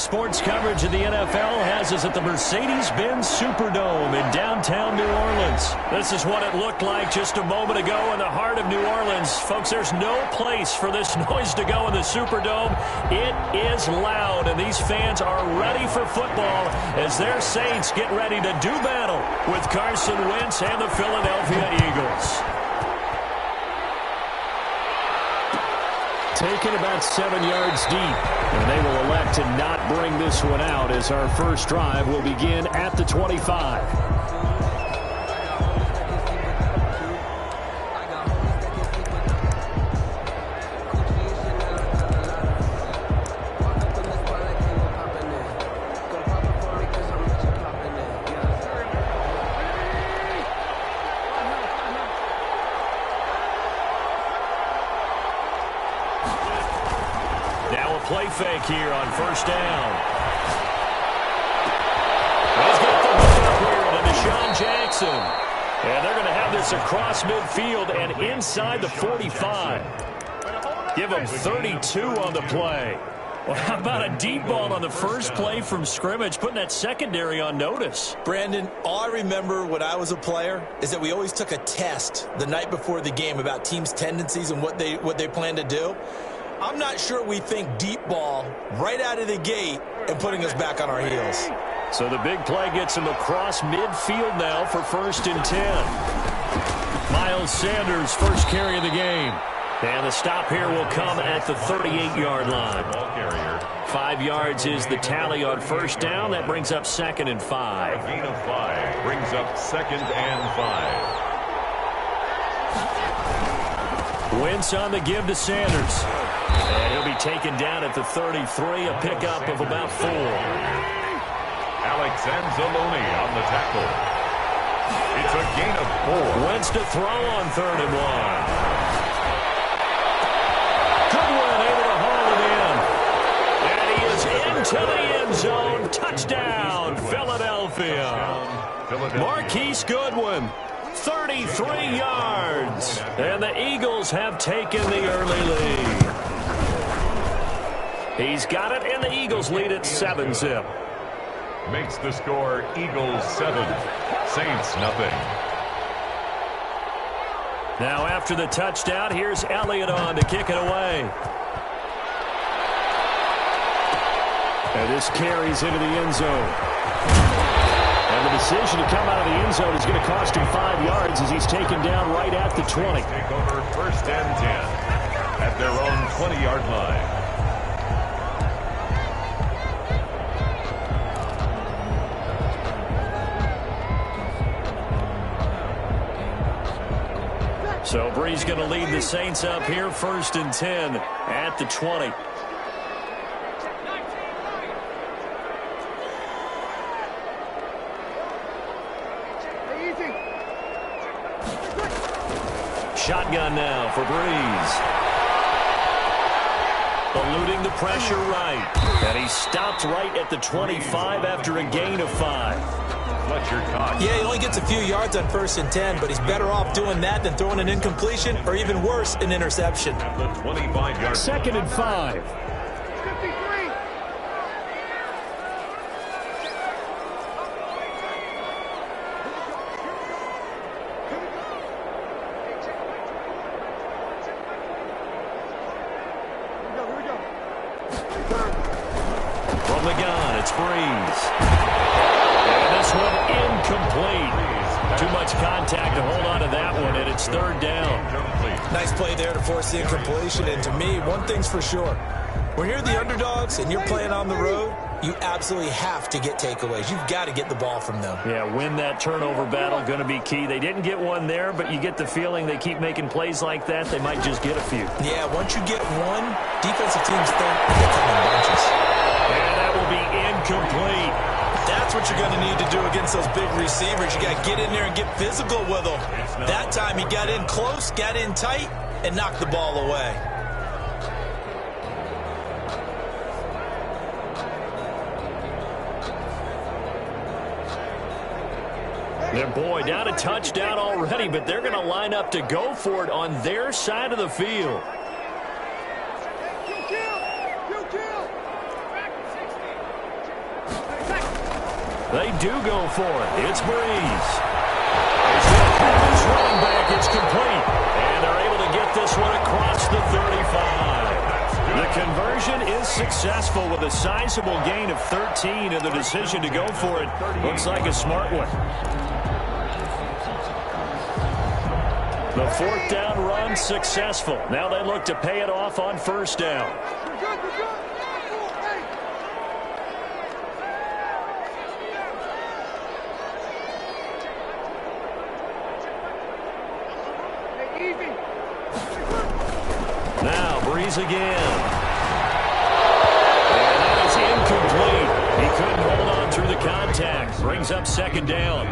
sports coverage of the NFL has us at the Mercedes-Benz Superdome in downtown New Orleans. This is what it looked like just a moment ago in the heart of New Orleans. Folks, there's no place for this noise to go in the Superdome. It is loud, and these fans are ready for football as their Saints get ready to do battle with Carson Wentz and the Philadelphia Eagles. Taken about 7 yards deep, and they will elect to not bring this one out as our first drive will begin at the 25. Play fake here on first down. He's got the hook up here to Deshaun Jackson. And they're going to have this across midfield and inside the 45. Give them 32 on the play. Well, how about a deep ball on the first play from scrimmage, putting that secondary on notice? Brandon, all I remember when I was a player is that we always took a test the night before the game about teams' tendencies and what they plan to do. I'm not sure we think deep ball right out of the gate and putting us back on our heels. So the big play gets him across midfield now for 1st and 10. Miles Sanders, first carry of the game. And the stop here will come at the 38-yard line. 5 yards is the tally on first down. That brings up 2nd and 5. A gain of 5 brings up 2nd and 5. Wentz on the give to Sanders. And he'll be taken down at the 33, a pickup of about 4. Alex Anzalone on the tackle. It's a gain of 4. Wentz to throw on 3rd and 1. Goodwin able to haul it in. And he is into the end zone. Touchdown, Philadelphia. Marquise Goodwin. 33 yards. And the Eagles have taken the early lead. He's got it, and the Eagles lead at 7-zip. Makes the score Eagles 7, Saints nothing. Now after the touchdown, here's Elliott on to kick it away. And this carries into the end zone. And the decision to come out of the end zone is going to cost him 5 yards as he's taken down right at the 20. Take over 1st and 10 at their own 20-yard line. So Bree's going to lead the Saints up here, 1st and 10 at the 20. Shotgun now for Breeze. Eluding the pressure right. And he stopped right at the 25 after a gain of 5. Yeah, he only gets a few yards on 1st and 10, but he's better off doing that than throwing an incompletion or even worse, an interception. 2nd and 5. From the gun, it's Breeze. And this one incomplete. Too much contact to hold on to that one, and it's 3rd down. Nice play there to force the incompletion, and to me, one thing's for sure. When you're the underdogs and you're playing on the road, you absolutely have to get takeaways. You've got to get the ball from them. Yeah, win that turnover battle, going to be key. They didn't get one there, but you get the feeling they keep making plays like that, they might just get a few. Yeah, once you get one, defensive teams think they come in bunches. And that will be incomplete. That's what you're going to need to do against those big receivers. You got to get in there and get physical with them. That time he got in close, got in tight, and knocked the ball away. Their boy down a touchdown already, but they're going to line up to go for it on their side of the field. They do go for it. It's Breeze. His running back. It's complete. And they're able to get this one across the 35. The conversion is successful with a sizable gain of 13, and the decision to go for it looks like a smart one. The fourth down run successful. Now they look to pay it off on first down. Now Breeze again. And that is incomplete. He couldn't hold on through the contact. Brings up second down.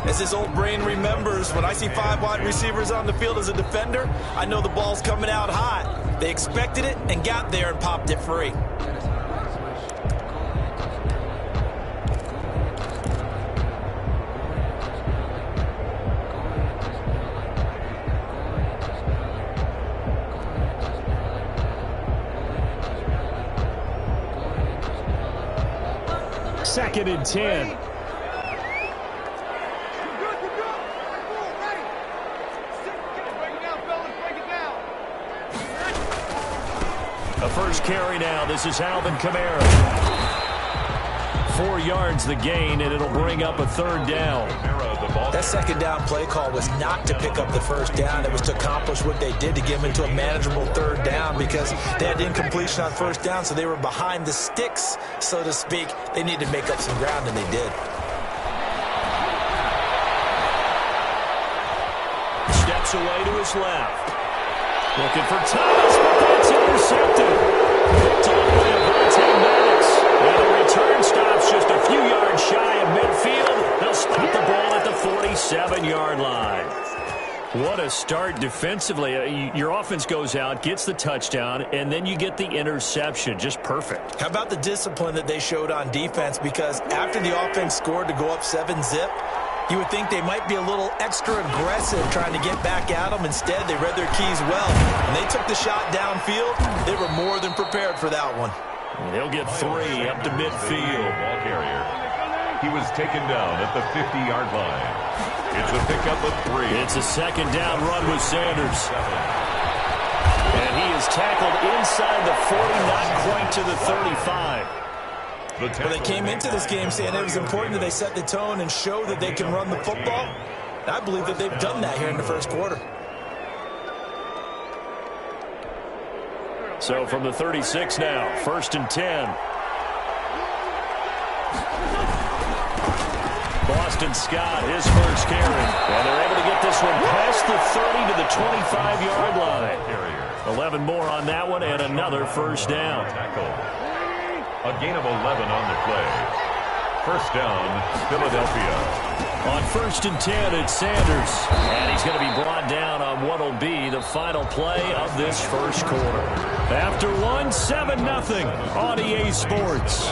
As his old brain remembers, when I see 5 wide receivers on the field as a defender, I know the ball's coming out hot. They expected it and got there and popped it free. Second and 10. The first carry now. This is Alvin Kamara. 4 yards the gain, and it'll bring up a third down. That second down play call was not to pick up the first down. It was to accomplish what they did to get them into a manageable third down because they had incompletion on first down, so they were behind the sticks, so to speak. They needed to make up some ground, and they did. Steps away to his left. Looking for Thomas, but that's intercepted. Picked off by Avonte Maddox. And the return stops just a few yards shy of midfield. They'll spot the ball at the 47-yard line. What a start defensively. Your offense goes out, gets the touchdown, and then you get the interception. Just perfect. How about the discipline that they showed on defense? Because after the offense scored to go up 7-zip, you would think they might be a little extra aggressive trying to get back at them. Instead, they read their keys well. When they took the shot downfield, they were more than prepared for that one. They'll get 3 up to midfield. Ball carrier. He was taken down at the 50-yard line. It's a pickup of 3. It's a second down run with Sanders. And he is tackled inside the 40, not quite to the 35. When they came into this game saying it was important that they set the tone and show that they can run the football, I believe that they've done that here in the first quarter. So from the 36 now, first and 10. Boston Scott, his first carry. And they're able to get this one past the 30 to the 25-yard line. 11 more on that one and another first down. A gain of 11 on the play. First down, Philadelphia. On first and 10, it's Sanders. And he's going to be brought down on what will be the final play of this first quarter. After 7-0 on EA Sports.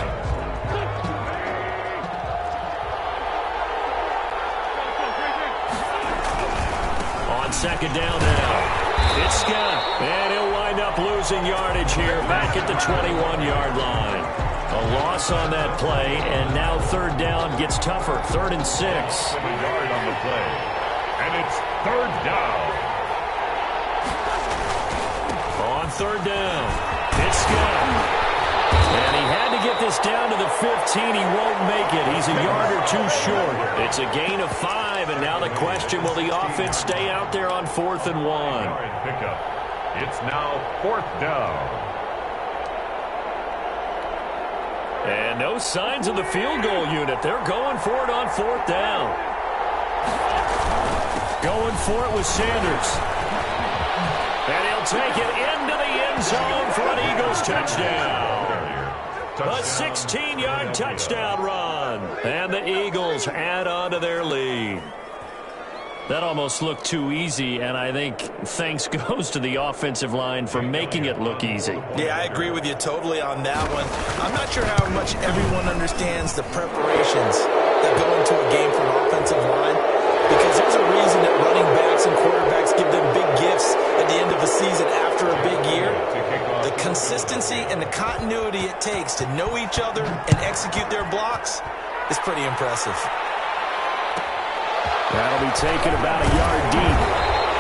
On second down now, it's Scott. And he'll wind up losing yardage here back at the 21-yard line. A loss on that play, and now third down gets tougher. 3rd and 6. 7 yard on the play. And it's third down. On third down, it's Scott. And he had to get this down to the 15. He won't make it. He's a yard or 2 short. It's a gain of 5, and now the question, will the offense stay out there on 4th and 1? Pickup. It's now 4th down. And no signs of the field goal unit. They're going for it on 4th down. Going for it with Sanders. And he'll take it into the end zone for an Eagles touchdown. A 16-yard touchdown run. And the Eagles add on to their lead. That almost looked too easy, and I think thanks goes to the offensive line for making it look easy. Yeah, I agree with you totally on that one. I'm not sure how much everyone understands the preparations that go into a game from offensive line, because there's a reason that running backs and quarterbacks give them big gifts at the end of a season after a big year. The consistency and the continuity it takes to know each other and execute their blocks, is pretty impressive. That'll be taken about a yard deep.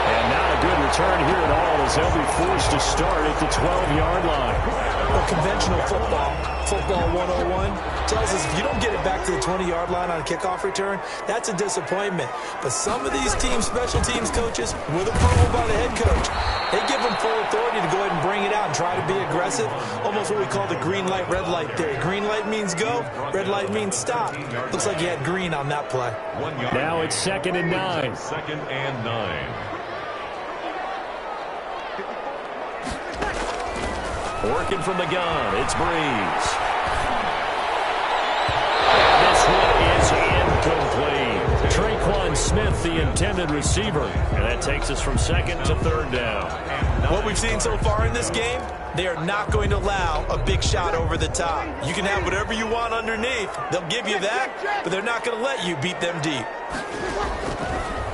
And not a good return here at all as they'll be forced to start at the 12-yard line. Well, conventional football 101, tells us if you don't get it back to the 20-yard line on a kickoff return, that's a disappointment. But some of these special teams coaches, with approval by the head coach, they give them full authority to go ahead and bring it out and try to be aggressive. Almost what we call the green light, red light theory. Green light means go, red light means stop. Looks like you had green on that play. Now it's 2nd and 9. 2nd and 9. Working from the gun, it's Breeze. And this one is incomplete. Traquan Smith, the intended receiver. And that takes us from 2nd to 3rd down. What we've seen so far in this game, they are not going to allow a big shot over the top. You can have whatever you want underneath. They'll give you that, but they're not going to let you beat them deep.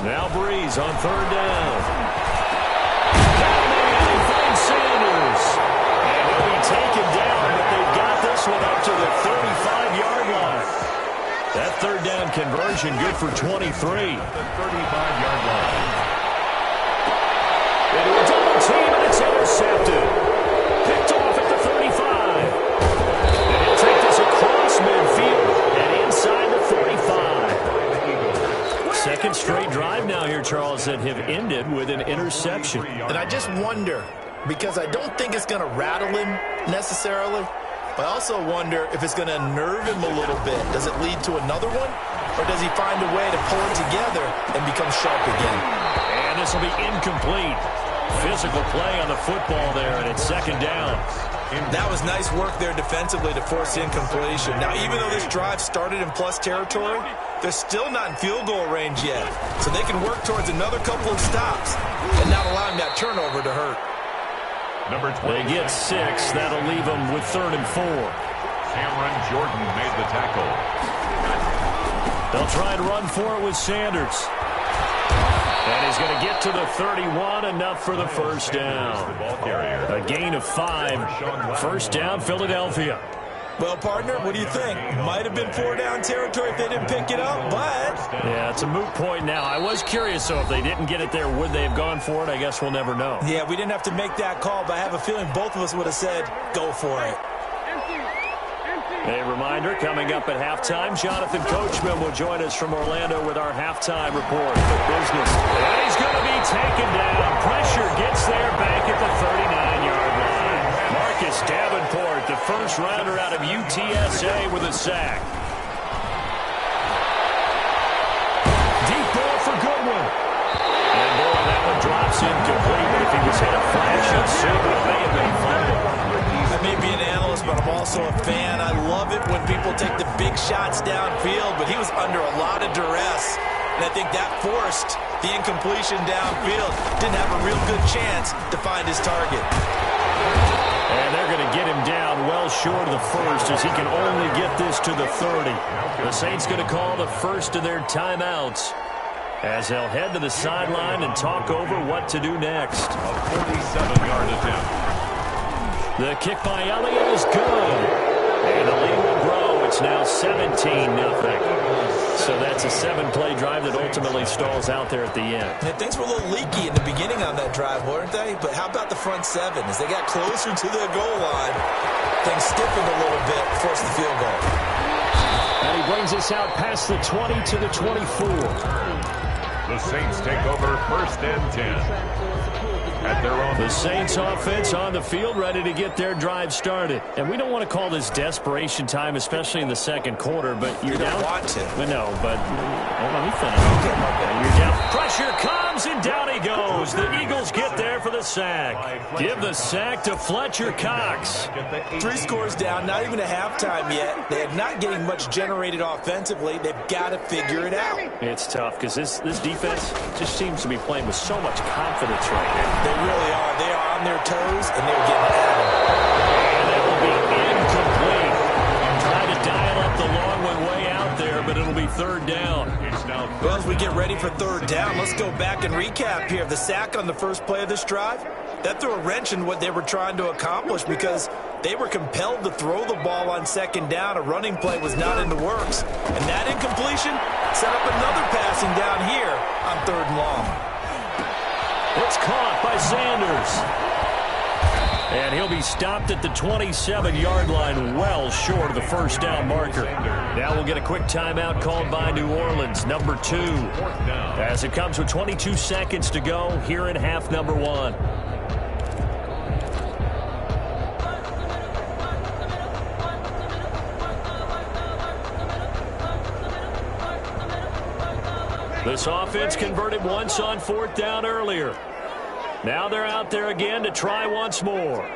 Now Breeze on 3rd down. Finds Sanders. He'll be taken down, but they've got this one up to the 35-yard line. That 3rd down conversion good for 23. The 35-yard line. Into a double team, and it's intercepted. Picked off at the 35. And he'll take this across midfield and inside the 45. Second straight drive now here, Charles, that have ended with an interception. And I just wonder, because I don't think it's going to rattle him necessarily, but I also wonder if it's going to nerve him a little bit. Does it lead to another one? Or does he find a way to pull it together and become sharp again? And this will be incomplete. Physical play on the football there, and it's 2nd down. That was nice work there defensively to force the incompletion. Now, even though this drive started in plus territory, they're still not in field goal range yet. So they can work towards another couple of stops and not allowing that turnover to hurt. They get 6. That'll leave them with 3rd and 4. Cameron Jordan made the tackle. They'll try and run for it with Sanders. And he's going to get to the 31, enough for the 1st down. A gain of 5. 1st down, Philadelphia. Well, partner, what do you think? Might have been 4-down territory if they didn't pick it up, but... Yeah, it's a moot point now. I was curious, so if they didn't get it there, would they have gone for it? I guess we'll never know. Yeah, we didn't have to make that call, but I have a feeling both of us would have said, go for it. A reminder, coming up at halftime, Jonathan Coachman will join us from Orlando with our halftime report. Business. And he's going to be taken down. Pressure gets there back at the 39-yard line. Marcus Davenport, the first rounder out of UTSA, with a sack. Deep ball for Goodwin. And boy, that one drops incomplete. But if he was hit a flash and soon, it may have been fumbled. I may be an analyst, but I'm also a fan. I love it when people take the big shots downfield, but he was under a lot of duress. And I think that forced the incompletion downfield. Didn't have a real good chance to find his target. And they're going to get him down well short of the 1st as he can only get this to the 30. The Saints going to call the first of their timeouts as they'll head to the sideline and talk over what to do next. A 47-yard attempt. The kick by Elliott is good. And the lead will grow. It's now 17-0. So that's a 7-play drive that ultimately stalls out there at the end. And things were a little leaky in the beginning on that drive, weren't they? But how about the front 7? As they got closer to the goal line, things stiffened a little bit, forced the field goal. And he brings us out past the 20 to the 24. The Saints take over 1st and 10. At their own. The Saints offense on the field, ready to get their drive started. And we don't want to call this desperation time, especially in the 2nd quarter, but you're down. Want to. No, but let me finish. Okay. You're down. Pressure comes, and down he goes. The Eagles get there for the sack. Give the sack to Fletcher Cox. 3 scores down, not even a halftime yet. They are not getting much generated offensively. They've got to figure it out. It's tough because this defense just seems to be playing with so much confidence right now. They really are. They are on their toes, and they're getting at them. And that will be incomplete. Trying to dial up the long one way out there, but it'll be 3rd down. Well, as we get ready for 3rd down, let's go back and recap here. The sack on the first play of this drive, that threw a wrench in what they were trying to accomplish because They were compelled to throw the ball on second down. A running play was not in the works. And that incompletion set up another passing down here on 3rd and long. It's caught by Sanders. And he'll be stopped at the 27-yard line, well short of the first down marker. Now we'll get a quick timeout called by New Orleans, number 2. As it comes with 22 seconds to go here in half number 1. This offense converted once on 4th down earlier. Now they're out there again to try once more.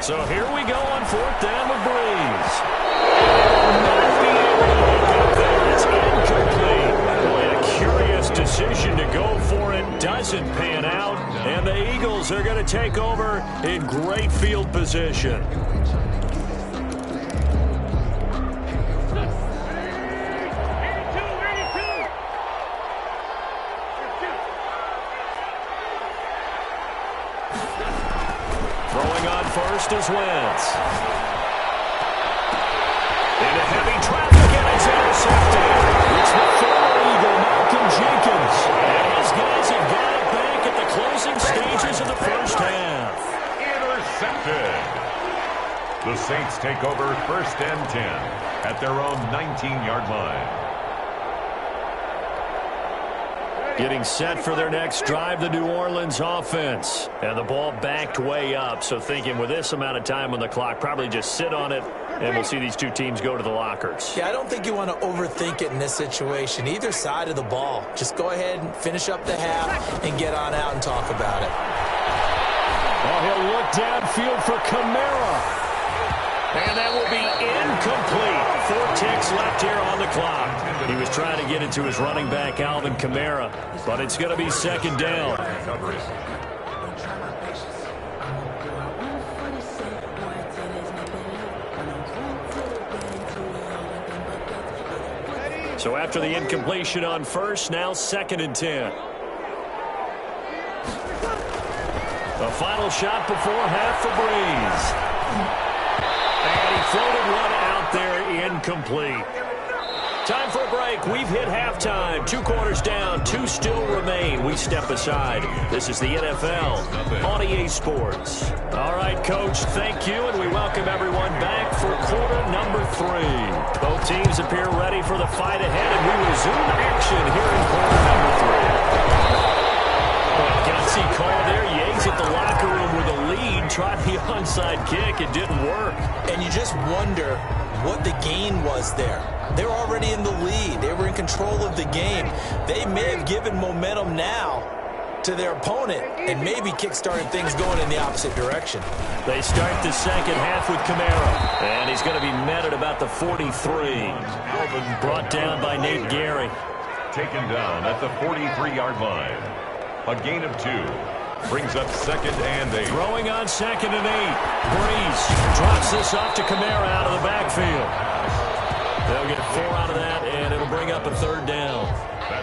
So here we go on 4th down with Breeze. Might be able to make it there. It's incomplete. Boy, a curious decision to go for it. Doesn't pan out. And the Eagles are going to take over in great field position. First is Wentz. Into heavy traffic, and it's intercepted. It's the former Eagle, Malcolm Jenkins. And his guys have got it back at the closing stages of the first half. Intercepted. The Saints take over 1st and 10 at their own 19-yard line. Getting set for their next drive, the New Orleans offense. And the ball backed way up, so thinking with this amount of time on the clock, probably just sit on it, and we'll see these two teams go to the lockers. Yeah, I don't think you want to overthink it in this situation. Either side of the ball. Just go ahead and finish up the half and get on out and talk about it. Oh, he'll look downfield for Kamara. And that will be incomplete. 4 ticks left here on the clock. He was trying to get it to his running back, Alvin Kamara, but it's going to be 2nd down. So after the incompletion on first, now 2nd and 10. The final shot before half for Breeze. And he floated one out there, incomplete. Time for a break. We've hit halftime. 2 quarters down, 2 still remain. We step aside. This is the NFL on EA Sports. All right, Coach, thank you, and we welcome everyone back for quarter number 3. Both teams appear ready for the fight ahead, and we resume action here in quarter number 3. Gutsy call there. Yates at the locker room with a lead. Tried the onside kick. It didn't work. And you just wonder what the gain was there. They were already in the lead. They were in control of the game. They may have given momentum now to their opponent and maybe kickstarted things going in the opposite direction. They start the second half with Kamara. And he's going to be met at about the 43. Brought down by Nate Gary. Taken down at the 43-yard line. A gain of 2. Brings up 2nd and 8. Throwing on 2nd and 8. Breeze drops this off to Kamara out of the backfield. They'll get 4 out of that, and it'll bring up a 3rd down.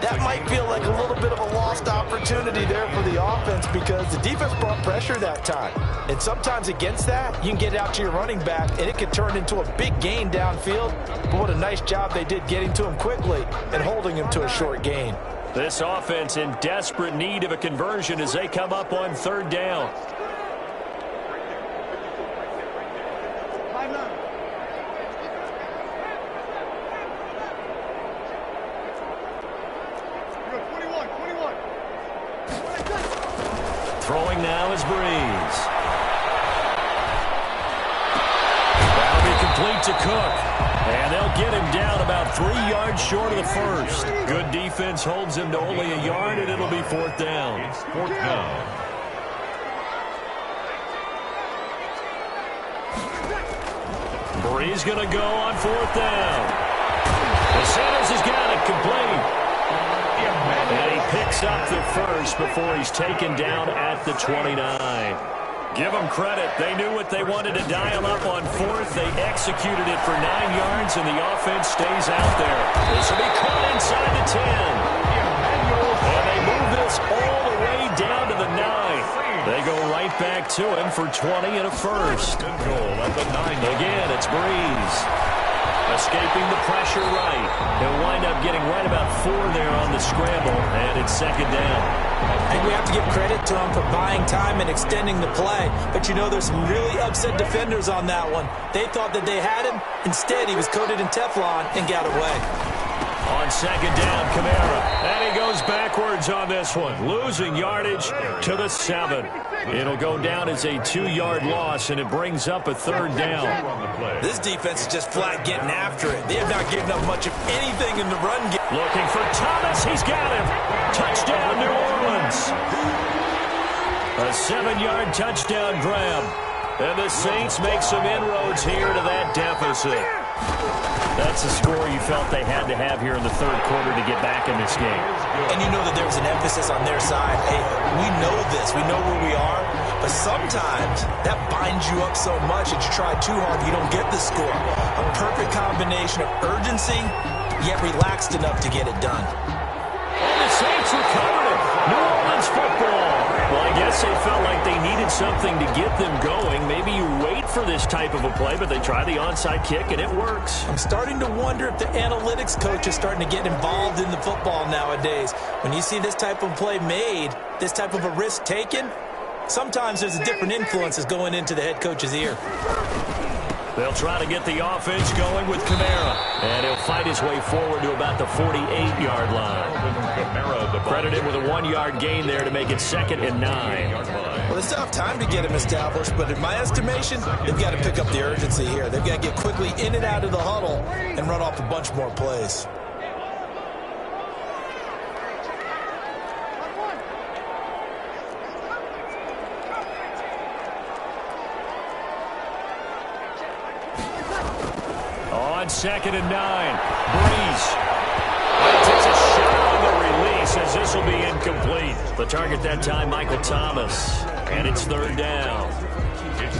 That might feel like a little bit of a lost opportunity there for the offense because the defense brought pressure that time. And sometimes against that, you can get out to your running back, and it can turn into a big gain downfield. But what a nice job they did getting to him quickly and holding him to a short gain. This offense in desperate need of a conversion as they come up on 3rd down. Throwing now is Breeze. That'll be complete to Cook. And they'll get him down about 3 yards short of the first. Good defense holds him to only a yard, and it'll be 4th down. It's 4th down. Breeze going to go on 4th down. The Sanders has got it complete. And he picks up the first before he's taken down at the 29. Give them credit. They knew what they wanted to dial up on 4th. They executed it for 9 yards, and the offense stays out there. This will be caught inside the 10. And they move this all the way down to the 9. They go right back to him for 20 and a first. And goal at the 9. Again, it's Breeze. Escaping the pressure right. He'll wind up getting right about 4 there on the scramble, and it's second down. I think we have to give credit to him for buying time and extending the play. But you know there's some really upset defenders on that one. They thought that they had him. Instead, he was coated in Teflon and got away. On second down, Kamara. And he goes backwards on this one. Losing yardage to the 7. It'll go down as a 2-yard loss, and it brings up a third down. This defense is just flat getting after it. They have not given up much of anything in the run game. Looking for Thomas. He's got him. Touchdown, New Orleans. A 7-yard touchdown grab. And the Saints make some inroads here to that deficit. That's a score you felt they had to have here in the third quarter to get back in this game. And you know that there's an emphasis on their side. Hey, we know this. We know where we are. But sometimes that binds you up so much that you try too hard, you don't get the score. A perfect combination of urgency, yet relaxed enough to get it done. And the Saints recovered it. New Orleans football. Well, I guess they felt like they needed something to get them going. Maybe you wait for this type of a play, but they try the onside kick, and it works. I'm starting to wonder if the analytics coach is starting to get involved in the football nowadays. When you see this type of play made, this type of a risk taken, sometimes there's a different influences going into the head coach's ear. They'll try to get the offense going with Kamara. And he'll fight his way forward to about the 48-yard line. Credited with a 1-yard gain there to make it 2nd and 9. Well, they still have time to get him established, but in my estimation, they've got to pick up the urgency here. They've got to get quickly in and out of the huddle and run off a bunch more plays. On 2nd and 9, Breeze. And takes a shot on the release as this will be incomplete. The target that time, Michael Thomas. And it's 3rd down.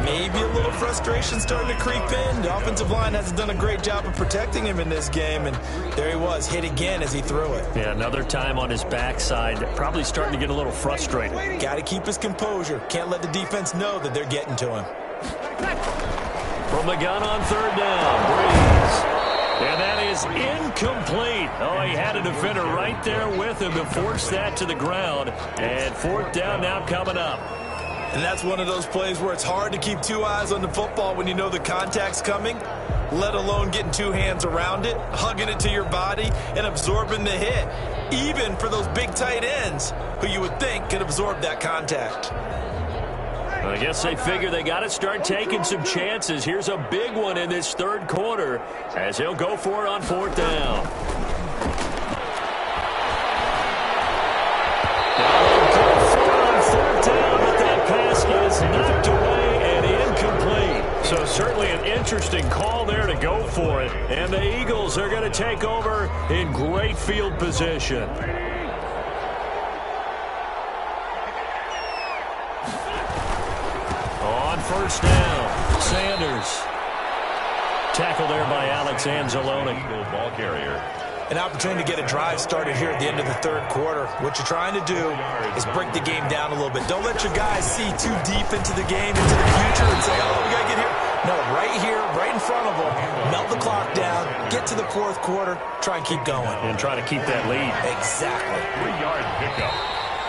Maybe a little frustration starting to creep in. The offensive line hasn't done a great job of protecting him in this game, and there he was, hit again as he threw it. Yeah, another time on his backside, probably starting to get a little frustrated. Got to keep his composure. Can't let the defense know that they're getting to him. From the gun on 3rd down, Breeze. And that is incomplete. Oh, he had a defender right there with him to force that to the ground. And 4th down now coming up. And that's one of those plays where it's hard to keep 2 eyes on the football when you know the contact's coming, let alone getting 2 hands around it, hugging it to your body, and absorbing the hit, even for those big tight ends who you would think could absorb that contact. I guess they figure they got to start taking some chances. Here's a big one in this 3rd quarter as he'll go for it on 4th down. They'll go for it on 4th down, but that pass is knocked away and incomplete. So certainly an interesting call there to go for it. And the Eagles are going to take over in great field position. On 1st down, Sanders. Tackle there by Alex Anzalone. Ball carrier. An opportunity to get a drive started here at the end of the 3rd quarter. What you're trying to do is break the game down a little bit. Don't let your guys see too deep into the game, into the future, and say, oh, we got to get here. No, right here, right in front of them, melt the clock down, get to the 4th quarter, try and keep going. And try to keep that lead. Exactly. 3-yard pickup.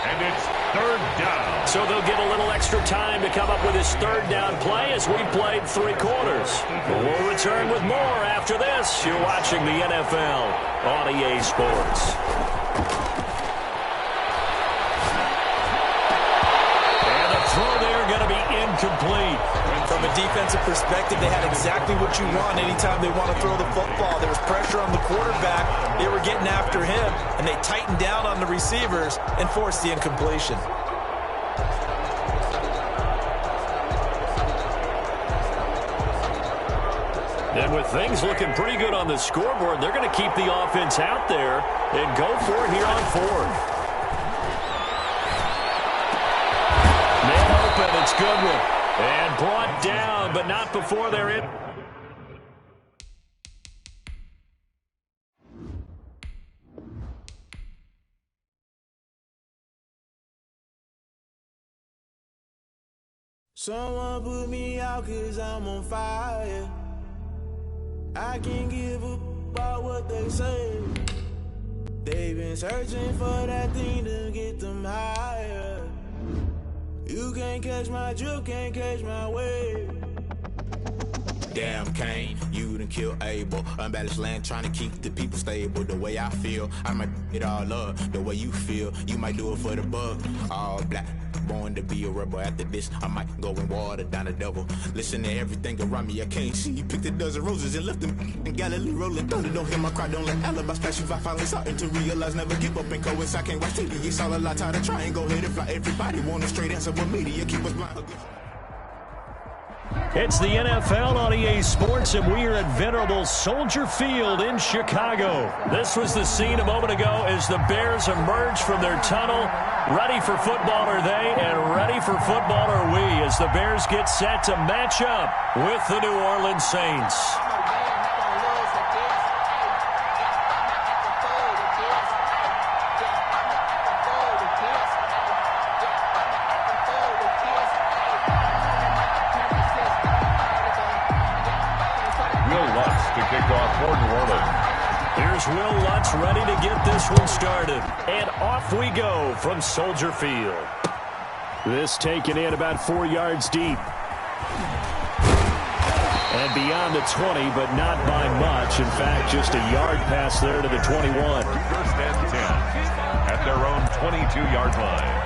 And it's 3rd down. So they'll get a little extra time to come up with his 3rd down play as we played 3 quarters. We'll return with more after this. You're watching the NFL on EA Sports. And the throw there going to be incomplete. From a defensive perspective, they had exactly what you want anytime they want to throw the football. There was pressure on the quarterback. They were getting after him, and they tightened down on the receivers and forced the incompletion. And with things looking pretty good on the scoreboard, they're going to keep the offense out there and go for it here on 4th. Man open, it's Goodwin. And brought down, but not before they're in. Someone put me out 'cause I'm on fire. I can't give up about what they say. They've been searching for that thing to get them higher. You can't catch my drift, can't catch my wave. Damn Kane, you done kill Abel. Unbalanced land, trying to keep the people stable. The way I feel, I might it all up. The way you feel, you might do it for the bug. All black, born to be a rebel. After this, I might go and water down the devil. Listen to everything around me, I can't see. You picked a dozen roses and left them in Galilee rolling thunder. Don't hear my cry, don't let alibis pass you. I finally starting to realize, never give up and coincide. Can't watch TV, it's all a lot. Tired of trying, go ahead and fly. Everybody want a straight answer with media, keep us blind. It's the NFL on EA Sports, and we are at venerable Soldier Field in Chicago. This was the scene a moment ago as the Bears emerged from their tunnel. Ready for football are they, and ready for football are we, as the Bears get set to match up with the New Orleans Saints. Here's Will Lutz ready to get this one started. And off we go from Soldier Field. This taken in about 4 yards deep. And beyond the 20, but not by much. In fact, just a yard pass there to the 21. First and 10 at their own 22-yard line.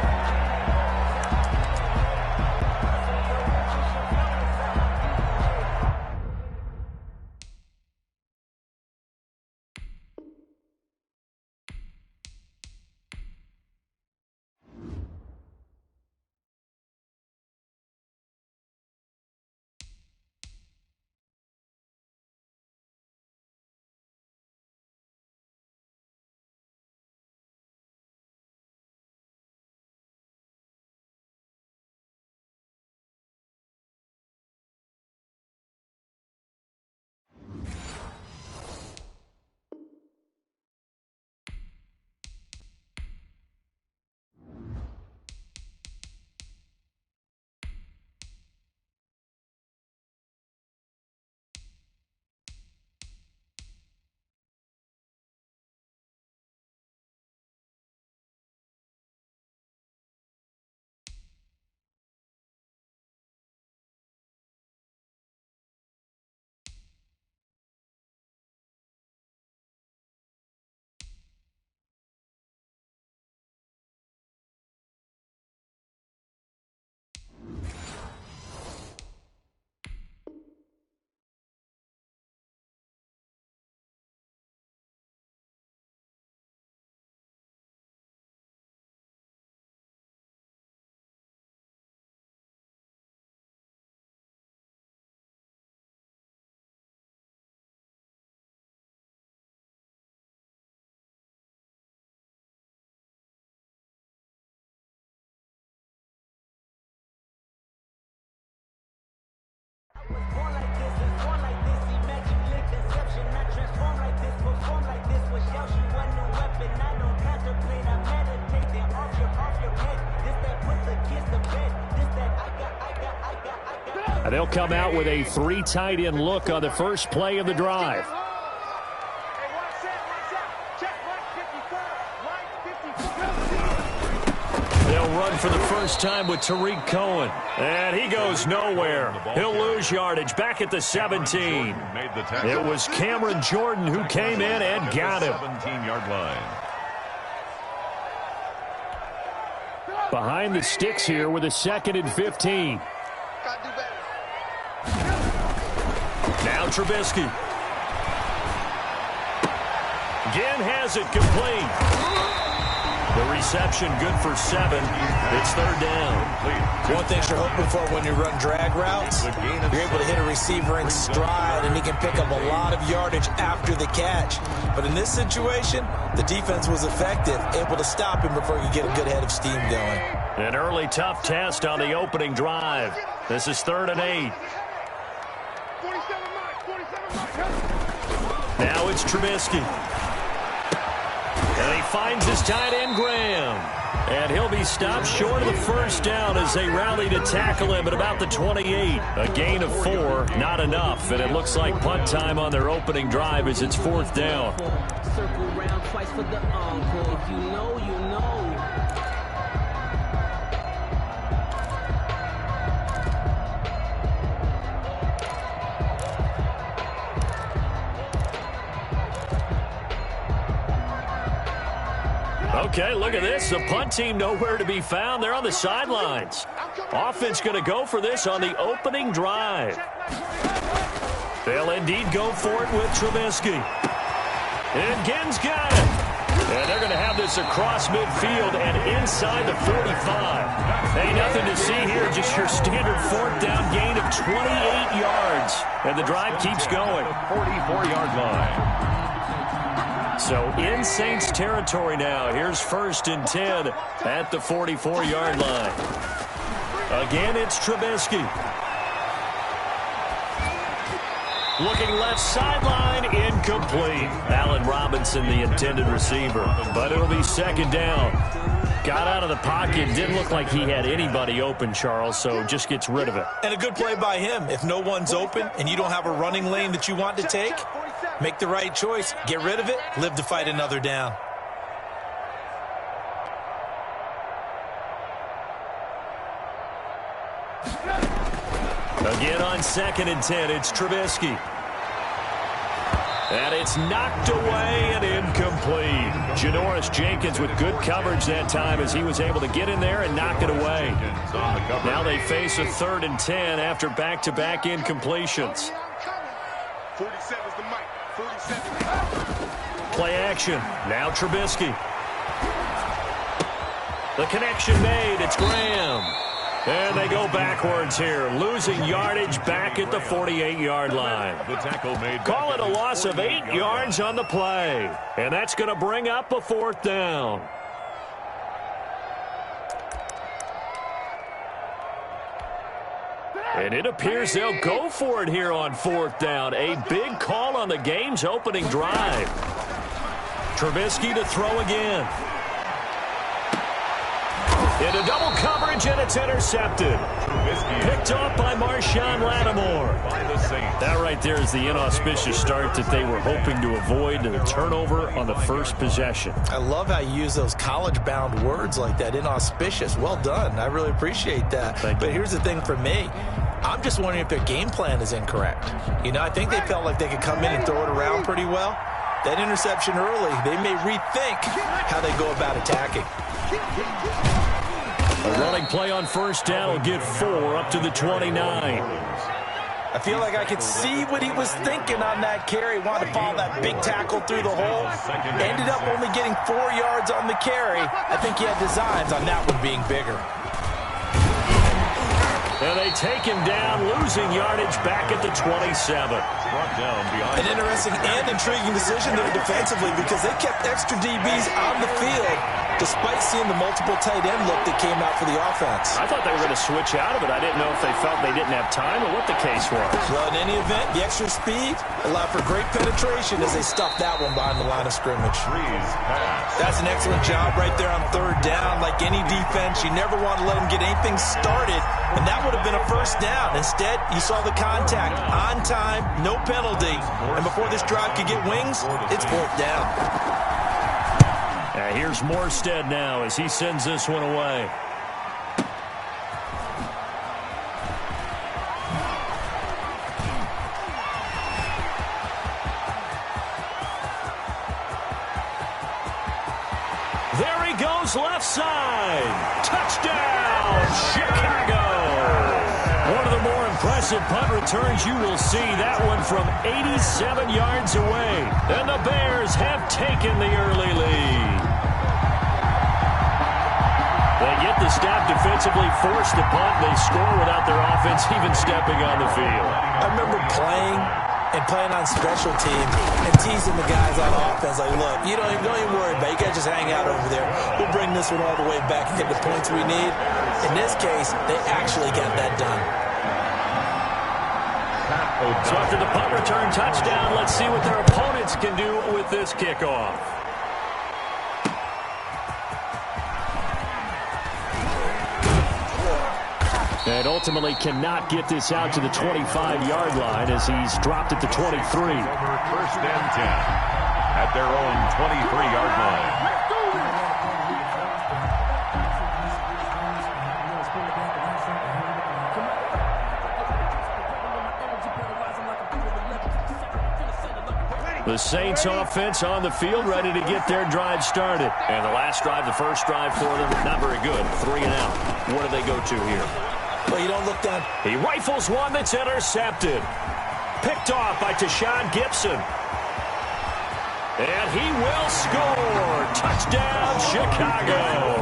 They'll come out with a 3 tight end look on the first play of the drive. They'll run for the first time with Tariq Cohen. And he goes nowhere. He'll lose yardage back at the 17. It was Cameron Jordan who came in and got him. 17-yard line. Behind the sticks here with a 2nd and 15. Now Trubisky. Again has it complete. The reception good for 7. It's 3rd down. One thing you're hoping for when you run drag routes, you're able to hit a receiver in stride, and he can pick up a lot of yardage after the catch. But in this situation, the defense was effective, able to stop him before he could get a good head of steam going. An early tough test on the opening drive. This is 3rd and 8. Now it's Trubisky. And he finds his tight end, Graham. And he'll be stopped short of the first down as they rally to tackle him at about the 28. A gain of 4, not enough. And it looks like punt time on their opening drive as it's 4th down. Circle round twice for the encore. If you know, you know. Okay, look at this. The punt team nowhere to be found. They're on the sidelines. Offense going to go for this on the opening drive. They'll indeed go for it with Trubisky. And Ginn's got it. And they're going to have this across midfield and inside the 45. Hey, nothing to see here. Just your standard 4th down gain of 28 yards. And the drive keeps going. 44-yard line. So in Saints territory now. Here's 1st and 10 at the 44-yard line. Again, it's Trubisky. Looking left sideline, incomplete. Allen Robinson, the intended receiver. But it'll be 2nd down. Got out of the pocket. Didn't look like he had anybody open, Charles, so just gets rid of it. And a good play by him. If no one's open and you don't have a running lane that you want to take, make the right choice. Get rid of it. Live to fight another down. Again on 2nd and 10, it's Trubisky. And it's knocked away and incomplete. Janoris Jenkins with good coverage that time as he was able to get in there and knock it away. Now they face a 3rd and 10 after back-to-back incompletions. 47's the mic. 47. Play action. Now Trubisky. The connection made. It's Graham. And they go backwards here, losing yardage back at the 48-yard line. The tackle made. Call it a loss of 8 yards on the play. And that's going to bring up a 4th down. And it appears they'll go for it here on 4th down. A big call on the game's opening drive. Trubisky to throw again. Into double coverage, and it's intercepted. Picked off by Marshawn Lattimore. That right there is the inauspicious start that they were hoping to avoid, and a turnover on the first possession. I love how you use those college-bound words like that, inauspicious. Well done. I really appreciate that. But here's the thing for me. I'm just wondering if their game plan is incorrect. You know, I think they felt like they could come in and throw it around pretty well. That interception early, they may rethink how they go about attacking. A running play on 1st down will get 4 up to the 29. I feel like I could see what he was thinking on that carry. Wanted to follow that big tackle through the hole. Ended up only getting 4 yards on the carry. I think he had designs on that one being bigger. And they take him down, losing yardage back at the 27. An interesting and intriguing decision there defensively because they kept extra DBs on the field despite seeing the multiple tight end look that came out for the offense. I thought they were going to switch out of it. I didn't know if they felt they didn't have time or what the case was. Well, in any event, the extra speed allowed for great penetration as they stuffed that one behind the line of scrimmage. That's an excellent job right there on 3rd down. Like any defense, you never want to let them get anything started, and that would have been a 1st down. Instead, you saw the contact on time, no penalty, and before this drive could get wings, it's 4th down. Here's Morstead now as he sends this one away. There he goes left side. Touchdown, Chicago. One of the more impressive punt returns you will see. That one from 87 yards away. And the Bears have taken the early lead. They get the stop defensively, force the punt. They score without their offense even stepping on the field. I remember playing on special teams and teasing the guys on offense. Like, look, you don't even worry about it. You guys just hang out over there. We'll bring this one all the way back and get the points we need. In this case, they actually got that done. So after the punt return touchdown, let's see what their opponents can do with this kickoff. And ultimately cannot get this out to the 25-yard line as he's dropped it to 23. Over first and 10 at their own 23-yard line. The Saints offense on the field, ready to get their drive started. And the last drive, the first drive for them, not very good. 3 and out. What do they go to here? Well, you don't look down. He rifles one that's intercepted. Picked off by Tashawn Gibson. And he will score. Touchdown, Chicago.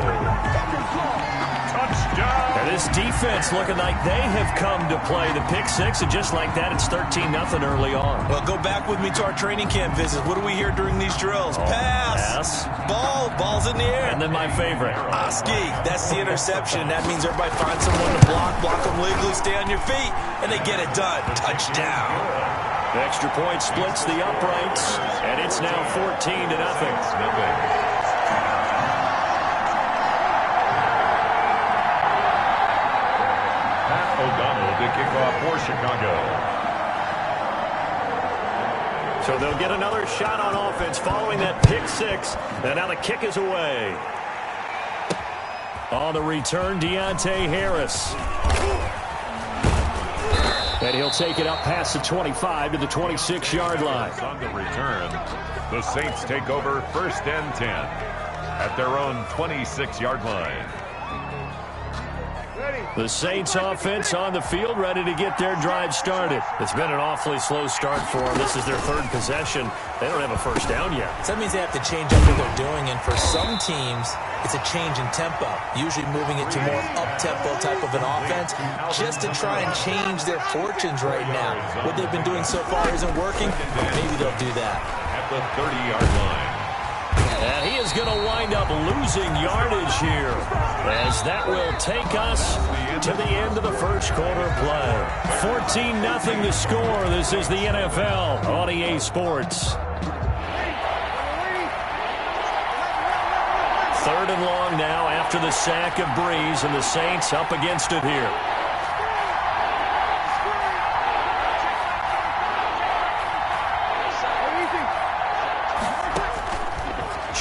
Touchdown. And this defense looking like they have come to play the pick six, and just like that, it's 13-0 early on. Well, go back with me to our training camp visit. What do we hear during these drills? Pass. Ball's in the air. And then my favorite. Oski, that's the interception. That means everybody finds someone to block them legally, stay on your feet, and they get it done. Touchdown. The extra point splits the uprights, and it's now 14-0. O'Donnell to kick off for Chicago. So they'll get another shot on offense following that pick six. And now the kick is away. On the return, Deontay Harris. And he'll take it up past the 25 to the 26-yard line. On the return, the Saints take over first and 10 at their own 26-yard line. The Saints offense on the field, ready to get their drive started. It's been an awfully slow start for them. This is their third possession. They don't have a first down yet. So that means they have to change up what they're doing, and for some teams, it's a change in tempo, usually moving it to more up-tempo type of an offense, just to try and change their fortunes right now. What they've been doing so far isn't working. Maybe they'll do that. At the 30-yard line. And he is going to wind up losing yardage here, as that will take us to the end of the first quarter play. 14-0 the score. This is the NFL on EA Sports. 3rd and long now after the sack of Breeze, and the Saints up against it here.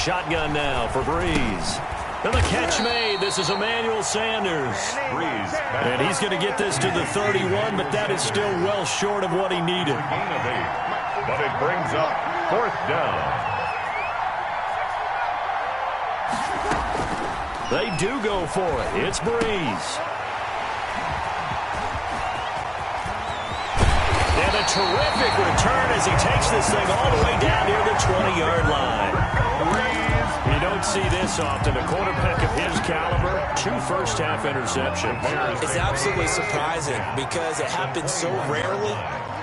Shotgun now for Breeze. And the catch made. This is Emmanuel Sanders. Breeze. And he's going to get this to the 31, but that is still well short of what he needed. Gain of 8, but it brings up 4th down. They do go for it. It's Breeze. And a terrific return as he takes this thing all the way down near the 20-yard line. You don't see this often. A quarterback of his caliber, 2 first-half interceptions. It's absolutely surprising because it happens so rarely.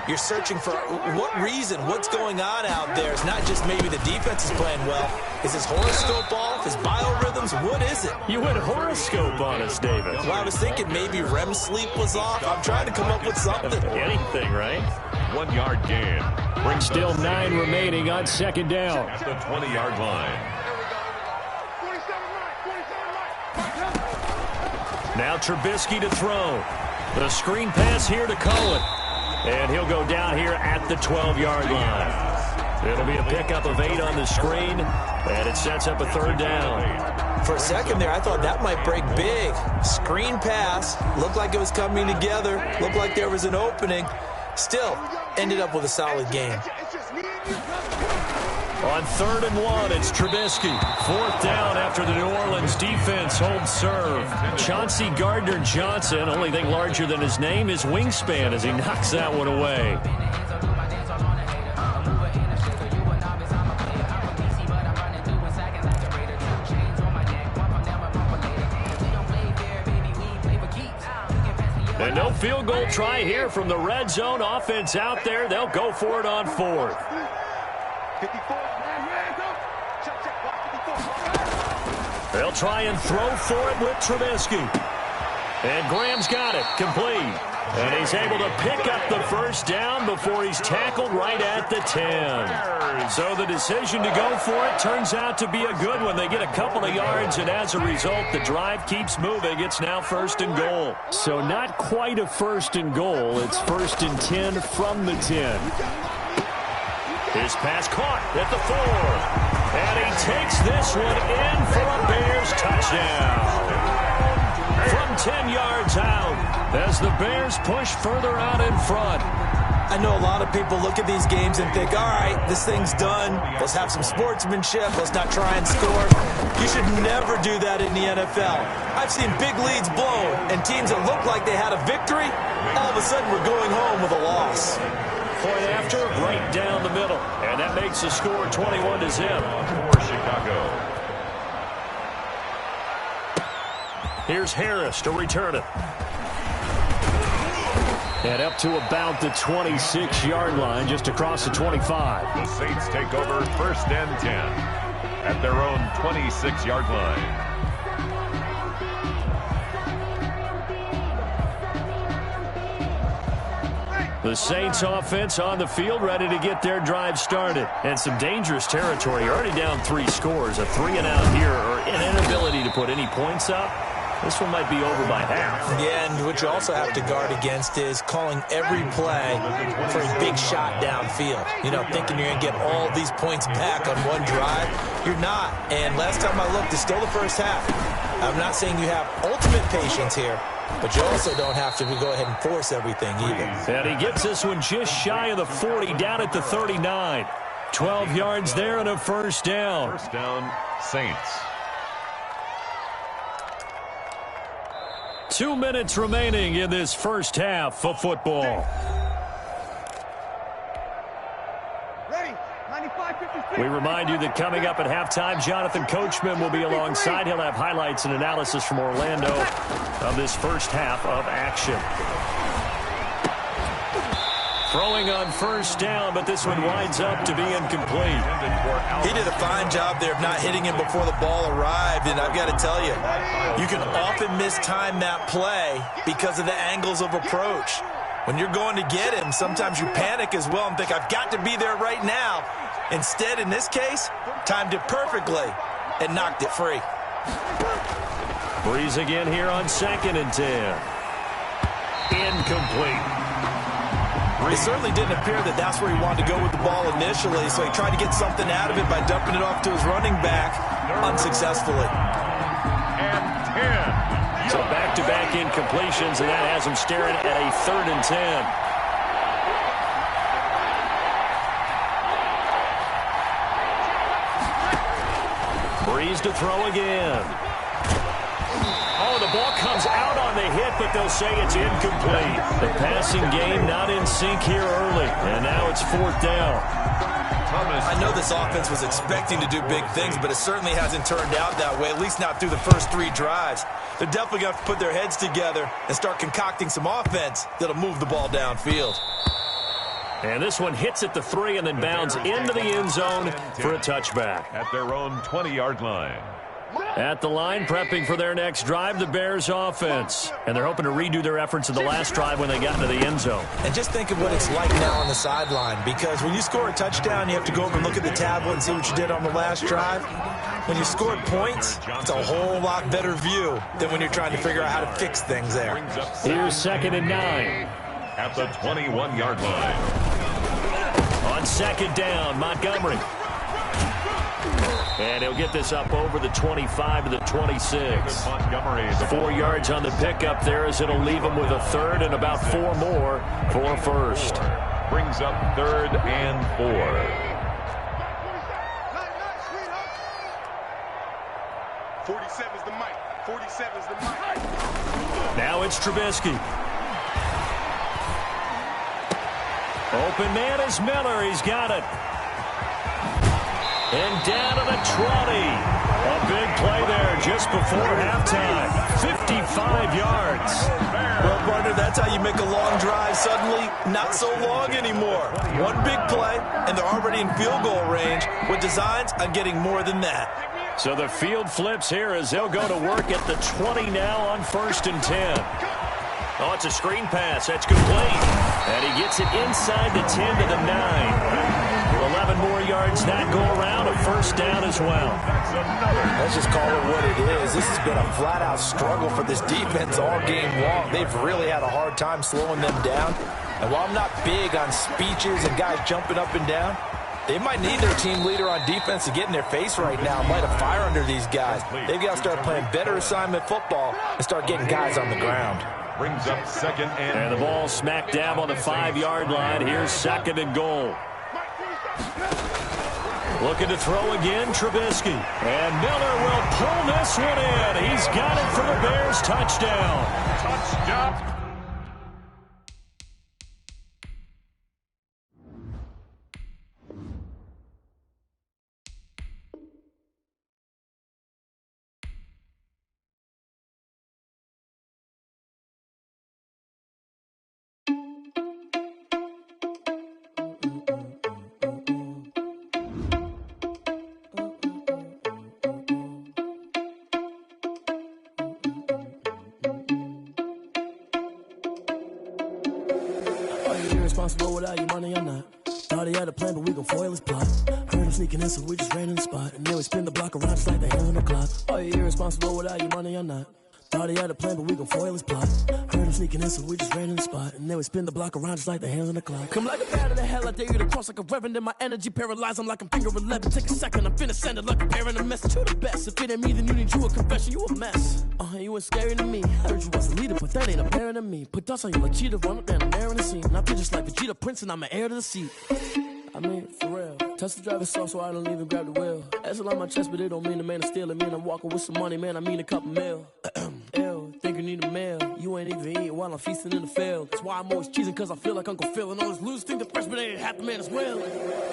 You're searching for what reason, what's going on out there. It's not just maybe the defense is playing well. Is his horoscope off? His biorhythms? What is it? You went horoscope on us, David. Well, I was thinking maybe REM sleep was off. I'm trying to come up with something. Anything, right? 1-yard gain. Brings Still 9 remaining on 2nd down. at the 20-yard line. Now Trubisky to throw. The screen pass here to Cohen. And he'll go down here at the 12-yard line. It'll be a pickup of 8 on the screen, and it sets up a 3rd down. For a second there, I thought that might break big. Screen pass. Looked like it was coming together. Looked like there was an opening. Still, ended up with a solid game. On 3rd and 1, it's Trubisky. 4th down after the New Orleans defense holds serve. Chauncey Gardner-Johnson, only thing larger than his name is wingspan as he knocks that one away. And no field goal try here from the red zone offense out there. They'll go for it on 4th. They'll try and throw for it with Trubisky. And Graham's got it, complete. And he's able to pick up the first down before he's tackled right at the 10. So the decision to go for it turns out to be a good one. They get a couple of yards, and as a result, the drive keeps moving. It's now 1st and goal. So not quite a 1st and goal. It's 1st and 10 from the 10. His pass caught at the 4. And he takes this one in for a Bears touchdown. From 10 yards out as the Bears push further out in front. I know a lot of people look at these games and think, all right, this thing's done. Let's have some sportsmanship. Let's not try and score. You should never do that in the NFL. I've seen big leads blown and teams that look like they had a victory, all of a sudden we're going home with a loss. Point after, right down the middle. And that makes the score 21-0. For Chicago. Here's Harris to return it. And up to about the 26-yard line, just across the 25. The Saints take over 1st and 10 at their own 26-yard line. The Saints offense on the field, ready to get their drive started. And some dangerous territory. You're already down 3 scores. A 3-and-out here, or an inability to put any points up. This one might be over by half. Yeah, and what you also have to guard against is calling every play for a big shot downfield. You know, thinking you're going to get all these points back on one drive. You're not. And last time I looked, it's still the first half. I'm not saying you have ultimate patience here, but you also don't have to go ahead and force everything either. And he gets this one just shy of the 40, down at the 39. 12 yards there and a first down. First down, Saints. 2 minutes remaining in this first half of football. Ready? 95-56. We remind you that coming up at halftime, Jonathan Coachman will be alongside. He'll have highlights and analysis from Orlando of this first half of action. Throwing on first down, but this one winds up to be incomplete. He did a fine job there of not hitting him before the ball arrived, and I've got to tell you, you can often mistime that play because of the angles of approach. When you're going to get him, sometimes you panic as well and think, I've got to be there right now. Instead, in this case, timed it perfectly and knocked it free. Breeze again here on 2nd and 10. Incomplete. It certainly didn't appear that that's where he wanted to go with the ball initially, so he tried to get something out of it by dumping it off to his running back unsuccessfully. And 10. So back-to-back incompletions, and that has him staring at a 3rd and 10. Breeze to throw again. Oh, the ball comes out on the hit, but they'll say it's incomplete. The passing game not in sync here early, and now it's 4th down. I know this offense was expecting to do big things, but it certainly hasn't turned out that way, at least not through the first 3 drives. They're definitely going to have to put their heads together and start concocting some offense that'll move the ball downfield. And this one hits at the 3 and then bounds into the end zone for a touchback. At their own 20-yard line. At the line, prepping for their next drive, the Bears offense. And they're hoping to redo their efforts in the last drive when they got into the end zone. And just think of what it's like now on the sideline, because when you score a touchdown, you have to go over and look at the tablet and see what you did on the last drive. When you scored points, it's a whole lot better view than when you're trying to figure out how to fix things there. Here's 2nd and 9. At the 21-yard line. On 2nd down, Montgomery. And he'll get this up over the 25 to the 26. Montgomery. 4 yards on the pickup there as it'll leave him with a 3rd and about 4 more for a first. Brings up 3rd and 4. Forty-seven's the mic. 47's the mic. Now it's Trubisky. Open man is Miller. He's got it. And down to the 20. A big play there just before halftime. 55 yards. Well, partner, that's how you make a long drive suddenly not so long anymore. One big play, and they're already in field goal range with designs on getting more than that. So the field flips here as they'll go to work at the 20 now on 1st and 10. Oh, it's a screen pass. That's complete. And he gets it inside the 10 to the 9. 11 more yards that go around, a first down as well. Let's just call it what it is. This has been a flat-out struggle for this defense all game long. They've really had a hard time slowing them down. And while I'm not big on speeches and guys jumping up and down, they might need their team leader on defense to get in their face right now and light a fire under these guys. They've got to start playing better assignment football and start getting guys on the ground. Brings up 2nd and the ball smack dab on the 5-yard line. Here's 2nd and goal. Looking to throw again, Trubisky. And Miller will pull this one in. He's got it for the Bears. Touchdown. touchdown. Responsible without your money or not. Thought he had a plan, but we gon' foil his plot. Heard him sneaking in, so we just ran in the spot. And then we spin the block around just like the hands on the clock. Are you irresponsible without your money or not? Thought he had a plan, but we gon' foil his plot. Heard him sneaking in, so we just ran in the spot. And then we spin the block around just like the hands on the clock. Come like a bat of the hell, I dare you to cross like a reverend. In my energy paralyzed, I'm like I'm finger 11. Take a second, I'm finna send it like a parent a message to the best. If it ain't me, then you need you a confession, you a mess. You ain't scary to me. Heard you was a leader, but that ain't apparent to me. Put dust on you like Cheetah, run up down the air in the scene. And I feel just like Vegeta Prince, and I'm an heir to the seat. I mean, for real. Touch the driver's soft, so I don't even grab the wheel. That's a lot on my chest, but it don't mean the man is stealing. Man, I'm walking with some money, man, I mean a couple mil. Ew, think you need a meal. You ain't even eating while I'm feasting in the field. That's why I'm always cheesing, cause I feel like Uncle Phil. And all those losers think the freshman ain't half the man as well.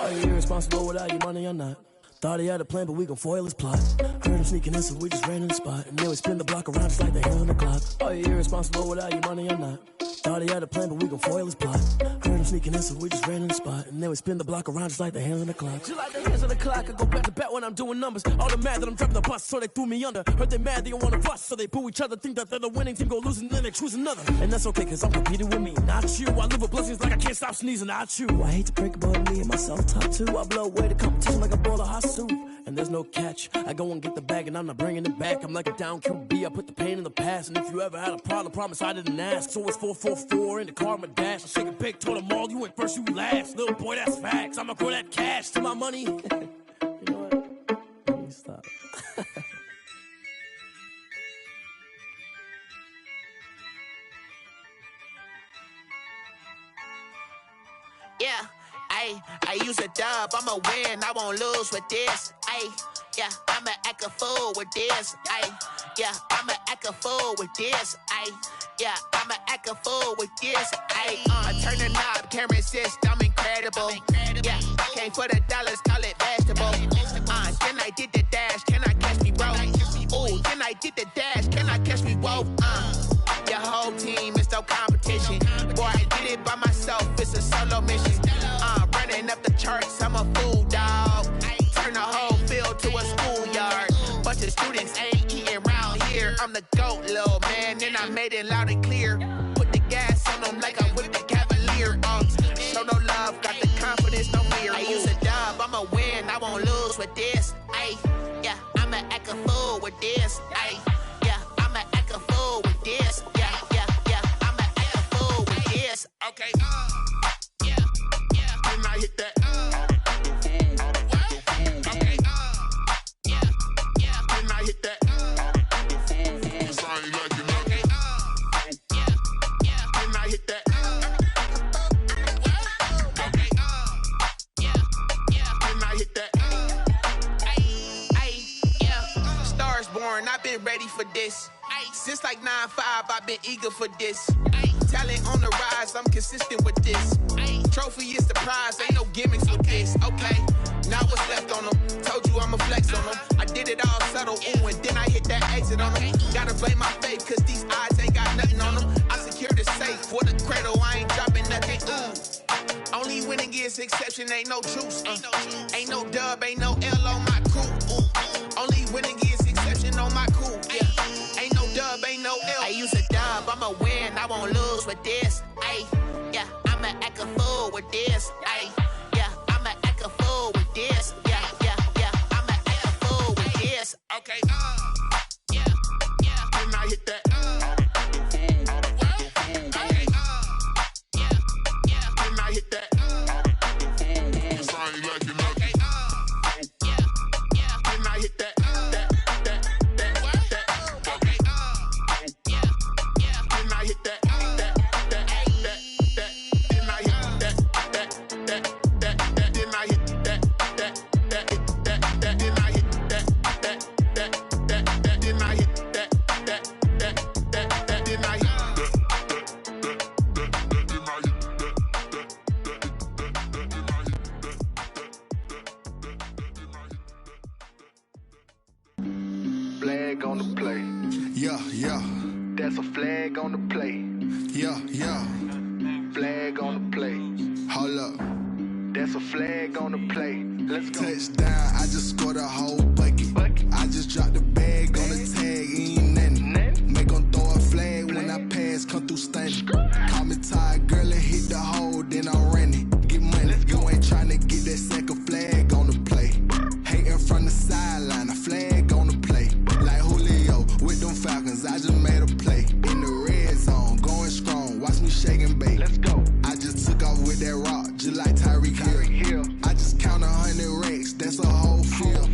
Are you irresponsible without your money or not? Thought he had a plan, but we gon' foil his plot. Heard him sneaking in, so we just ran in the spot. And then we spin the block around just like the hands on the clock. Are you irresponsible without your money or not? Thought he had a plan, but we gon' foil his plot. Heard him sneaking in, so we just ran in the spot. And then we spin the block around just like the hands on the clock. Just like the hands on the clock, I go back to back when I'm doing numbers. All the mad that I'm driving the bus, so they threw me under. Heard they mad, they don't wanna bust, so they boo each other. Think that they're the winning team, go losing, then they choose another. And that's okay, cause I'm competing with me, not you. I live with blessings like I can't stop sneezing, not you. I hate to break it, but me and myself top two. I blow away the competition like a bowl of hot soup. And there's no catch. I go and get the bag and I'm not bringing it back. I'm like a down QB. I put the pain in the past. And if you ever had a problem, promise I didn't ask. So it's 444 in the car, my dash. I shake a big, told them all, you went first, you last. Little boy, that's facts. I'ma grow that cash to my money. You know what? Let me stop. Yeah. I use a dub, I'ma win, I won't lose with this. Yeah, I'ma act a fool with this. Yeah, I'ma act a fool with this. Yeah, I'ma act a fool with this. Turn the knob, camera assist, I'm incredible. Yeah, came for the dollars, call it vegetable. Then I did the dash, can I catch me, bro? Ooh, then I did the dash, can I catch me, whoa? Your whole team is no competition. Boy, I did it by myself, it's a solo mission. Running up the charts, I'm a fool, dog. Turn the whole field to a schoolyard. Bunch of students ain't eating round here. I'm the GOAT, little man, and I made it loud and clear. Put the gas on them like I whipped the Cavalier. Show no love, got the confidence, no fear. I use a dub, I'ma win, I won't lose with this. Yeah, I'ma act a fool with this. Yeah, I'ma act a fool with this. Yeah, I'ma act a fool with this. Okay, I hit that. Okay. Then I hit that. Cause I ain't like it. Okay. Then I hit that. Okay. Then I hit that. Yeah. Stars born, I've been ready for this. Since like 9-5, I've been eager for this. Talent on the rise, I'm consistent with this. Trophy is the prize, ain't no gimmicks with this. Okay, now what's left on them? Told you I'ma flex on them. I did it all subtle, ooh, and then I hit that exit on them. Gotta blame my faith, cause these odds ain't got nothing on them. I secured the safe for the cradle, I ain't dropping nothing, ooh. Only winning is exception, ain't no truce. Ain't no dub, ain't no L on my crew, ooh. Only winning on the play. Yeah, yeah. That's a flag on the play. Yeah, yeah. Flag on the play. Hold up. That's a flag on the play. Let's go. Touchdown, I just scored a whole bucket. I just dropped the bag on the tag, ain't nothing. Make them throw a flag when I pass, come through stunning. Call me tired, girl, and hit the hole, then I'm running. Get money, you ain't tryna get that second flag on the play. Hating from the sideline, a flag on the play. Like Julio with them Falcons, I just made a play. In the red zone, going strong, watch me shake and bake. Let's go. I just took off with that rock, just like Tyreek Hill. I just count 100 racks, that's a whole field.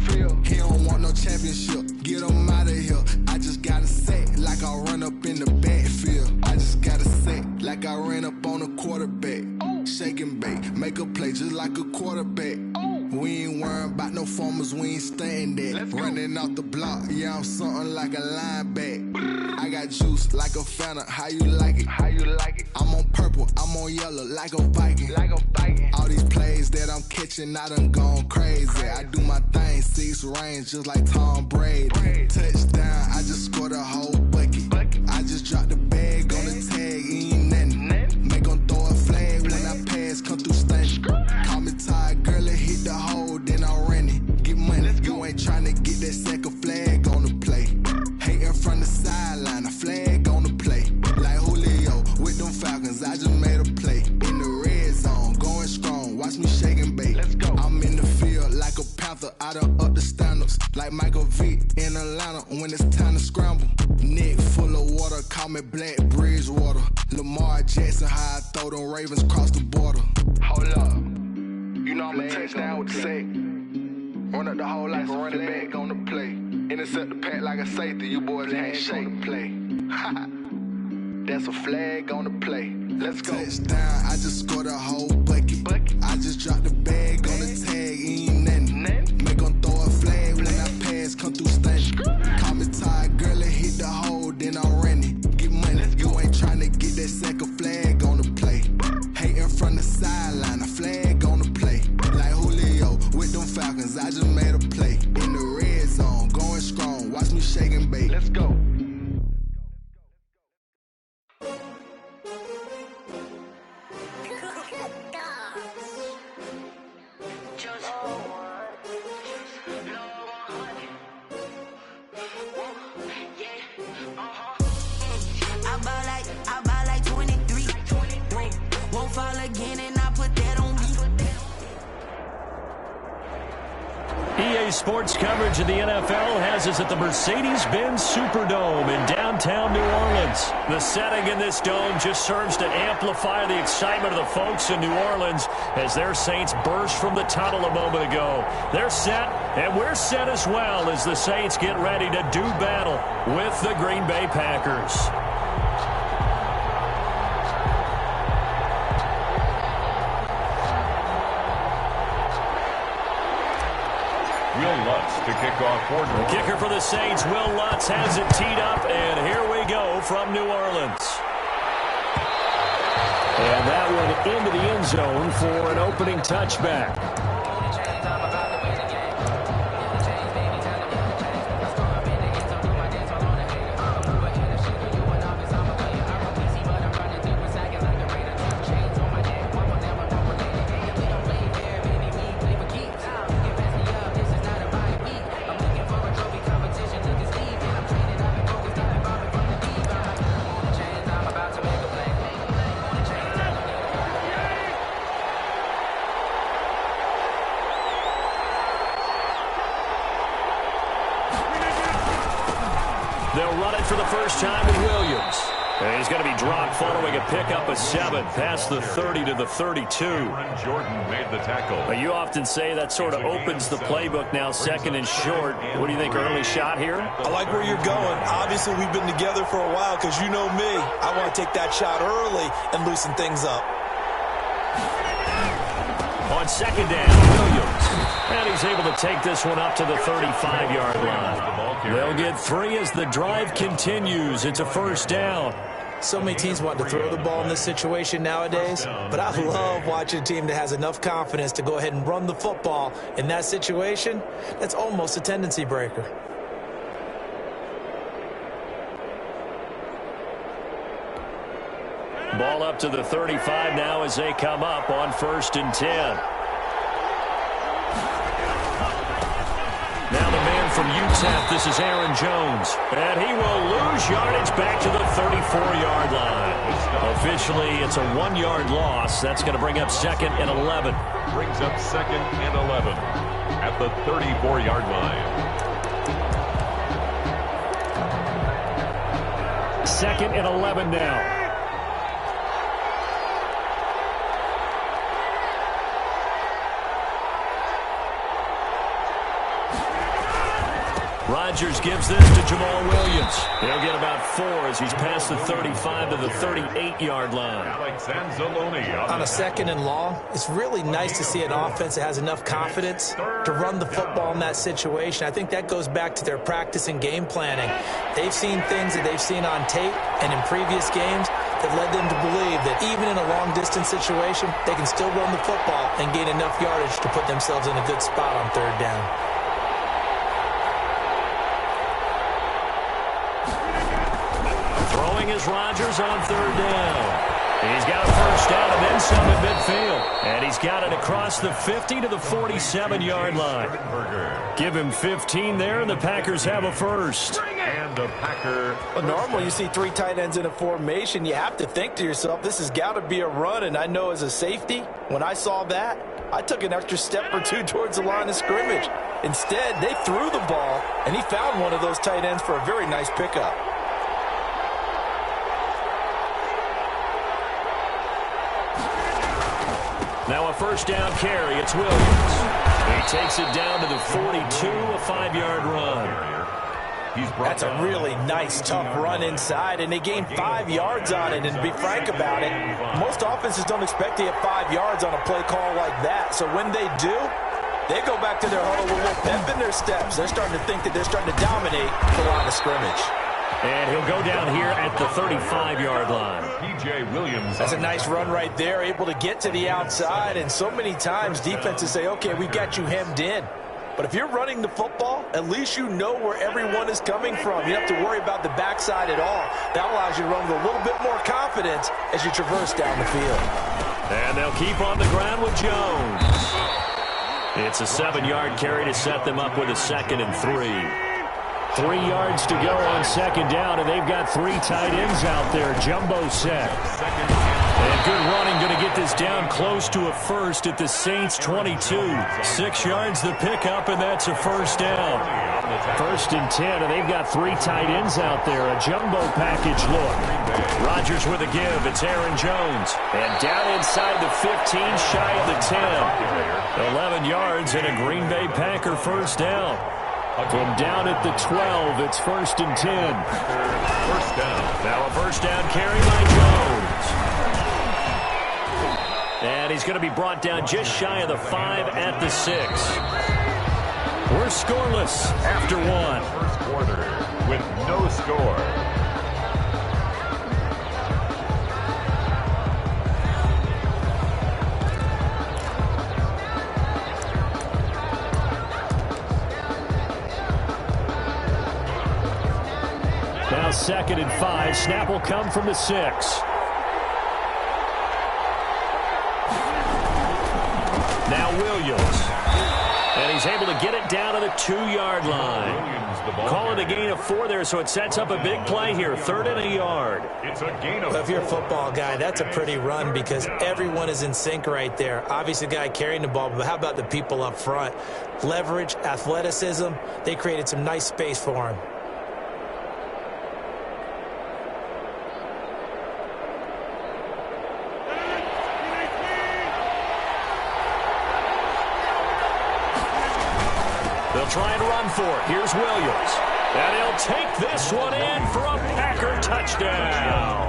He don't want no championship, get him out of here. I just got a set, like I run up in the backfield. I just got a set, like I ran up on a quarterback. Shake and bake, make a play just like a quarterback. We ain't worrying about no formers, we ain't staying there. Running off the block, yeah, I'm something like a linebacker. I got juice like a Fanta, how you like it? How you like it? I'm on purple, I'm on yellow, like a Viking. Like a Viking. All these plays that I'm catching, I done gone crazy. I do my thing, 6 range, just like Tom Brady. Touchdown, I just scored a whole bucket. I just dropped the bag on the tag, ain't nothing. Make them throw a flag when I pass, come through stunning. Call me tired, girl, and hit the hole, then I'm running. Get money, you ain't tryna get that second flag on the play. Hating from the sideline, a flag on the play. Like Julio with them Falcons, I just made a play. In the red zone, going strong, watch me shake and bake. Let's go. I'm in the field like a Panther, I done up the standards. Like Michael Vick in Atlanta when it's time to scramble. Neck full of water, call me Black Bridgewater. Lamar Jackson, how I throw them Ravens cross the border. Hold up. You know I'm a touchdown with the sack. Run up the hole like a running back on the play. Intercept the pack like a safety, you boys ain't shake the play. That's a flag on the play. Let's go. Touchdown, I just scored a whole bucket. I just dropped the bag on the tag, ain't nothing. Make them throw a flag when I pass, come through stunning. Call me tired, girl, and hit the hole, then I'm running. Get money, you ain't tryna get that second flag on the play. Hating from the sideline, a flag on the play. Like Julio with them Falcons, I just made a play. In the red zone, going strong, watch me shake and bake. Let's go. I buy like 23. Won't fall again and I put that on me. EA Sports coverage of the NFL has us at the Mercedes-Benz Superdome in downtown New Orleans. The setting in this dome just serves to amplify the excitement of the folks in New Orleans as their Saints burst from the tunnel a moment ago. They're set, and we're set as well as the Saints get ready to do battle with the Green Bay Packers. Will Lutz to kick off for New Orleans. The kicker for the Saints, Will Lutz, has it teed up, and here we go from New Orleans. And that one into the end zone for an opening touchback. They'll run it for the first time with Williams. And he's going to be dropped following a pickup of 7 past the 30 to the 32. Jordan made the tackle. You often say that sort of opens the playbook now, second and short. What do you think, early shot here? I like where you're going. Obviously, we've been together for a while because you know me. I want to take that shot early and loosen things up. On second down, Williams. And he's able to take this one up to the 35-yard line. They'll get 3 as the drive continues. It's a first down. So many teams want to throw the ball in this situation nowadays, but I love watching a team that has enough confidence to go ahead and run the football. In that situation, that's almost a tendency breaker. Ball up to the 35 now as they come up on 1st and 10. Now the man from UTEP, this is Aaron Jones. And he will lose yardage back to the 34-yard line. Officially, it's a 1-yard loss. That's going to bring up 2nd and 11. Brings up 2nd and 11 at the 34-yard line. 2nd and 11 now. Rodgers gives this to Jamal Williams. He'll get about 4 as he's past the 35 to the 38-yard line. On a 2nd and long, it's really nice to see an offense that has enough confidence to run the football in that situation. I think that goes back to their practice and game planning. They've seen things that they've seen on tape and in previous games that led them to believe that even in a long-distance situation, they can still run the football and gain enough yardage to put themselves in a good spot on 3rd down. Is Rodgers on 3rd down. He's got a 1st down and then some at midfield. And he's got it across the 50 to the 47-yard line. Give him 15 there, and the Packers have a 1st. And the Packer. Well, normally you see 3 tight ends in a formation. You have to think to yourself, this has got to be a run. And I know as a safety, when I saw that, I took an extra step or 2 towards the line of scrimmage. Instead, they threw the ball, and he found one of those tight ends for a very nice pickup. Now a 1st down carry. It's Williams. He takes it down to the 42, a 5-yard run. That's a really nice, tough run inside, and they gained 5 yards on it. And to be frank about it, most offenses don't expect to get 5 yards on a play call like that. So when they do, they go back to their huddle with a little pep in their steps. They're starting to think that they're starting to dominate the line of scrimmage. And he'll go down here at the 35-yard line. P.J. Williams. That's a nice run right there, able to get to the outside. And so many times defenses say, okay, we've got you hemmed in. But if you're running the football, at least you know where everyone is coming from. You don't have to worry about the backside at all. That allows you to run with a little bit more confidence as you traverse down the field. And they'll keep on the ground with Jones. It's a 7-yard carry to set them up with a 2nd and 3. 3 yards to go on 2nd down, and they've got 3 tight ends out there. Jumbo set. And good running, going to get this down close to a 1st at the Saints 22. 6 yards the pickup, and that's a 1st down. 1st and 10, and they've got 3 tight ends out there. A jumbo package look. Rodgers with a give. It's Aaron Jones. And down inside the 15, shy of the 10. 11 yards and a Green Bay Packer 1st down. From down at the 12, it's 1st and 10. 1st down. Now a 1st down carry by Jones. And he's going to be brought down just shy of the 5 at the 6. We're scoreless after 1. 1st quarter with no score. Now 2nd and 5. Snap will come from the 6. Now Williams. And he's able to get it down to the 2-yard line. Call it a gain of 4 there, so it sets up a big play here. 3rd and a yard. It's a gain of 4. Well, if you're a football guy, that's a pretty run because everyone is in sync right there. Obviously, the guy carrying the ball, but how about the people up front? Leverage, athleticism, they created some nice space for him. They'll try and run for it. Here's Williams. And he'll take this one in for a Packer touchdown.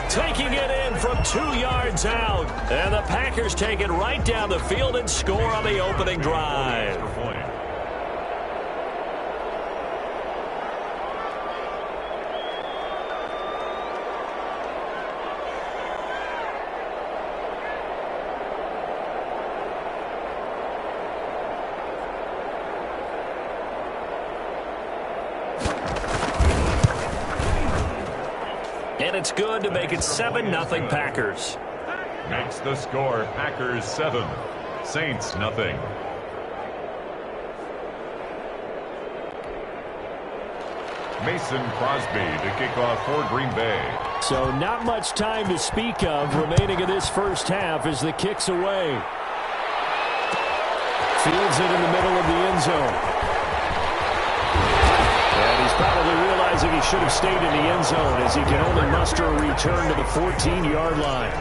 Taking it in from 2 yards out. And the Packers take it right down the field and score on the opening drive. it's good to make it 7-0 Packers. Makes the score Packers 7, Saints nothing. Mason Crosby to kick off for Green Bay. So not much time to speak of remaining in this first half as the kick's away. Fields it in the middle of the end zone. And he's probably realizing he should have stayed in the end zone as he can only muster a return to the 14-yard line.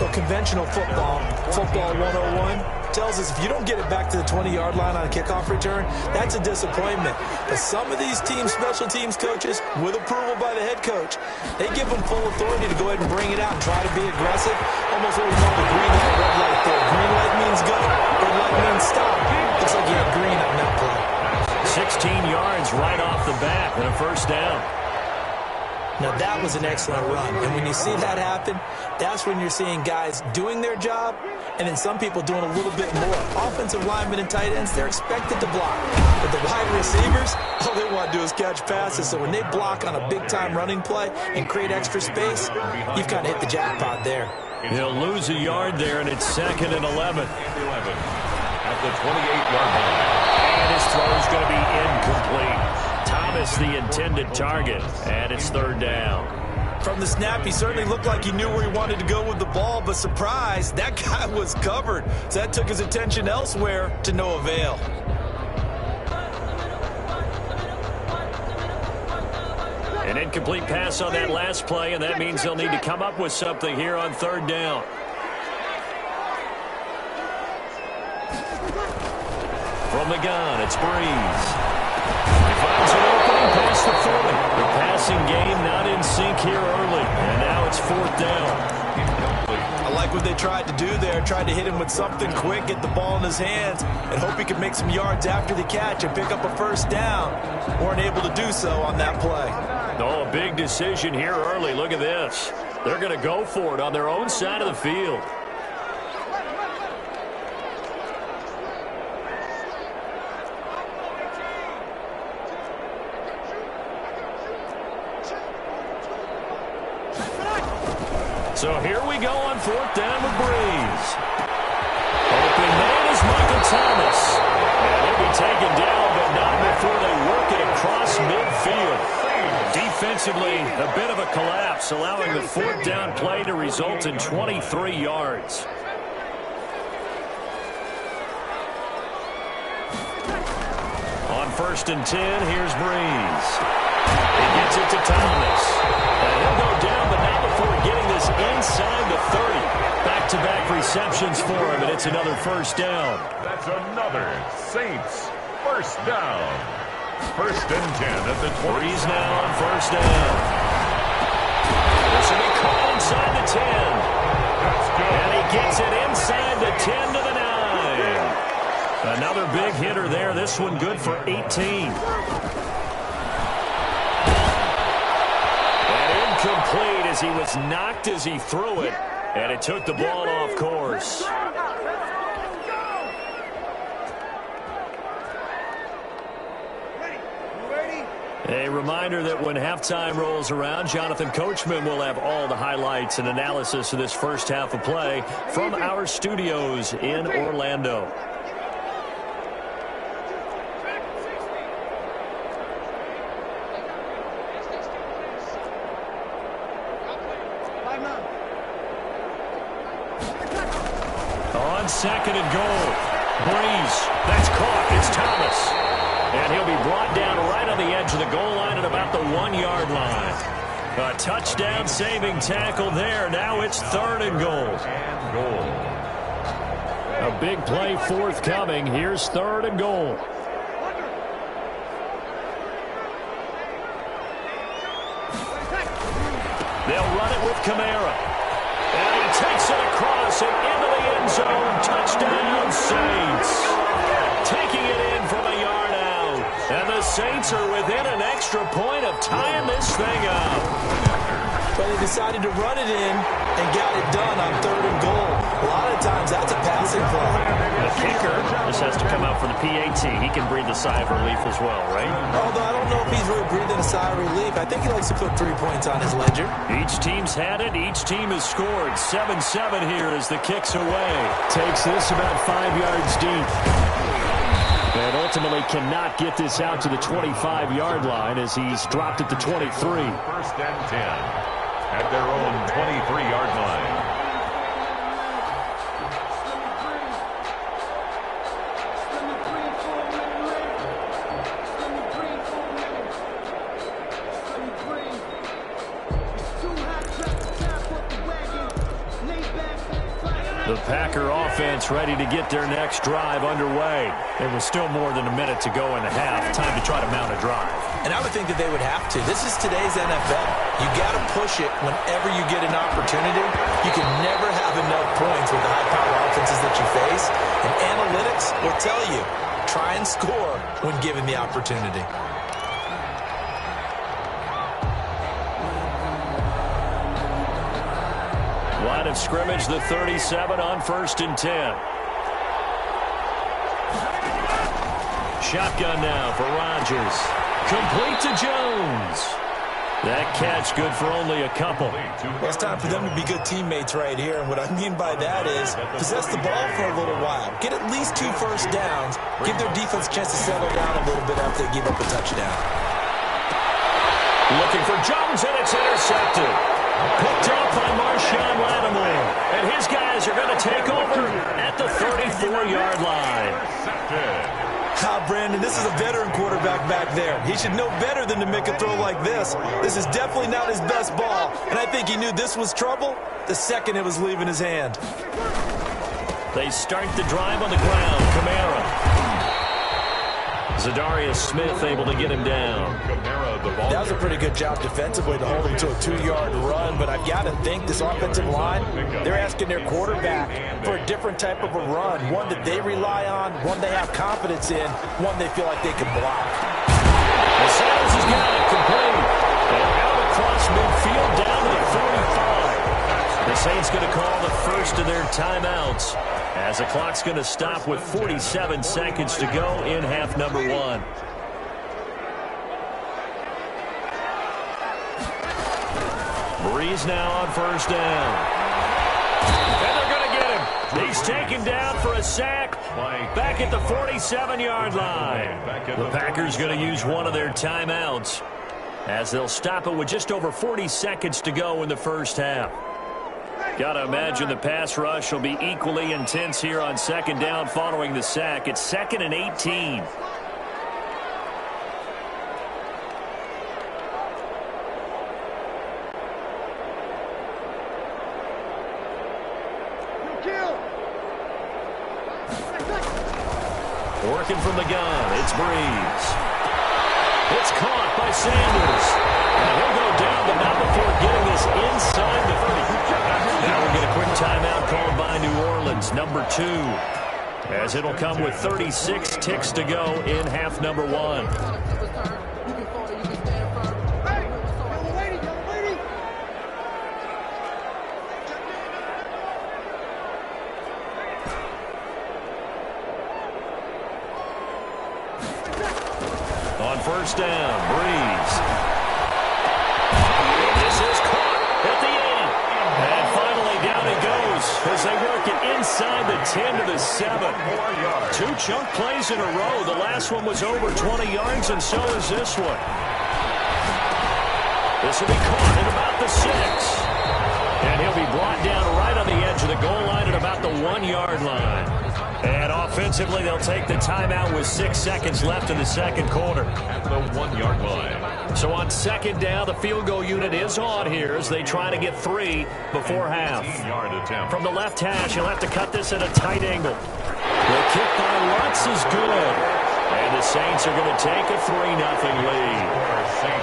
Well, conventional football 101, tells us if you don't get it back to the 20-yard line on a kickoff return, that's a disappointment. But some of these special teams coaches, with approval by the head coach, they give them full authority to go ahead and bring it out and try to be aggressive. Almost what we call the green light, red light there. Green light means go, red light means stop. Looks like you had green on that play. 16 yards right off the bat and a first down. Now, that was an excellent run. And when you see that happen, that's when you're seeing guys doing their job and then some people doing a little bit more. Offensive linemen and tight ends, they're expected to block. But the wide receivers, all they want to do is catch passes. So when they block on a big-time running play and create extra space, you've kind of hit the jackpot there. He'll lose a yard there, and it's 2nd and 11. At the 28-yard line. And his throw is going to be incomplete. Thomas the intended target, and it's 3rd down. From the snap, he certainly looked like he knew where he wanted to go with the ball, but surprise, that guy was covered. So that took his attention elsewhere to no avail. An incomplete pass on that last play, and that means they'll need to come up with something here on 3rd down. From the gun, it's Breeze. He finds an opening past the 40. The passing game not in sync here early, and now it's 4th down. I like what they tried to do there, tried to hit him with something quick, get the ball in his hands, and hope he could make some yards after the catch and pick up a first down. Weren't able to do so on that play. Oh, a big decision here early. Look at this. They're going to go for it on their own side of the field. So here we go on 4th down with Breeze. Open man is Michael Thomas. And he'll be taken down, but not before they work it across midfield. Defensively, a bit of a collapse, allowing the 4th down play to result in 23 yards. On 1st and 10, here's Breeze. He gets it to Thomas. And he'll go down, but not before getting this inside the 30. Back-to-back receptions for him, and it's another first down. That's another Saints first down. 1st and 10 at the 20. Breeze now on 1st down. This will be caught inside the 10. That's good. And he gets it inside the 10 to the 9. Another big hitter there. This one good for 18. Complete as he was knocked as he threw it, and it took the ball off course. A reminder that when halftime rolls around, Jonathan Coachman will have all the highlights and analysis of this first half of play from our studios in Orlando. On 2nd and goal, Breeze, that's caught, it's Thomas. And he'll be brought down right on the edge of the goal line at about the 1-yard line. A touchdown saving tackle there, now it's 3rd and goal. A big play forthcoming, here's 3rd and goal. They'll run it with Kamara. And he takes it across and into the end zone. Touchdown, Saints. Taking it in from a yard out. And the Saints are within an extra point of tying this thing up. but he decided to run it in and got it done on 3rd and goal. A lot of times, that's a passing play. The kicker just has to come out for the PAT. He can breathe a sigh of relief as well, right? Although I don't know if he's really breathing a sigh of relief. I think he likes to put 3 points on his ledger. Each team's had it. Each team has scored. 7-7 here as the kick's away. Takes this about 5 yards deep. And ultimately cannot get this out to the 25-yard line as he's dropped at the 23. 1st and 10 at their own 23-yard line. The Packer offense ready to get their next drive underway. There was still more than a minute to go in the half. Time to try to mount a drive. And I would think that they would have to. This is today's NFL. You got to push it whenever you get an opportunity. You can never have enough points with the high-power offenses that you face. And analytics will tell you, try and score when given the opportunity. Line of scrimmage, the 37 on 1st and 10. Shotgun now for Rodgers. Complete to Jones. That catch good for only a couple. Well, it's time for them to be good teammates right here. And what I mean by that is possess the ball for a little while. Get at least 2 first downs. Give their defense a chance to settle down a little bit after they give up a touchdown. Looking for Jones, and it's intercepted. Picked up by Marshawn Lattimore. And his guys are going to take over at the 34-yard line. Brandon, this is a veteran quarterback back there. He should know better than to make a throw like this. This is definitely not his best ball. And I think he knew this was trouble the second it was leaving his hand. They start the drive on the ground. Kamara. Zadarius Smith able to get him down. That was a pretty good job defensively to hold him to a 2-yard run, but I've got to think this offensive line, they're asking their quarterback for a different type of a run, one that they rely on, one they have confidence in, one they feel like they can block. Sanders has got it complete. And out across midfield down to the 45. The Saints going to call the first of their timeouts as the clock's going to stop with 47 seconds to go in half number 1. Breeze now on 1st down. And they're going to get him. He's taken down for a sack back at the 47-yard line. The Packers going to use one of their timeouts as they'll stop it with just over 40 seconds to go in the first half. Got to imagine the pass rush will be equally intense here on 2nd down following the sack. It's 2nd and 18. Working from the gun, it's Breeze. It's caught by Sanders. And he'll go down, but not before getting this inside the 30. Now we'll get a quick timeout called by New Orleans, number 2. As it'll come with 36 ticks to go in half number 1. On 1st down, Breeze. This is caught at the end. And finally down it goes as they work it inside the 10 to the 7. 2 chunk plays in a row. The last one was over 20 yards, and so is this one. This will be caught at about the 6. And he'll be brought down right on the edge of the goal line at about the 1-yard line. And offensively, they'll take the timeout with 6 seconds left in the second quarter. At the 1-yard line. So on 2nd down, the field goal unit is on here as they try to get 3 before half. From the left hash, he'll have to cut this at a tight angle. The kick by Lutz is good. And the Saints are going to take a 3-0 lead.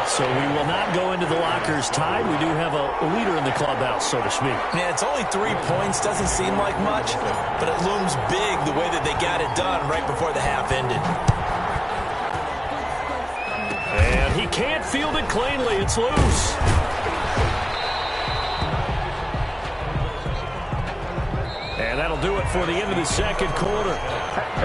So we will not go into the lockers tied. We do have a leader in the clubhouse, so to speak. Yeah, it's only 3 points. Doesn't seem like much, but it looms big the way that they got it done right before the half ended. And he can't field it cleanly. It's loose. That'll do it for the end of the second quarter.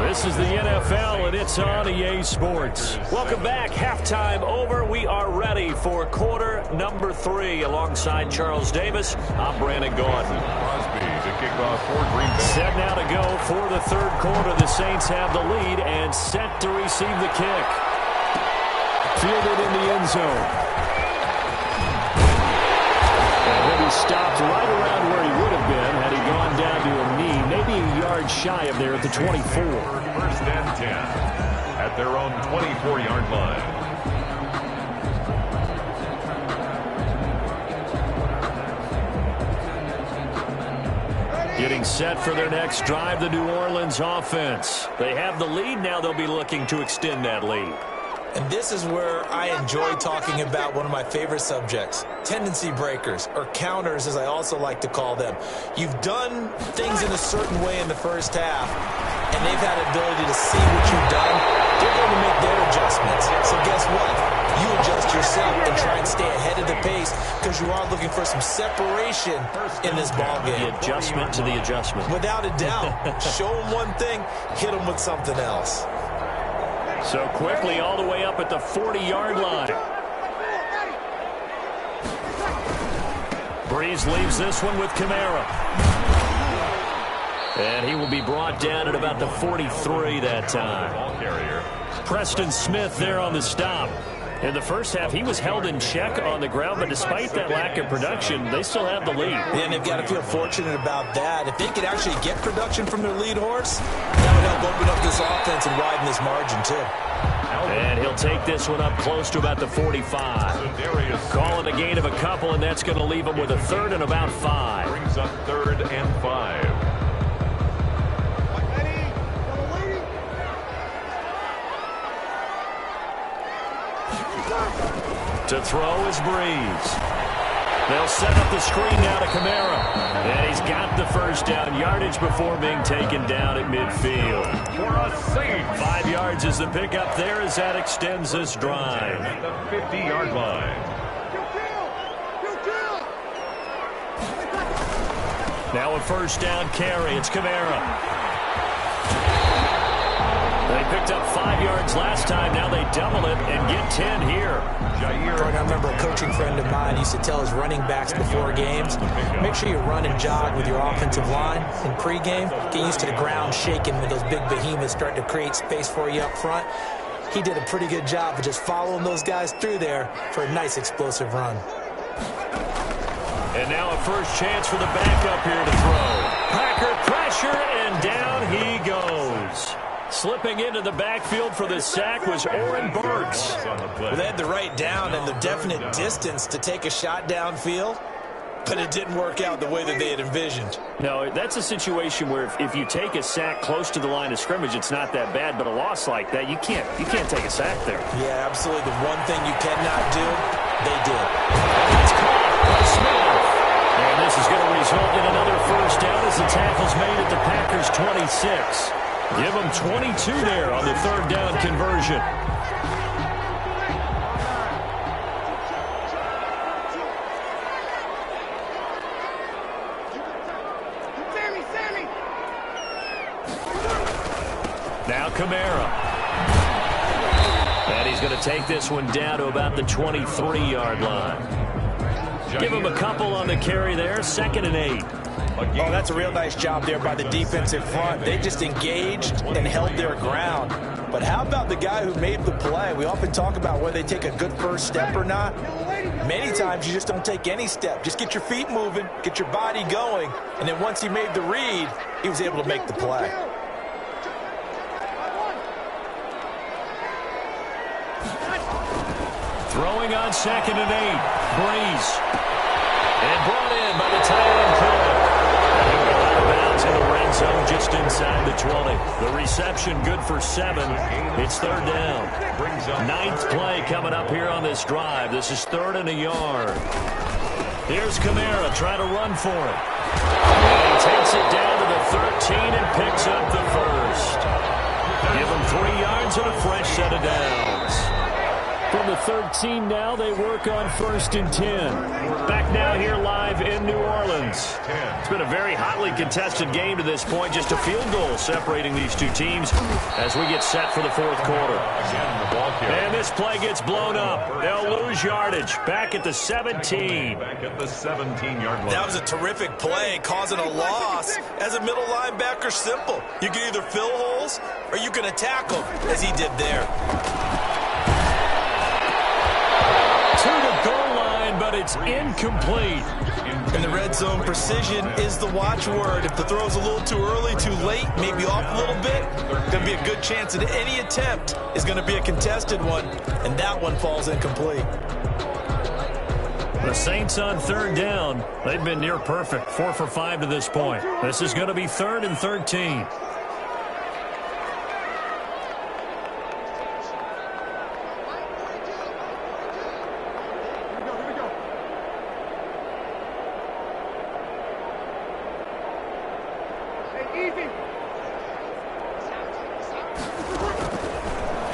This is the NFL, and it's on EA Sports. Welcome back. Halftime over. We are ready for quarter number 3. Alongside Charles Davis, I'm Brandon Gaudin. Crosby to kick off for Green Bay. Set now to go for the third quarter. The Saints have the lead and set to receive the kick. Fielded in the end zone. And he'll be stopped right around where he would have been had he gone down to a knee, maybe a yard shy of there at the 24. First and 10 at their own 24-yard line. Getting set for their next drive, the New Orleans offense. They have the lead. Now they'll be looking to extend that lead. And this is where I enjoy talking about one of my favorite subjects, tendency breakers, or counters as I also like to call them. You've done things in a certain way in the first half, and they've had the ability to see what you've done. They're going to make their adjustments. So guess what? You adjust yourself and try and stay ahead of the pace because you are looking for some separation in this ballgame. The adjustment to the adjustment. Without a doubt. Show them one thing, hit them with something else. So quickly all the way up at the 40-yard line. Breeze leaves this one with Kamara. And he will be brought down at about the 43 that time. Ball carrier. Preston Smith there on the stop. In the first half, he was held in check on the ground, but despite that lack of production, they still have the lead. And they've got to feel fortunate about that. If they could actually get production from their lead horse, that would help open up this offense and widen this margin, too. And he'll take this one up close to about the 45. Calling a gain of a couple, and that's going to leave him with a third and about 5. Brings up 3rd and 5. To throw is Breeze. They'll set up the screen now to Kamara. And he's got the first down yardage before being taken down at midfield. For a save. 5 yards is the pickup there as that extends this drive. At the 50-yard line. Now a first down carry. It's Kamara. They picked up 5 yards last time. Now they double it and get 10 here. I remember a coaching friend of mine used to tell his running backs before games, make sure you run and jog with your offensive line in pregame. Get used to the ground shaking when those big behemoths start to create space for you up front. He did a pretty good job of just following those guys through there for a nice explosive run. And now a first chance for the backup here to throw. Packer pressure, and down he goes. Slipping into the backfield for the sack was Oren Burks. Well, they had the right down and the definite distance to take a shot downfield, but it didn't work out the way that they had envisioned. No, that's a situation where if you take a sack close to the line of scrimmage, it's not that bad, but a loss like that, you can't take a sack there. Yeah, absolutely. The one thing you cannot do, they did. And it's caught by Smith. And this is going to result in another first down as the tackle's made at the Packers' 26. Give them 22 there on the third down conversion. Now Kamara. And he's going to take this one down to about the 23-yard line. Give him a couple on the carry there, 2nd and 8. Oh, that's a real nice job there by the defensive front. They just engaged and held their ground. But how about the guy who made the play? We often talk about whether they take a good first step or not. Many times you just don't take any step. Just get your feet moving, get your body going, and then once he made the read, he was able to make the play. Throwing on 2nd and 8. Breeze. And brought in by the tight end Cook. Out of bounds in the red zone just inside the 20. The reception good for 7. It's 3rd down. 9th play coming up here on this drive. This is 3rd and a yard. Here's Kamara trying to run for it. And he takes it down to the 13 and picks up the first. Give him 3 yards and a fresh set of downs. From the 13 now. They work on 1st and 10. Back now here live in New Orleans. It's been a very hotly contested game to this point. Just a field goal separating these two teams as we get set for the 4th quarter. And this play gets blown up. They'll lose yardage. Back at the 17. Back at the 17-yard line. That was a terrific play, causing a loss. As a middle linebacker, simple. You can either fill holes or you can attack them, as he did there. To the goal line, but it's incomplete. In the red zone, precision is the watchword. If the throw's a little too early, too late, maybe off a little bit, going to be a good chance that any attempt is going to be a contested one, and that one falls incomplete. The Saints on 3rd down. They've been near perfect, 4 for 5 to this point. This is going to be 3rd and 13.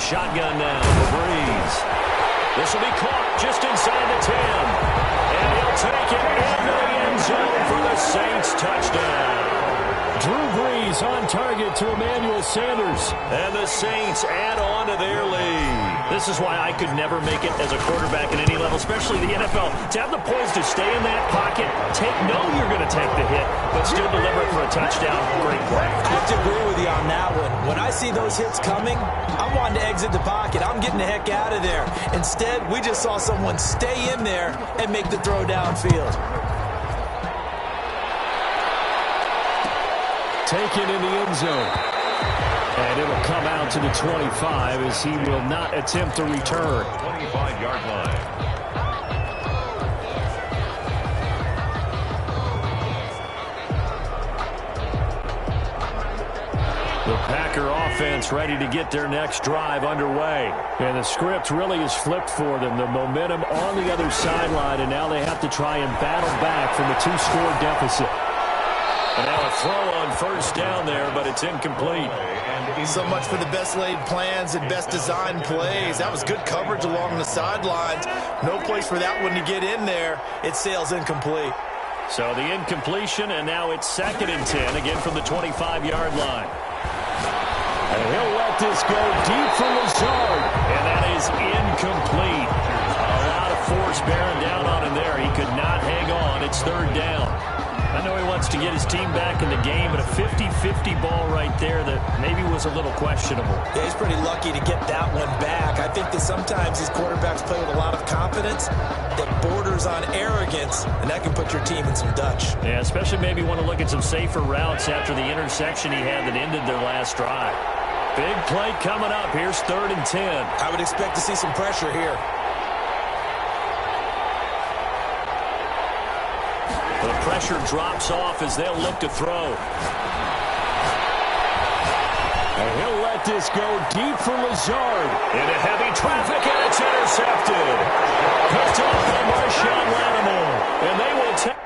Shotgun now for Breeze. This will be caught just inside the 10. And he'll take it into the end zone for the Saints touchdown. Drew Brees on target to Emmanuel Sanders. And the Saints add on to their lead. This is why I could never make it as a quarterback at any level, especially the NFL. To have the poise to stay in that pocket, know you're going to take the hit, but still deliver it for a touchdown. Great play. I have to agree with you on that one. When I see those hits coming, I'm wanting to exit the pocket. I'm getting the heck out of there. Instead, we just saw someone stay in there and make the throw downfield. Taken in the end zone. And it'll come out to the 25 as he will not attempt to return. 25-yard line. The Packer offense ready to get their next drive underway. And the script really is flipped for them. The momentum on the other sideline, and now they have to try and battle back from a 2-score deficit. And now a throw on 1st down there, but it's incomplete. So much for the best laid plans and best designed plays. That was good coverage along the sidelines. No place for that one to get in there. It sails incomplete. So the incompletion, and now it's 2nd and 10, again from the 25-yard line. And he'll let this go deep for Lazard, and that is incomplete. A lot of force bearing down on him there. He could not hang on. It's 3rd down. I know he wants to get his team back in the game, but a 50-50 ball right there that maybe was a little questionable. Yeah, he's pretty lucky to get that one back. I think that sometimes these quarterbacks play with a lot of confidence that borders on arrogance, and that can put your team in some Dutch. Yeah, especially maybe want to look at some safer routes after the interception he had that ended their last drive. Big play coming up. Here's 3rd and 10. I would expect to see some pressure here. The pressure drops off as they'll look to throw. And he'll let this go deep for Lazard. Into heavy traffic, and it's intercepted. Picked off by Marshawn Lattimore. And they will take...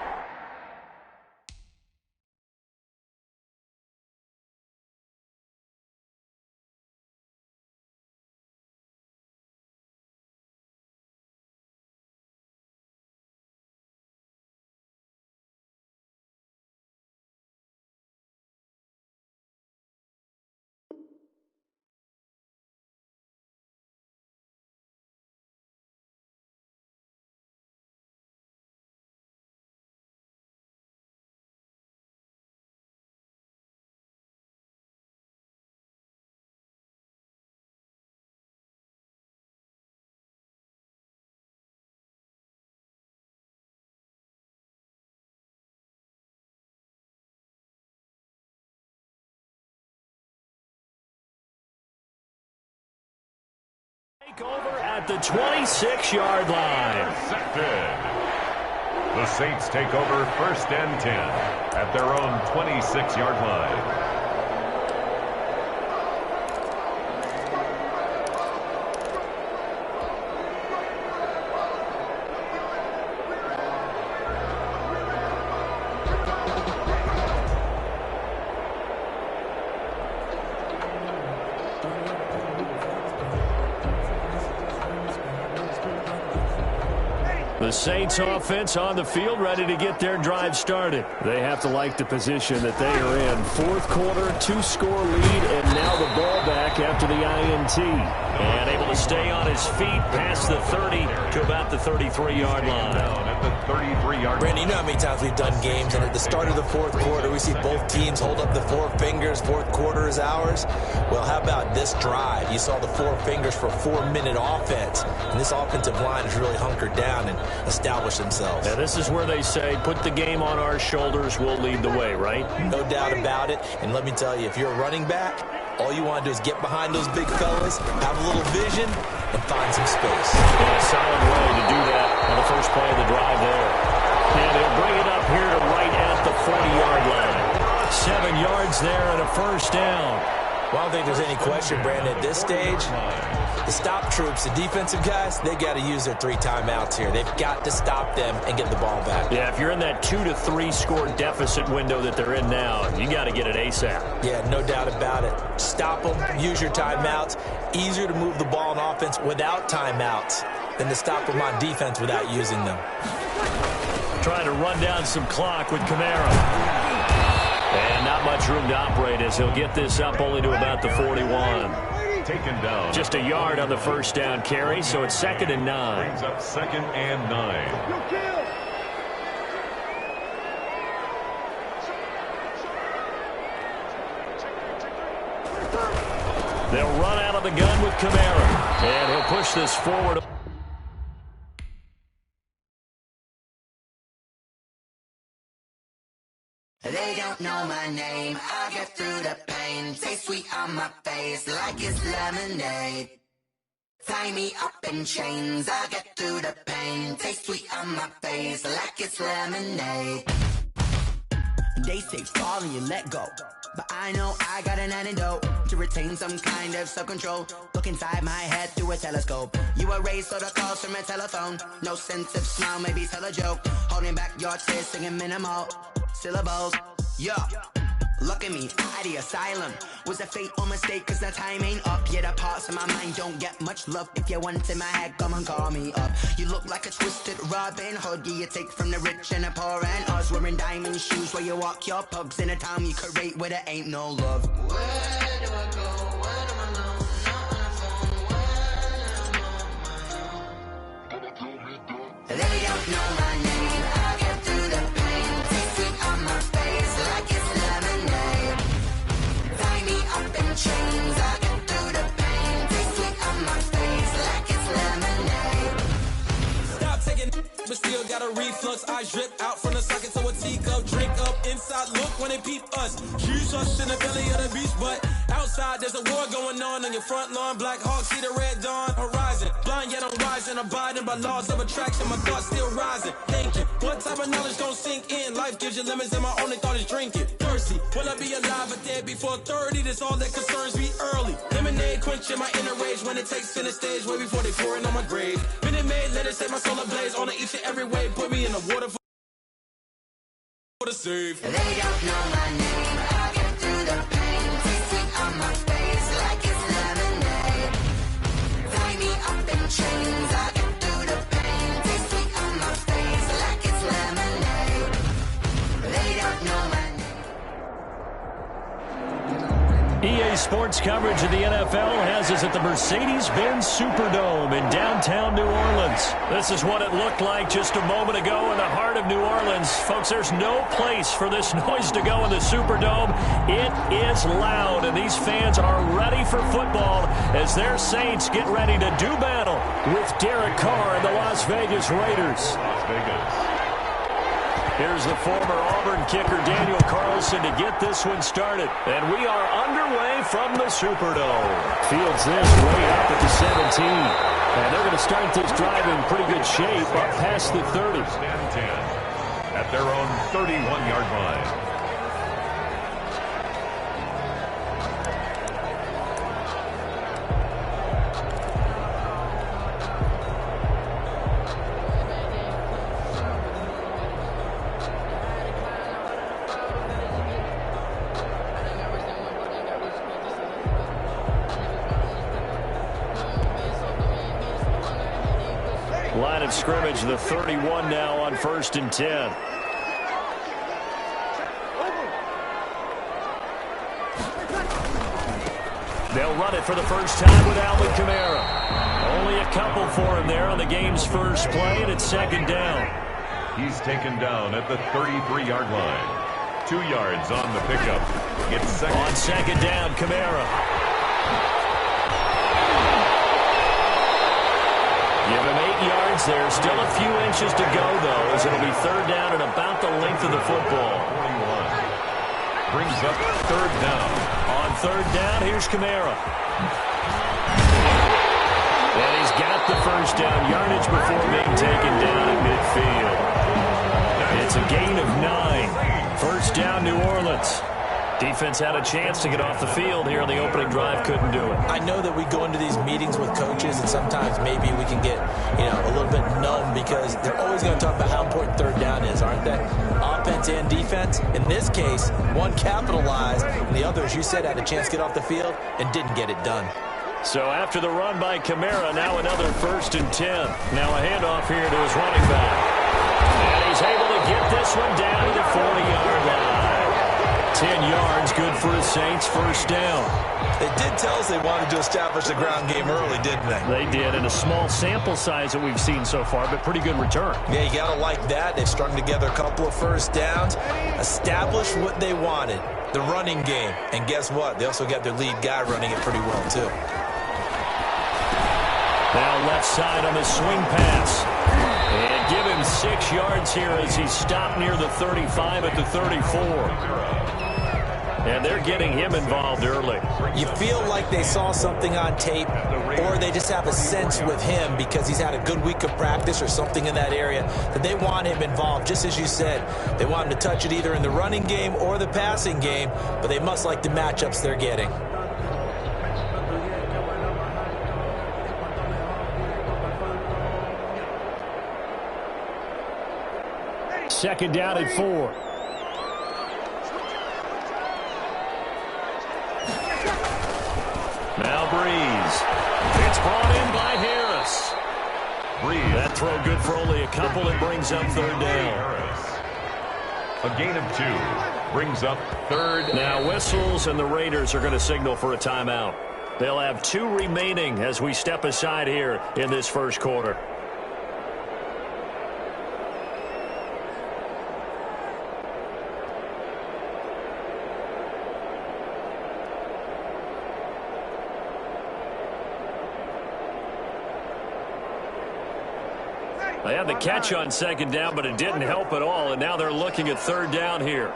Over at the 26-yard line. The Saints take over 1st and 10 at their own 26-yard line. The Saints offense on the field, ready to get their drive started. They have to like the position that they are in. Fourth quarter, 2-score lead, and now the ball back after the INT. And able to stay on his feet past the 30 to about the 33-yard line. Down at the 33-yard line. Randy, you know how many times we've done games, and at the start of the fourth quarter, we see both teams hold up the four fingers, fourth quarter is ours. Well, how about this drive? You saw the four fingers for a 4-minute offense, and this offensive line has really hunkered down and established themselves. Now, this is where they say, put the game on our shoulders, we'll lead the way, right? No doubt about it, and let me tell you, if you're a running back, all you want to do is get behind those big fellas, have a little vision, and find some space. And a solid way to do that on the first play of the drive there. And he'll bring it up here to right at the 40-yard line. 7 yards there and a first down. Well, I don't think there's any question, Brandon, at this stage, the stop troops, the defensive guys, they got to use their 3 timeouts here. They've got to stop them and get the ball back. Yeah, if you're in that 2 to 3 score deficit window that they're in now, you got to get it ASAP. Yeah, no doubt about it. Stop them, use your timeouts. Easier to move the ball on offense without timeouts than to stop them on defense without using them. Trying to run down some clock with Kamara. And not much room to operate as he'll get this up only to about the 41. Taken down. Just a yard on the first down carry, so it's 2nd and 9. Brings up 2nd and 9. They'll run out of the gun with Kamara. And he'll push this forward. They don't know my name, I get through the pain. Taste sweet on my face like it's lemonade. Tie me up in chains, I get through the pain. Taste sweet on my face like it's lemonade. They say fall and you let go, but I know I got an antidote to retain some kind of self-control. Look inside my head through a telescope. You erase all the calls from a telephone. No sense of smile, maybe tell a joke. Holding back your tears, singing minimal syllables. Yeah, look at me, out of the asylum. Was a fate or mistake, cause the time ain't up. Yeah, the parts of my mind don't get much love. If you want in my head, come and call me up. You look like a twisted Robin Hood. Yeah, you take from the rich and the poor and us. Wearing diamond shoes where you walk your pugs in a town you create where there ain't no love. Where do I go? When am I alone? Not on the phone, when I'm on my own. They don't know my name, I get through the pain. Taste sweet on my face like it's lemonade. Tie me up in chains, I get through the pain. Taste sweet on my face like it's lemonade. Stop taking, but still got a reflux. Eyes drip out from the socket to a teacup. Drink up inside, look when they peep us. Shoes us in the belly of the beast, but outside there's a war going on your front lawn. Black Hawk, see the red dawn horizon. Blind yet I'm rising, abiding by laws of attraction. My thoughts still rising, thinking what type of knowledge don't sink in? Life gives you limits and my only thought is drinking. Thirsty, will I be alive or dead before 30? That's all that concerns me early. Lemonade quenching my inner rage when it takes center stage way before they pour it on my grave. Minute Maid, let it set my soul ablaze on each and every way. Put me in the water for the save. They don't know my name, I get through the pain. Taste sweet on my face like it's lemonade. Tie me up in chains, I get through the pain. Taste sweet on my face like it's lemonade. They don't know my name. EA Sports coverage of the NFL has us at the Mercedes-Benz Superdome in downtown New Orleans. This is what it looked like just a moment ago in the heart of New Orleans. Folks, there's no place for this noise to go in the Superdome. It is loud, and these fans are ready for football as their Saints get ready to do battle with Derek Carr and the Las Vegas Raiders. Las Vegas. Here's the former Auburn kicker Daniel Carlson to get this one started. And we are underway from the Superdome. Fields this way up at the 17. And they're going to start this drive in pretty good shape up past the 30. Stand 10 at their own 31-yard line. Line of scrimmage, the 31 now on 1st and 10. They'll run it for the first time with Alvin Kamara. Only a couple for him there on the game's first play, and it's 2nd down. He's taken down at the 33-yard line. 2 yards on the pickup. It's second. On 2nd down, Kamara. Give him 8 yards there. Still a few inches to go, though, as it'll be 3rd down and about the length of the football. 41. Brings up 3rd down. On 3rd down, here's Kamara. And he's got the first down yardage before being taken down at midfield. It's a gain of 9. 1st down, New Orleans. Defense had a chance to get off the field here on the opening drive, couldn't do it. I know that we go into these meetings with coaches, and sometimes maybe we can get, a little bit numb because they're always going to talk about how important 3rd down is, aren't they? Offense and defense. In this case, one capitalized, and the other, as you said, had a chance to get off the field and didn't get it done. So after the run by Kamara, now another 1st and 10. Now a handoff here to his running back. And he's able to get this one down to the 40-yard line. 10 yards, good for the Saints, 1st down. They did tell us they wanted to establish the ground game early, didn't they? They did, and a small sample size that we've seen so far, but pretty good return. Yeah, you got to like that. They've strung together a couple of 1st downs, established what they wanted, the running game. And guess what? They also got their lead guy running it pretty well, too. Now left side on the swing pass. And give him 6 yards here as he stopped near the 35 at the 34. And they're getting him involved early. You feel like they saw something on tape, or they just have a sense with him because he's had a good week of practice or something in that area that they want him involved. Just as you said, they want him to touch it either in the running game or the passing game, but they must like the matchups they're getting. Second down at 4. Now Breeze. It's brought in by Harris. Breeze. That throw good for only a couple. It brings up 3rd down. A gain of 2. Brings up 3rd. Now whistles, and the Raiders are going to signal for a timeout. They'll have 2 remaining as we step aside here in this first quarter. They had the catch on 2nd down, but it didn't help at all, and now they're looking at 3rd down here.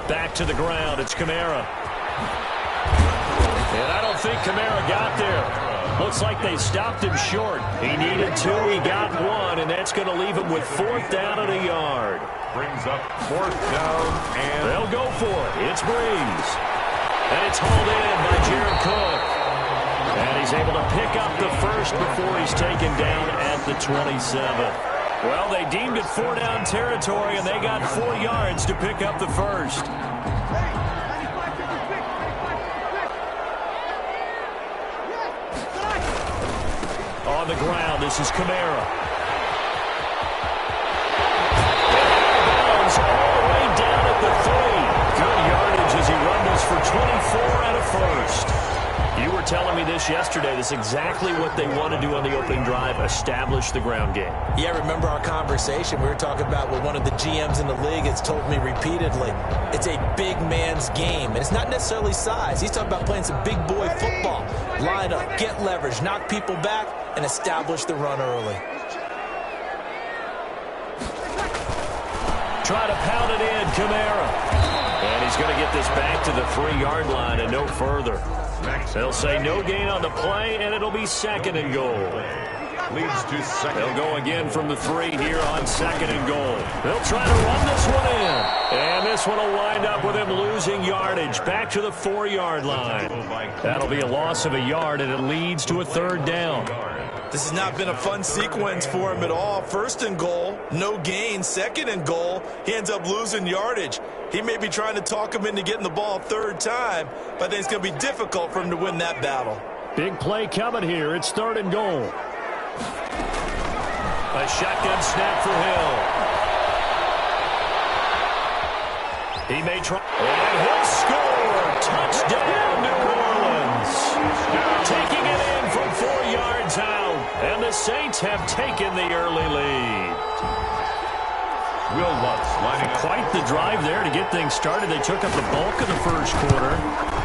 Back to the ground, it's Kamara. And I don't think Kamara got there. Looks like they stopped him short. He needed 2, he got 1, and that's going to leave him with 4th down and a yard. Brings up 4th down, and they'll go for it. It's Breeze. And it's hauled in by Jared Cook. And he's able to pick up the first before he's taken down at the 27. Well, they deemed it 4-down territory, and they got 4 yards to pick up the first. On the ground, this is Kamara. Bounds all the way down at the 3. Good yardage as he rumbles for 24 and a first. You were telling me this yesterday. This is exactly what they want to do on the opening drive, establish the ground game. Yeah, remember our conversation? We were talking about what one of the GMs in the league has told me repeatedly. It's a big man's game, and it's not necessarily size. He's talking about playing some big boy football. Line up, get leverage, knock people back, and establish the run early. Try to pound it in, Kamara. And he's going to get this back to the 3-yard line and no further. They'll say no gain on the play, and it'll be 2nd and goal. Leads to 2nd. They'll go again from the 3 here on 2nd and goal. They'll try to run this one in. And this one will wind up with him losing yardage back to the 4-yard line. That'll be a loss of a yard, and it leads to a 3rd down. This has not been a fun sequence for him at all. 1st and goal, no gain. 2nd and goal, he ends up losing yardage. He may be trying to talk him into getting the ball 3rd time, but I think it's going to be difficult for him to win that battle. Big play coming here. It's 3rd and goal. A shotgun snap for Hill. He may try. And he'll score. Touchdown, New Orleans. Taking it in from 4 yards out. And the Saints have taken the early lead. Will Lutz lining up. Quite the drive there to get things started. They took up the bulk of the first quarter,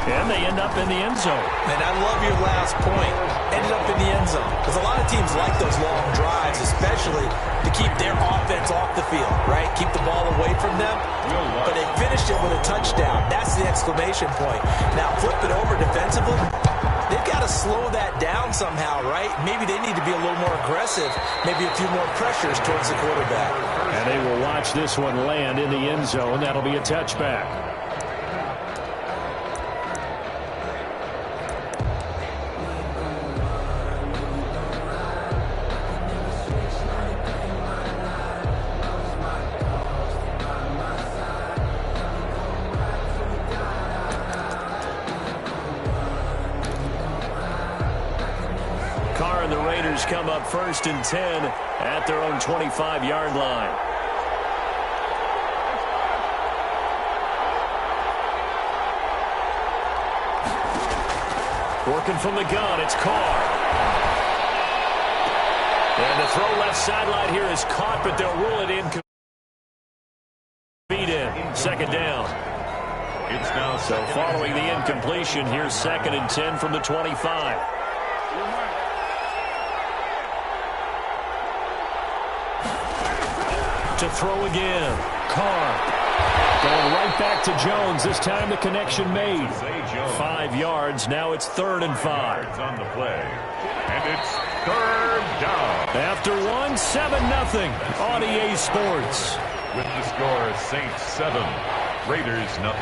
and they end up in the end zone. And I love your last point. Ended up in the end zone. Because a lot of teams like those long drives, especially to keep their offense off the field, right? Keep the ball away from them. But they finished it with a touchdown. That's the exclamation point. Now, flip it over defensively. They've got to slow that down somehow, right? Maybe they need to be a little more aggressive. Maybe a few more pressures towards the quarterback. And they will watch this one land in the end zone. That'll be a touchback. The Raiders come up 1st and 10 at their own 25-yard line. Working from the gun, it's Carr. And the throw left sideline here is caught, but they'll rule it in. Beat in. 2nd down. It's now so following the incompletion, here's 2nd and 10 from the 25. To throw again. Carr. Going right back to Jones. This time the connection made. 5 yards. Now it's 3rd and 5. On the play. And it's 3rd down. After 7-0 on EA Sports. With the score, Saints 7, Raiders 0.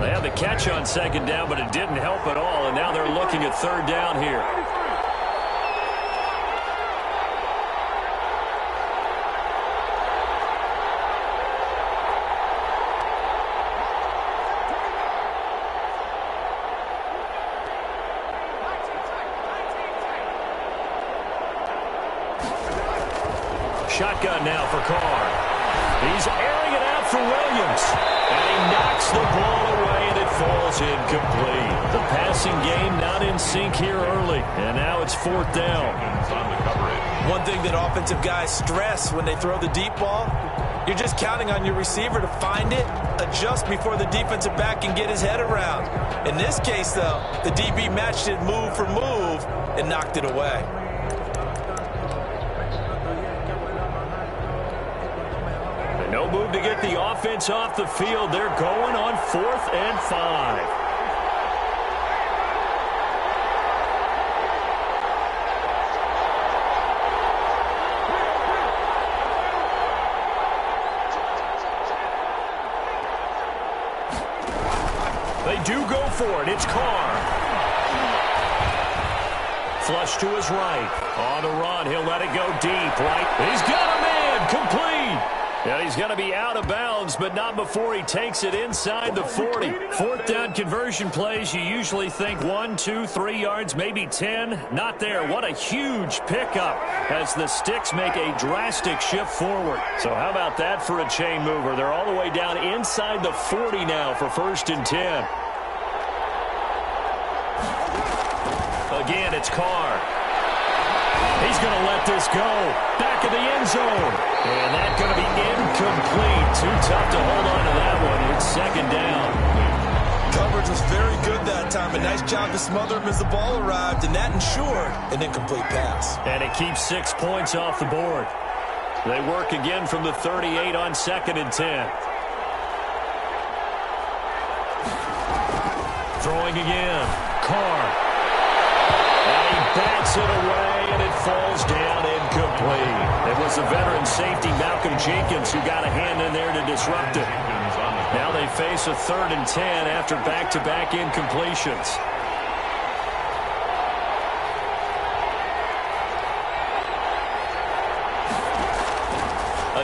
They had the catch on 2nd down, but it didn't help at all, and now they're looking at 3rd down here. Shotgun now for Carr. He's airing it out for Williams. And he knocks the ball away, and it falls incomplete. The passing game not in sync here early. And now it's 4th down. On the coverage. One thing that offensive guys stress when they throw the deep ball, you're just counting on your receiver to find it, adjust before the defensive back can get his head around. In this case, though, the DB matched it move for move and knocked it away. No move to get the offense off the field. They're going on 4th and 5. They do go for it. It's Carr. Flush to his right. On the run. He'll let it go deep. Right. He's got a man. Complete. Yeah, he's going to be out of bounds, but not before he takes it inside the 40. 4th down conversion plays, you usually think 1, 2, 3 yards, maybe 10. Not there. What a huge pickup as the Sticks make a drastic shift forward. So how about that for a chain mover? They're all the way down inside the 40 now for 1st and 10. Again, it's Carr. He's going to let this go. Back of the end zone. And that's going to be incomplete. Too tough to hold on to that one. It's 2nd down. Coverage was very good that time. A nice job to smother him as the ball arrived, and that ensured an incomplete pass. And it keeps 6 points off the board. They work again from the 38 on 2nd and 10. Throwing again. Carr. And he bats it away, and it falls down incomplete. It was the veteran safety Malcolm Jenkins who got a hand in there to disrupt it. Now they face a 3rd and 10 after back-to-back incompletions.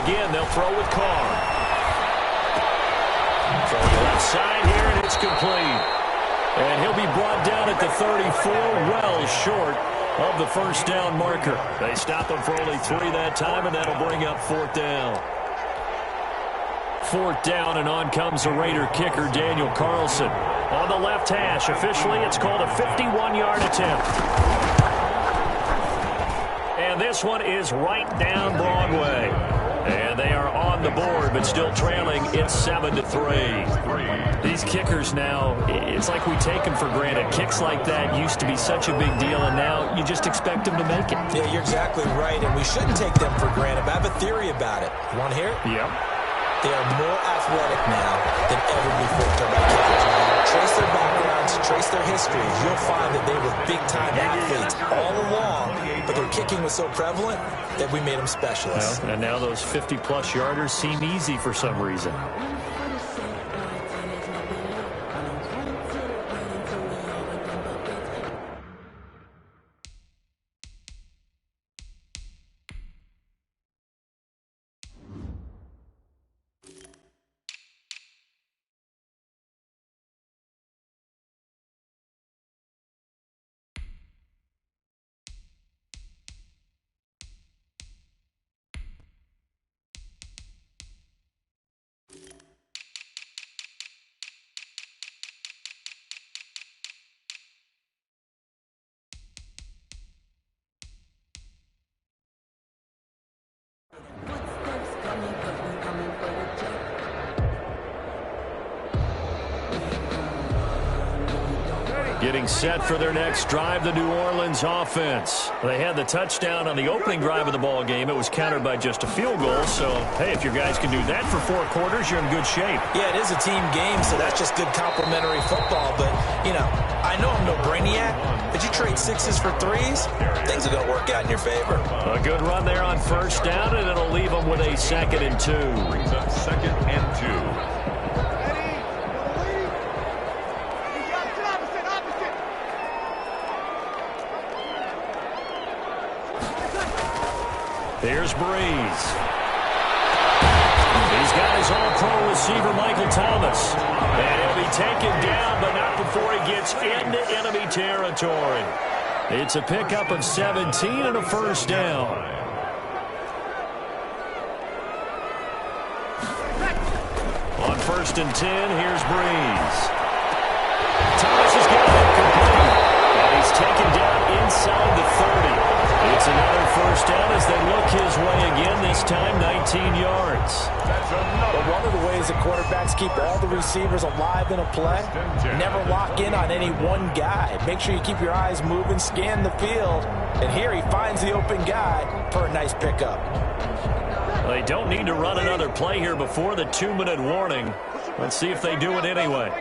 Again, they'll throw with Carr. From the left side here, and it's complete. And he'll be brought down at the 34, well short of the first down marker. They stop him for only 3 that time, and that'll bring up 4th down. 4th down, and on comes the Raider kicker, Daniel Carlson. On the left hash, officially it's called a 51-yard attempt. And this one is right down Broadway. And they are on the board, but still trailing. It's 7-3. These kickers now, it's like we take them for granted. Kicks like that used to be such a big deal, and now you just expect them to make it. Yeah, you're exactly right, and we shouldn't take them for granted. But I have a theory about it. You want to hear it? Yep. They are more athletic now than ever before. Talking about kickers. Trace their backgrounds, trace their histories. You'll find that they were big-time athletes all along, but their kicking was so prevalent that we made them specialists. Well, and now those 50-plus yarders seem easy for some reason. Getting set for their next drive, the New Orleans offense. They had the touchdown on the opening drive of the ball game. It was countered by just a field goal. So, hey, if your guys can do that for 4 quarters, you're in good shape. Yeah, it is a team game, so that's just good complimentary football. But, you know, I know I'm no brainiac, but you trade 6s for 3s, things are going to work out in your favor. A good run there on 1st down, and it'll leave them with a 2nd and 2. Brings up 2nd and 2. Here's Breeze. He's got his all-pro receiver, Michael Thomas. And he'll be taken down, but not before he gets into enemy territory. It's a pickup of 17 and a 1st down. On 1st and 10, here's Breeze. Thomas has got it complete. And he's taken down inside the 30. It's another 1st down as they look his way again, this time 19 yards. But one of the ways that quarterbacks keep all the receivers alive in a play, never lock in on any one guy. Make sure you keep your eyes moving, scan the field, and here he finds the open guy for a nice pickup. They don't need to run another play here before the 2-minute warning. Let's see if they do it anyway.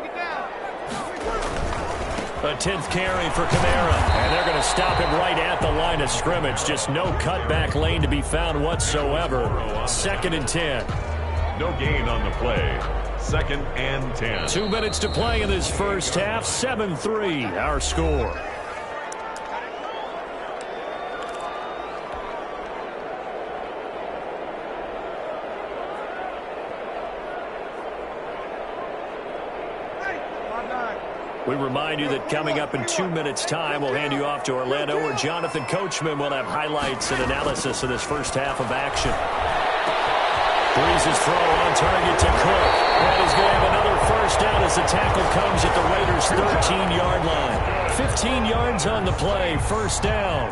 A 10th carry for Kamara, and they're going to stop him right at the line of scrimmage. Just no cutback lane to be found whatsoever. 2nd and 10. No gain on the play. 2nd and 10. 2 minutes to play in this first half. 7-3, our score. We remind you that coming up in 2 minutes' time, we'll hand you off to Orlando, where Jonathan Coachman will have highlights and analysis of this first half of action. Breeze's throw on target to Cook. And he's going to have another 1st down as the tackle comes at the Raiders' 13-yard line. 15 yards on the play, 1st down.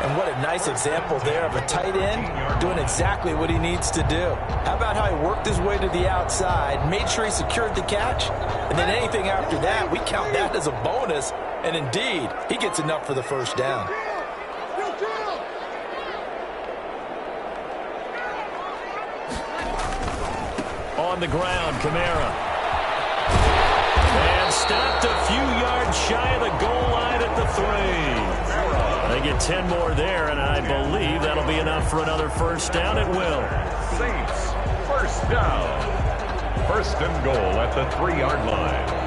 And what a nice example there of a tight end doing exactly what he needs to do. How about how he worked his way to the outside, made sure he secured the catch, and then anything after that, we count that as a bonus. And indeed, he gets enough for the 1st down. On the ground, Kamara. And stopped a few yards shy of the goal line at the 3. They get 10 more there, and I believe that'll be enough for another 1st down. It will. Saints, 1st down. 1st and goal at the 3-yard line.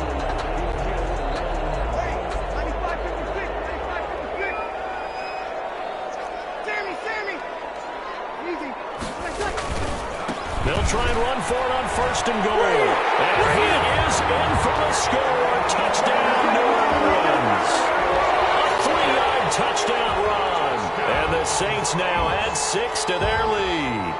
try and run for it on 1st and goal. And he is in for the score. Touchdown, New Orleans. A 3-yard touchdown run. And the Saints now add 6 to their lead.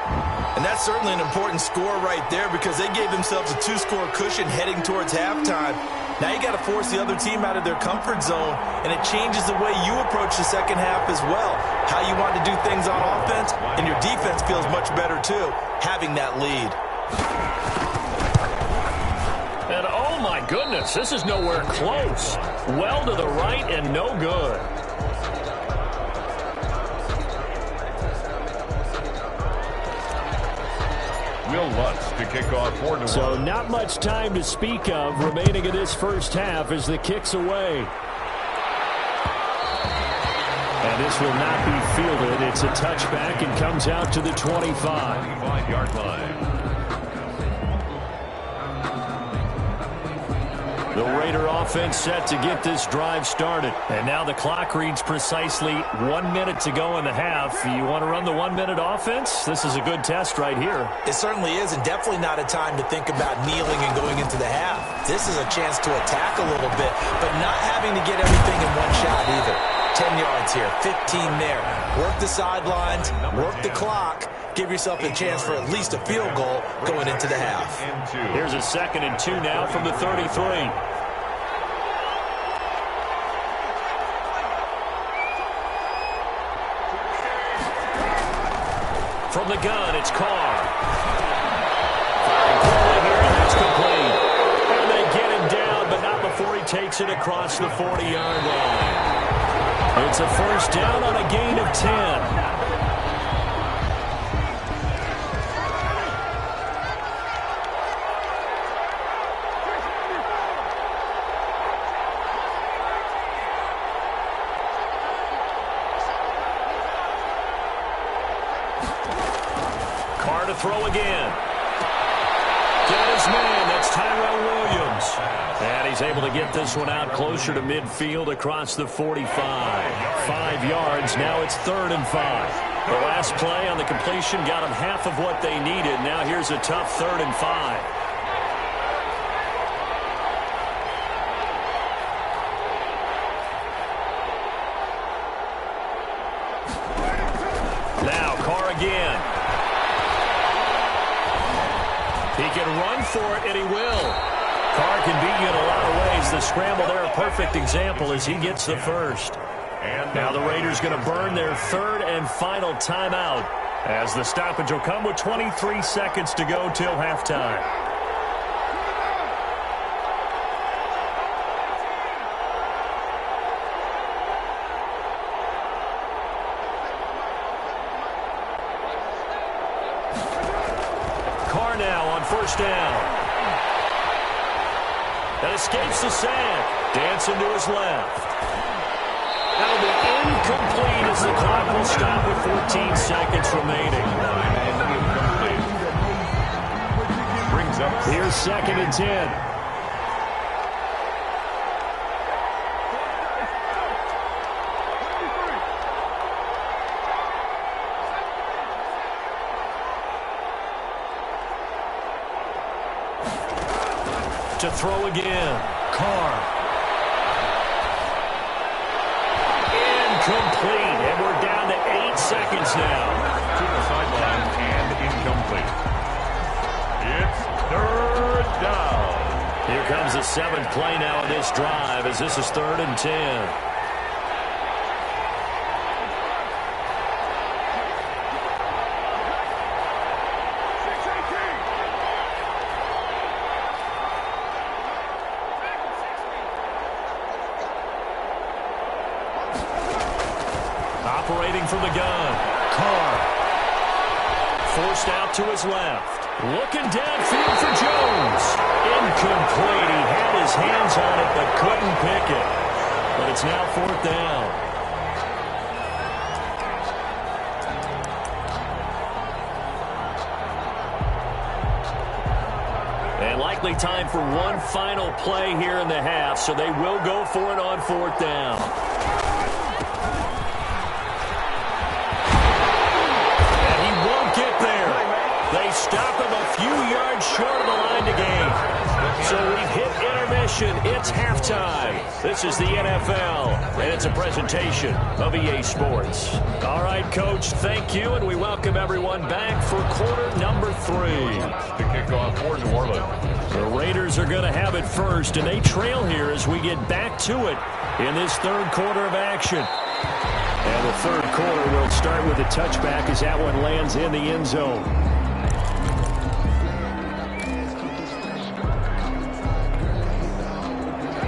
And that's certainly an important score right there because they gave themselves a 2-score cushion heading towards halftime. Now you got to force the other team out of their comfort zone, and it changes the way you approach the second half as well. How you want to do things on offense, and your defense feels much better too, having that lead. And oh my goodness, this is nowhere close. Well to the right and no good. Will Lutz to kick off 4-1. So not much time to speak of remaining in this first half as the kick's away. And this will not be fielded. It's a touchback and comes out to the 25. 25-yard line. The Raider offense set to get this drive started. And now the clock reads precisely 1 minute to go in the half. You want to run the 1 minute offense? This is a good test right here. It certainly is, and definitely not a time to think about kneeling and going into the half. This is a chance to attack a little bit, but not having to get everything in one shot either. 10 yards here, 15 there. Work the sidelines, work the clock. Give yourself a chance for at least a field goal going into the half. Here's a 2nd and 2 now from the 33. From the gun, it's Carr. Firing quickly here, and that's complete. And they get him down, but not before he takes it across the 40-yard line. It's a first down on a gain of 10. Throw again. Got his man. That's Tyrell Williams. And he's able to get this one out closer to midfield across the 45. 5 yards. Now it's 3rd and 5. The last play on the completion got them half of what they needed. Now here's a tough 3rd and 5. Now Carr again. He can run for it, and he will. Carr can beat you in a lot of ways. The scramble there, a perfect example as he gets the first. And now the Raiders going to burn their 3rd and final timeout as the stoppage will come with 23 seconds to go till halftime. First down. That escapes the sack. Dancing to his left. That'll be incomplete as the clock will stop with 14 seconds remaining. Brings up. Here's 2nd and 10. To throw again. Carr. Incomplete. And we're down to 8 seconds now. To the sideline and incomplete. It's 3rd down. Here comes the 7th play now in this drive as this is 3rd and 10. Operating from the gun. Carr. Forced out to his left. Looking downfield for Jones. Incomplete. He had his hands on it but couldn't pick it. But it's now 4th down. And likely time for one final play here in the half, so they will go for it on 4th down. They stop him a few yards short of the line to gain. So we've hit intermission. It's halftime. This is the NFL, and it's a presentation of EA Sports. All right, Coach, thank you, and we welcome everyone back for quarter number 3. To kick off for New Orleans. The Raiders are going to have it first, and they trail here as we get back to it in this third quarter of action. And the third quarter will start with a touchback as that one lands in the end zone.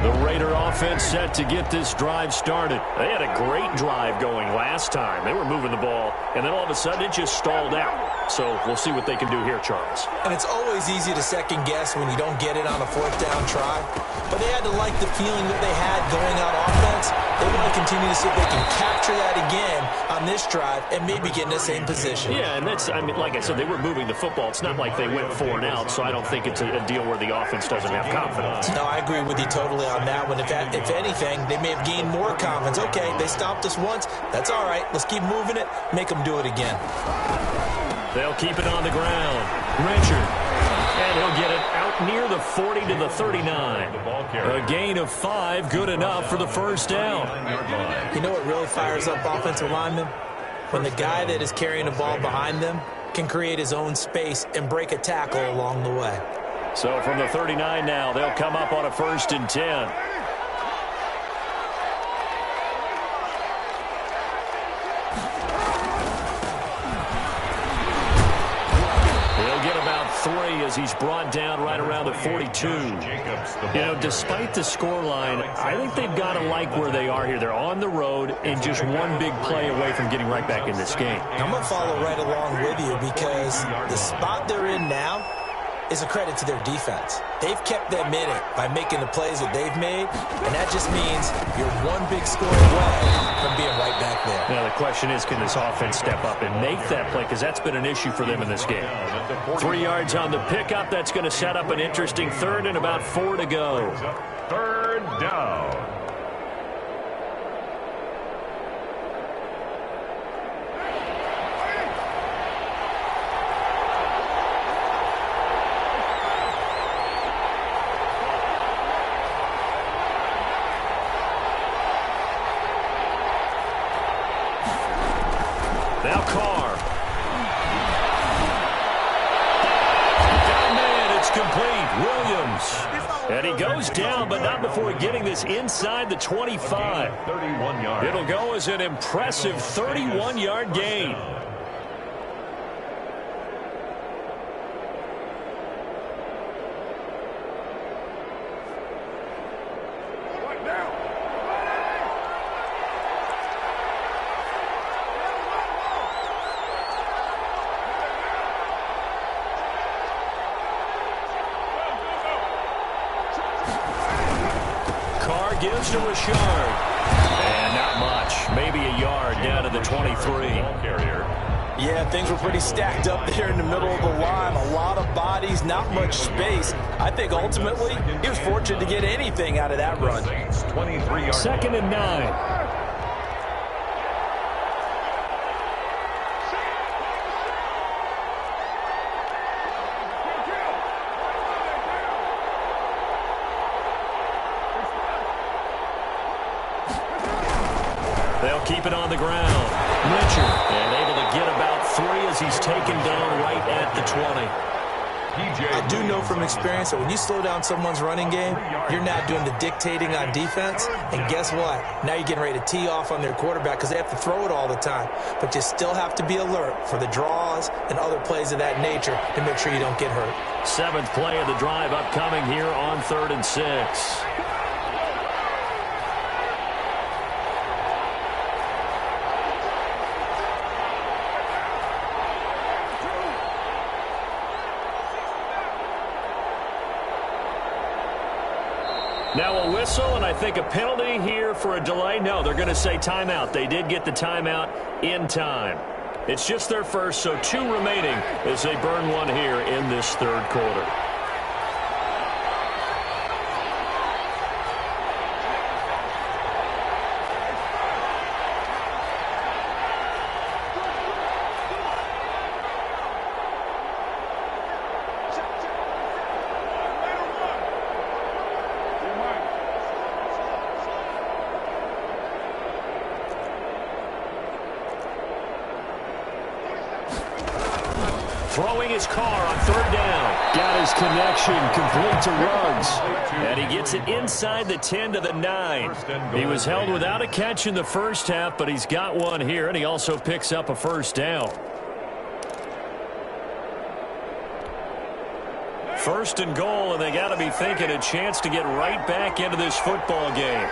The Raider offense set to get this drive started. They had a great drive going last time. They were moving the ball, and then all of a sudden it just stalled out. So we'll see what they can do here, Charles. And it's always easy to second guess when you don't get it on a fourth down try. But they had to like the feeling that they had going out offense. They want to continue to see if they can capture that again on this drive and maybe get in the same position. Yeah, and that's, I mean, like I said, they were moving the football. It's not like they went 4 and out, so I don't think it's a deal where the offense doesn't have confidence. No, I agree with you totally on that one. If anything, they may have gained more confidence. Okay, they stopped us once. That's all right. Let's keep moving it. Make them do it again. They'll keep it on the ground. Richard. And he'll get it out near the 40 to the 39. A gain of 5, good enough for the first down. You know what really fires up offensive linemen? When the guy that is carrying the ball behind them can create his own space and break a tackle along the way. So from the 39 now, they'll come up on a 1st and 10. About 3 as he's brought down right around the 42. You know, despite the scoreline, I think they've got to like where they are here. They're on the road and just one big play away from getting right back in this game. I'm going to follow right along with you because the spot they're in now is a credit to their defense. They've kept them in it by making the plays that they've made, and that just means you're one big score away from being right back there. Now, the question is, can this offense step up and make that play? Because that's been an issue for them in this game. 3 yards on the pickup. That's going to set up an interesting third and about 4 to go. Third down. Now Carr. Down man, it's complete. Williams. And he goes down, but not before getting this inside the 25. 31 yards. It'll go as an impressive 31-yard gain. Gives to Rashard. And not much. Maybe a yard down to the 23. Yeah, things were pretty stacked up there in the middle of the line. A lot of bodies, not much space. I think ultimately he was fortunate to get anything out of that run. 2nd and 9. They'll keep it on the ground. Richard, and able to get about 3 as he's taken down right at the 20. I do know from experience that when you slow down someone's running game, you're now doing the dictating on defense. And guess what? Now you're getting ready to tee off on their quarterback because they have to throw it all the time. But you still have to be alert for the draws and other plays of that nature to make sure you don't get hurt. 7th play of the drive upcoming here on 3rd and 6. Now a whistle, and I think a penalty here for a delay. No, they're going to say timeout. They did get the timeout in time. It's just their first, so 2 remaining as they burn one here in this third quarter. throwing his car on third down. Got his connection complete to Ruggs. And he gets it inside the 10 to the 9. He was held without a catch in the first half, but he's got one here, and he also picks up a first down. First and goal, and they got to be thinking a chance to get right back into this football game.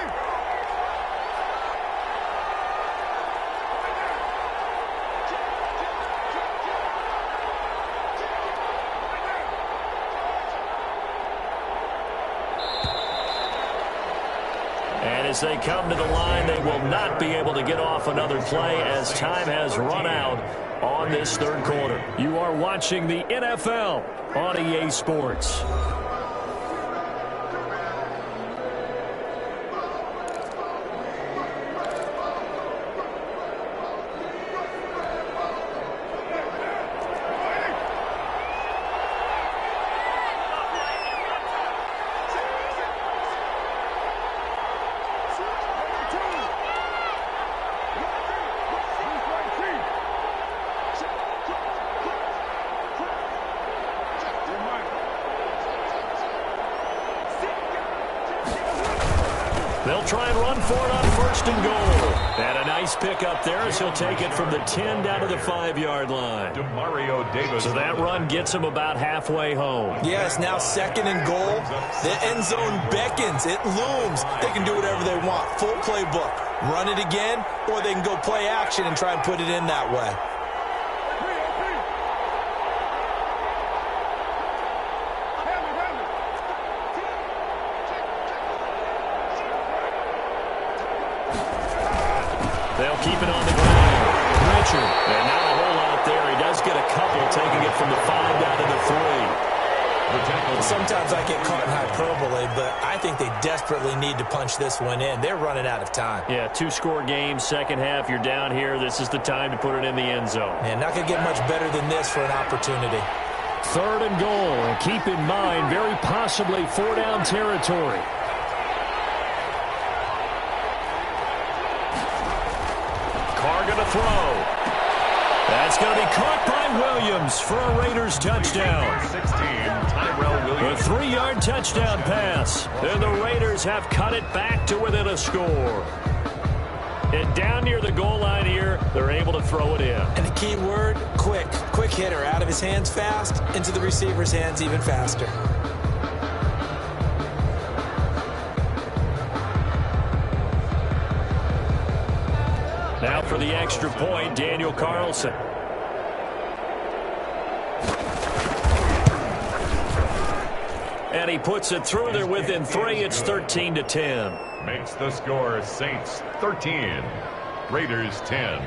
And as they come to the line, they will not be able to get off another play as time has run out on this third quarter. You are watching the NFL on EA Sports. They'll try and run for it on first and goal. And a nice pick up there as he'll take it from the 10 down to the 5-yard line. So that run gets him about halfway home. Yeah, it's now second and goal. The end zone beckons. It looms. They can do whatever they want. Full playbook. Run it again, or they can go play action and try and put it in that way. They'll keep it on the ground. Richard, and not a whole lot there. He does get a couple, taking it from the 5 down to the 3. Sometimes I get caught in hyperbole, but I think they desperately need to punch this one in. They're running out of time. Yeah, 2-score game, second half. You're down here. This is the time to put it in the end zone. And not going to get much better than this for an opportunity. Third and goal. And keep in mind, very possibly 4-down territory. Carr going to throw. That's going to be caught by Williams for a Raiders touchdown. 16, Tyrell Williams. A 3-yard touchdown pass. And the Raiders have cut it back to within a score. And down near the goal line here, they're able to throw it in. And the key word, quick. Quick hitter. Out of his hands fast, into the receiver's hands even faster. Now for the extra point, Daniel Carlson. And he puts it through there within 3. It's 13-10. Makes the score Saints 13, Raiders 10.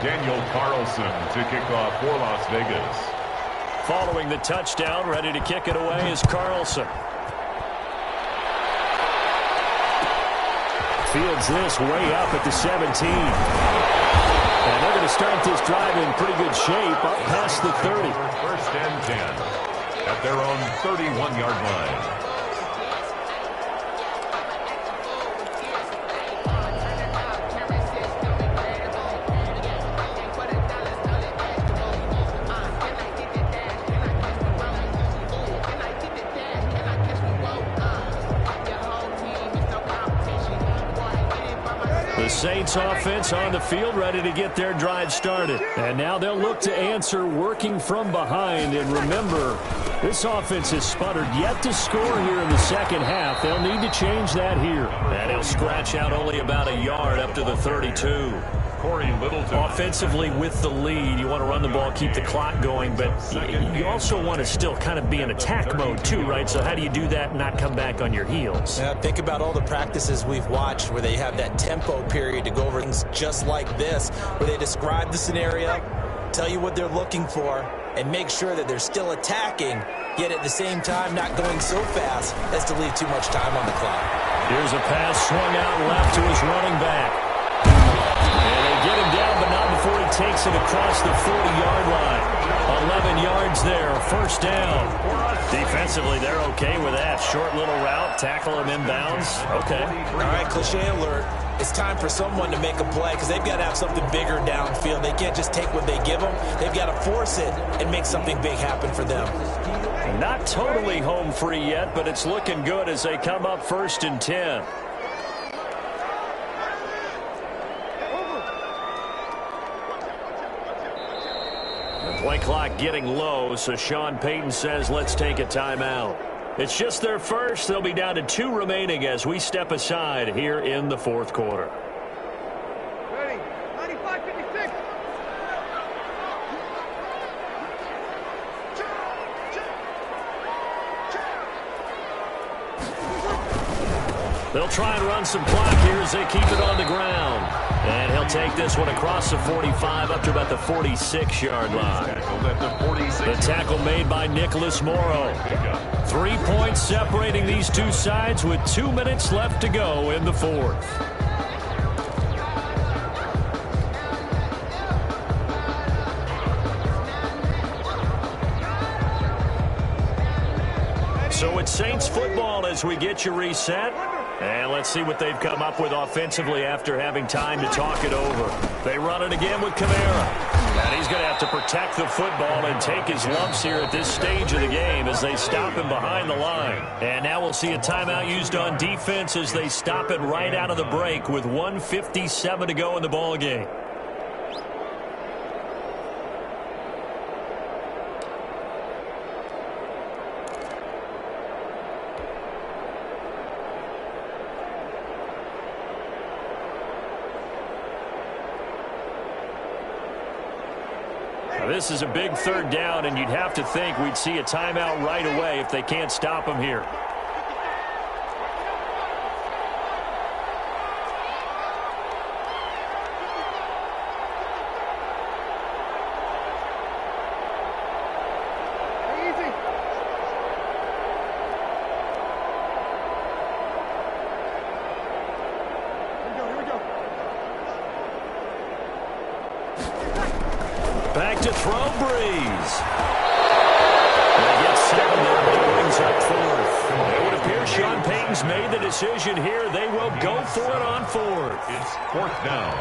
Daniel Carlson to kick off for Las Vegas. Following the touchdown, ready to kick it away is Carlson. Fields this way up at the 17. And they're going to start this drive in pretty good shape up past the 30. First and 10 at their own 31-yard line. The Saints offense on the field, ready to get their drive started. And now they'll look to answer working from behind. And remember, this offense has sputtered yet to score here in the second half. They'll need to change that here. And he'll scratch out only about a yard up to the 32. Offensively with the lead, you want to run the ball, keep the clock going, but you also want to still kind of be in attack mode too, right? So how do you do that and not come back on your heels? Yeah, think about all the practices we've watched where they have that tempo period to go over things just like this, where they describe the scenario, tell you what they're looking for, and make sure that they're still attacking, yet at the same time not going so fast as to leave too much time on the clock. Here's a pass swung out left to his running back. And they get him down, but not before he takes it across the 40-yard line. gain yards there. First down. Defensively, they're okay with that. Short little route, tackle him inbounds. Okay. All right, cliche alert. It's time for someone to make a play because they've got to have something bigger downfield. They can't just take what they give them. They've got to force it and make something big happen for them. Not totally home free yet, but it's looking good as they come up 1st and 10. The play clock getting low, so Sean Payton says let's take a timeout. It's just their first. They'll be down to 2 remaining as we step aside here in the 4th quarter. Ready. 95-56. They'll try and run some clock here as they keep it on the ground. And he'll take this one across the 45 up to about the 46-yard line. The tackle made by Nicholas Morrow. 3 points separating these two sides with 2 minutes left to go in the 4th. So it's Saints football as we get you reset. And let's see what they've come up with offensively after having time to talk it over. They run it again with Kamara. And he's going to have to protect the football and take his lumps here at this stage of the game as they stop him behind the line. And now we'll see a timeout used on defense as they stop it right out of the break with 1:57 to go in the ball game. This is a big 3rd down, and you'd have to think we'd see a timeout right away if they can't stop him here. Back to throw, Breeze. They get 7 there, but it brings up 4th. It would appear Sean Payton's made the decision here. They will go for it on 4th. It's 4th down.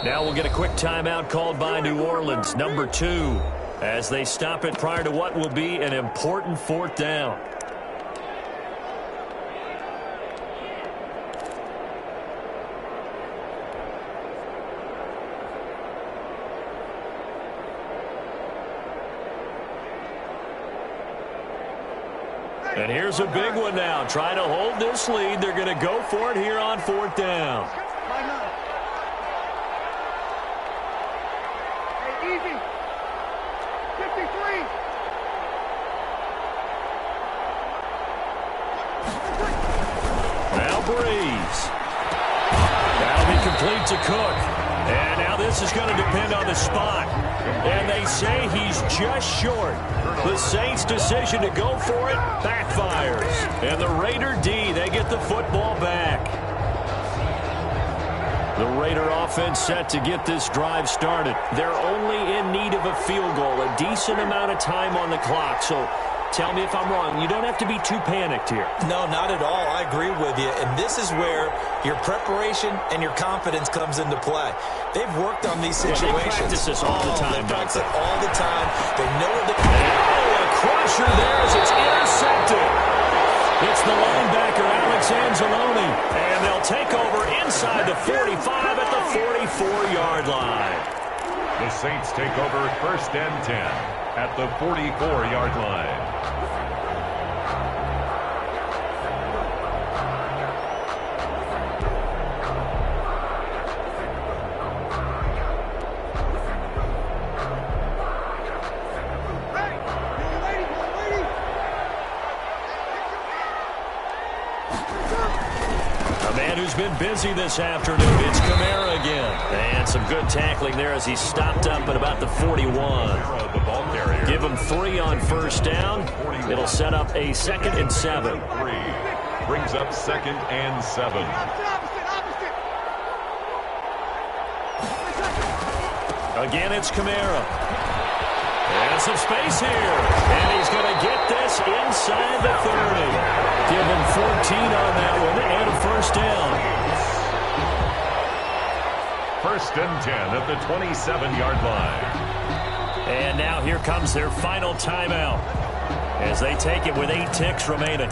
Now we'll get a quick timeout called by New Orleans, number 2, as they stop it prior to what will be an important 4th down. And here's a big one now. Trying to hold this lead. They're going to go for it here on 4th down. Easy. 53. Now Breeze. That'll be complete to Cook. And now this is going to depend on the spot. And they say he's just short. The Saints' decision to go for it backfires. And the Raider D, they get the football back. The Raider offense set to get this drive started. They're only in need of a field goal, a decent amount of time on the clock. So tell me if I'm wrong. You don't have to be too panicked here. No, not at all. I agree with you. And this is where your preparation and your confidence comes into play. They've worked on these situations. They practice this all the time. They practice it all the time. They know what they... Oh, a crusher there as it's intercepted. It's the linebacker, Alex Anzalone. And they'll take over inside the 45 at the 44-yard line. The Saints take over 1st and 10 at the 44-yard line. He's been busy this afternoon. It's Kamara again. And some good tackling there as he stopped up at about the 41. The ball carrier. Give him 3 on first down. It'll set up a 2nd and 7. 3 brings up 2nd and 7. Again, it's Kamara. And some space here. And he's going to get this inside the 30. Give him 14 on that one and a first down. 1st and 10 at the 27-yard line. And now here comes their final timeout as they take it with 8 ticks remaining.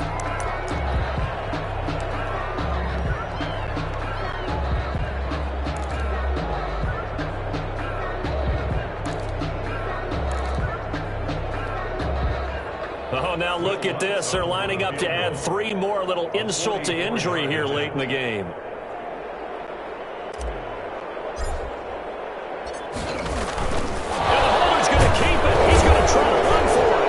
Oh, now look at this. They're lining up to add 3 more, a little insult to injury here late in the game. And the holder's going to keep it. He's going to try to run for it.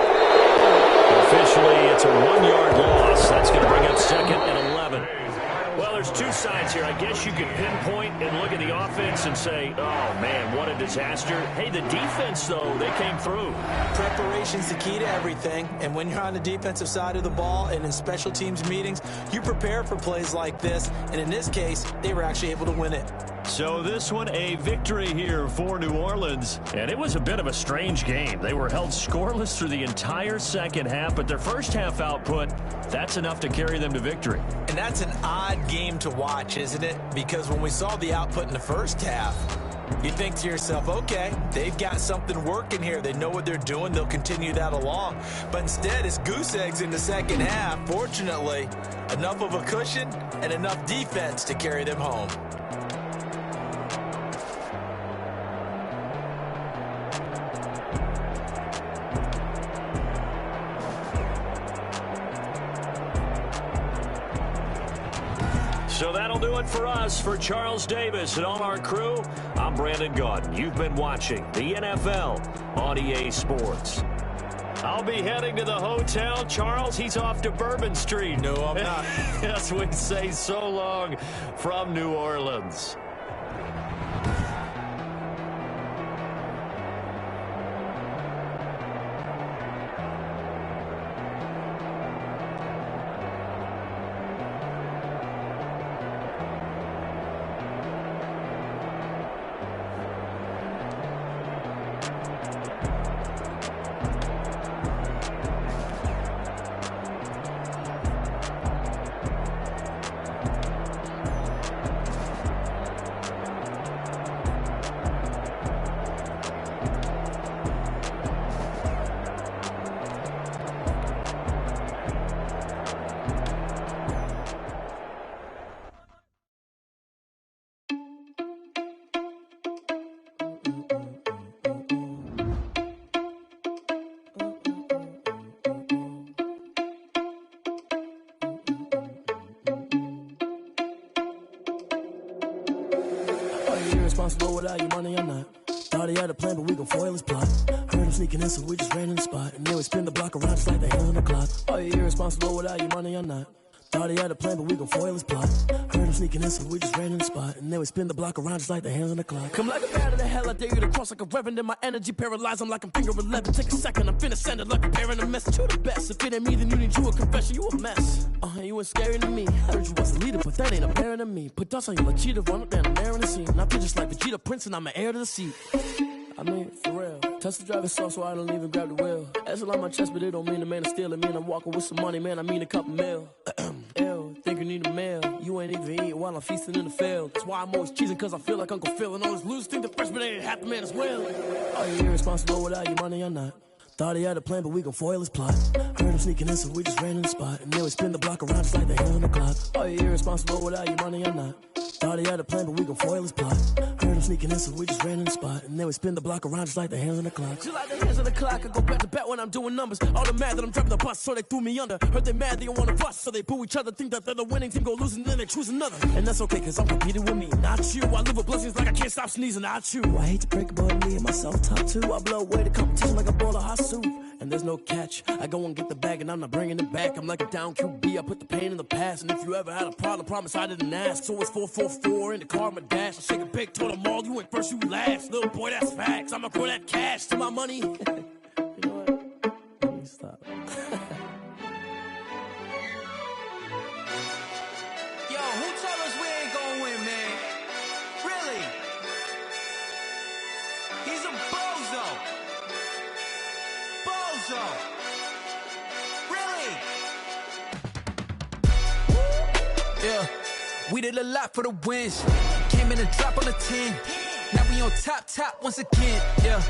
Officially, it's a 1-yard loss. That's going to bring up 2nd and 11. Well, there's 2 sides here. I guess you could pinpoint and look at the offense and say, oh, man, what a disaster. Hey, the defense, though, they came through. Preparation's the key to everything, and when you're on the defensive side of the ball and in special teams meetings, you prepare for plays like this, and in this case, they were actually able to win it. So this one, a victory here for New Orleans. And it was a bit of a strange game. They were held scoreless through the entire second half, but their first half output, that's enough to carry them to victory. And that's an odd game to watch, isn't it? Because when we saw the output in the first half, you think to yourself, okay, they've got something working here. They know what they're doing. They'll continue that along. But instead, it's goose eggs in the second half. Fortunately, enough of a cushion and enough defense to carry them home. So that'll do it for us. For Charles Davis and all our crew, I'm Brandon Gaudin. You've been watching the NFL on EA Sports. I'll be heading to the hotel. Charles, he's off to Bourbon Street. No, I'm not. Yes, we say so long from New Orleans. Responsible without your money, I'm not. Thought he had a plan, but we gon' foil his plot. Heard him sneaking in, so we just ran in the spot. And then we spin the block around just like the hand on the clock. Oh, you're irresponsible without your money, I'm not. Thought he had a plan, but we gon' foil his plot. Heard him sneaking in, so we just ran in the spot. And then we spin the block around just like the hands on the clock. Come like a bat of the hell, I dare you to cross like a reverend. In my energy paralyzed, I'm like I'm finger 11. Take a second, I'm finna send it like a parent a message. You the best, if it ain't me, then you need you a confession. You a mess. You ain't scary to me. I heard you was a leader, but that ain't apparent to me. Put dust on you like cheetah, run up down the air in the scene. I feel just like Vegeta Prince, and I'm an heir to the seat. I mean, for real. Touch the driver's soft, so I don't even grab the wheel. That's on my chest, but it don't mean the man is stealing. Man, I'm walking with some money, man, I mean a couple mil. Ew, think you need a meal. You ain't even eating while I'm feasting in the field. That's why I'm always cheesing, cause I feel like Uncle Phil. And all those losers think the freshman ain't half the man as well. Oh, you're irresponsible without your money, I'm not. Thought he had a plan, but we gon' foil his plot. Heard him sneaking in, so we just ran in the spot. And then we spin the block around just like the hand on the clock. Oh, you're irresponsible without your money, I'm not. Thought he had a plan, but we gon' foil his plot. Heard him sneaking in, so we just ran in the spot. And then we spin the block around just like the hands on the clock. Just like the hands on the clock, I go back to back when I'm doing numbers. All the mad that I'm driving the bus, so they threw me under. Heard they mad, they don't wanna bust, so they boo each other. Think that they're the winning team, go losing, then they choose another. And that's okay, cause I'm competing with me, not you. I live with blessings like I can't stop sneezing, not you. I hate to break it, but me and myself top two. I blow away the competition like a bowl of hot soup. and there's no catch. I go and get the bag and I'm not bringing it back. I'm like a down QB, I put the pain in the past. And if you ever had a problem, promise I didn't ask. So it's 444 in the car, my dash. I shake a big, told them all, you went first, you last. Little boy, that's facts. I'ma grow that cash to my money. You know what? Let me stop. Yo, who told us we ain't gonna win, man? Really? He's a bozo. Bozo. Really? Yeah, we did a lot for the wins. Came in and drop on the 10. Now we on top once again. Yeah.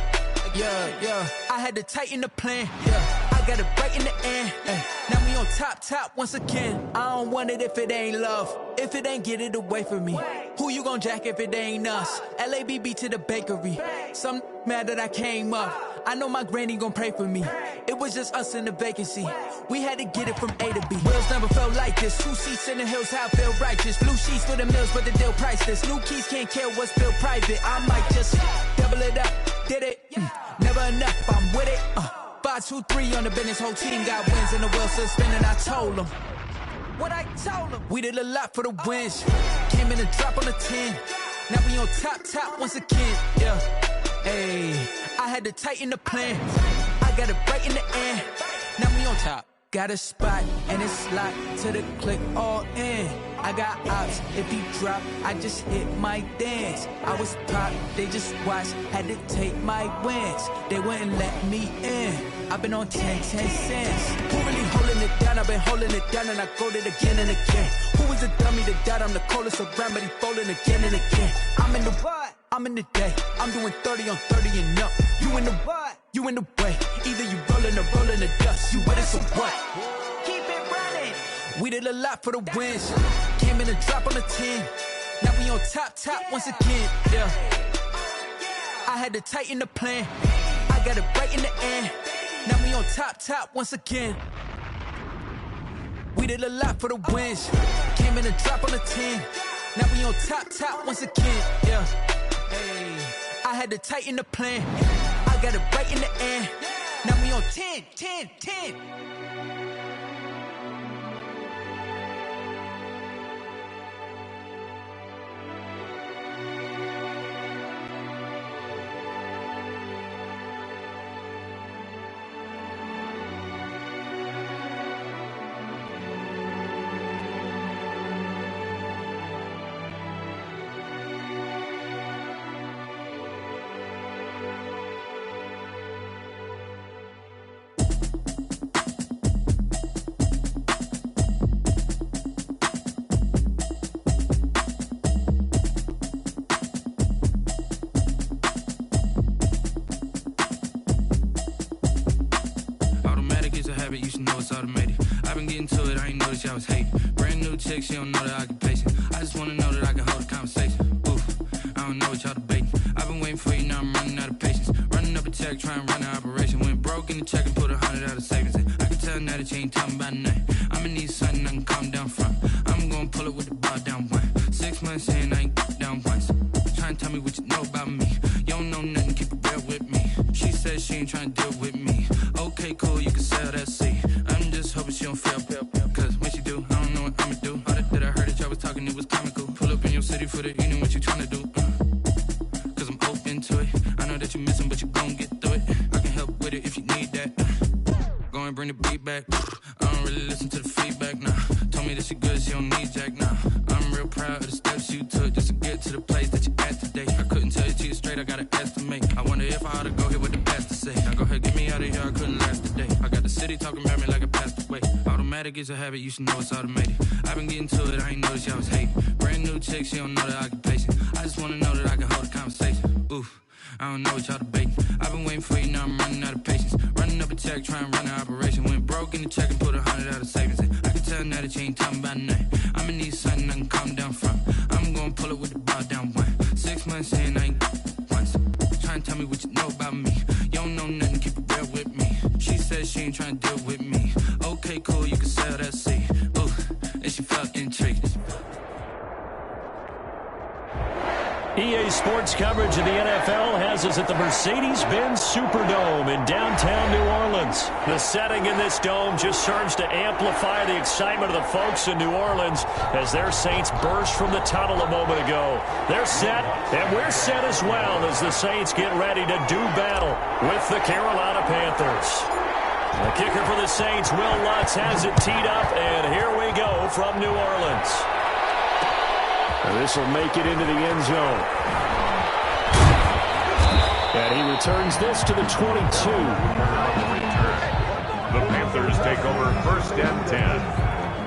I had to tighten the plan. Yeah, I got it right in the end. Now we on top once again. I don't want it if it ain't love. If it ain't, get it away from me. Who you gon' jack if it ain't us? LABB to the bakery. Some mad that I came up. I know my granny gon' pray for me. It was just us in the vacancy. We had to get it from A to B. Wheels never felt like this. 2 seats in the hills, how I feel righteous. Blue sheets for the mills, but the deal priceless. New keys can't care what's built private. I might just double it up. Did it? Never enough, I'm with it. 5, 2, 3 on the business. Whole team got wins and the wheels still spinning. I told them what I told them. We did a lot for the wins. Came in and drop on the 10. Now we on top once again. Yeah. Hey, I had to tighten the plan. I got it right in the end. Now we on top. Got a spot and it's locked to the click all in. I got ops, if he drop, I just hit my dance. I was pop, they just watched, had to take my wins. They wouldn't let me in. I've been on 10 cents. Who really holding it down? I've been holding it down and I go it again and again. Who was the dummy that died? I'm the coldest around, but he folding again and again. I'm in the what? I'm in the day. I'm doing 30 on 30 and up. You in the what? You in the way. Either you rolling or rolling the dust. You with it, so what? Keep it running. We did a lot for the wins. Came in and drop on the 10. Now we on top once again. Yeah. I had to tighten the plan. I got it right in the end. Now we on top once again. We did a lot for the wins. Came in and drop on the 10. Now we on top once again. Yeah. Hey, I had to tighten the plan. I got it right in the end. Now we on 10. You should know it's automated. I've been getting to it, I ain't noticed y'all was hating. Brand new chick, she don't know the occupation. I just wanna know that I can hold a conversation. Oof, I don't know what y'all debating. I've been waiting for you, now I'm running out of patience. Running up a check, trying to run an operation. Went broke in the check and put 100 out of savings in. I can tell now that you ain't talking about nothing. I'ma need something I can calm down from. I'm gonna pull it with the bar down one. 6 months in, I ain't down once. Trying to tell me what you know about me. You don't know nothing, keep it real with me. She says she ain't trying to deal with me. Okay, cool, you can sell that seat. I'm just hoping she don't fail. Cause when she do, I don't know what I'ma do. All that I heard that y'all was talking, it was comical. Pull up in your city for the evening, what you trying to do? Cause I'm open to it. I know that you missing, but you gon' get through it. I can help with it if you need that. Go and bring the beat back. I don't really listen to the feedback, nah. Told me that she good, she don't need jack, nah. I'm real proud of the steps you took just to get to the place that you at today. I couldn't tell you to you straight, I gotta estimate. I wonder if I ought to go here with the best to say. Now go ahead, get me out of here, I couldn't last today. I got the city talking about me like I passed away. Automatic is a habit, you should know it's automated. I've been getting to it, I ain't noticed y'all was hating. Brand new chick, she don't know the occupation. I just wanna know that I can hold a conversation. Oof, I don't know what y'all debating. I've been waiting for you, now I'm running out of patience. Running up a check, trying to run an operation. Went broke in the check and put 100 out of savings in. I can tell now that you ain't talking about nothing. I'ma need something I can calm down from. I'm gonna pull it with the bar down one. 6 months in, I ain't once. Trying to tell me what you know about me. You don't know nothing, keep it real with me. She says she ain't trying to deal with me. Okay, cool, you can sell that seat. Ooh, and she felt intrigued. EA Sports coverage of the NFL has us at the Mercedes-Benz Superdome in downtown New Orleans. The setting in this dome just serves to amplify the excitement of the folks in New Orleans as their Saints burst from the tunnel a moment ago. They're set, and we're set as well as the Saints get ready to do battle with the Carolina Panthers. The kicker for the Saints, Will Lutz, has it teed up, and here we go from New Orleans. And this will make it into the end zone. And he returns this to the 22. The Panthers take over 1st and 10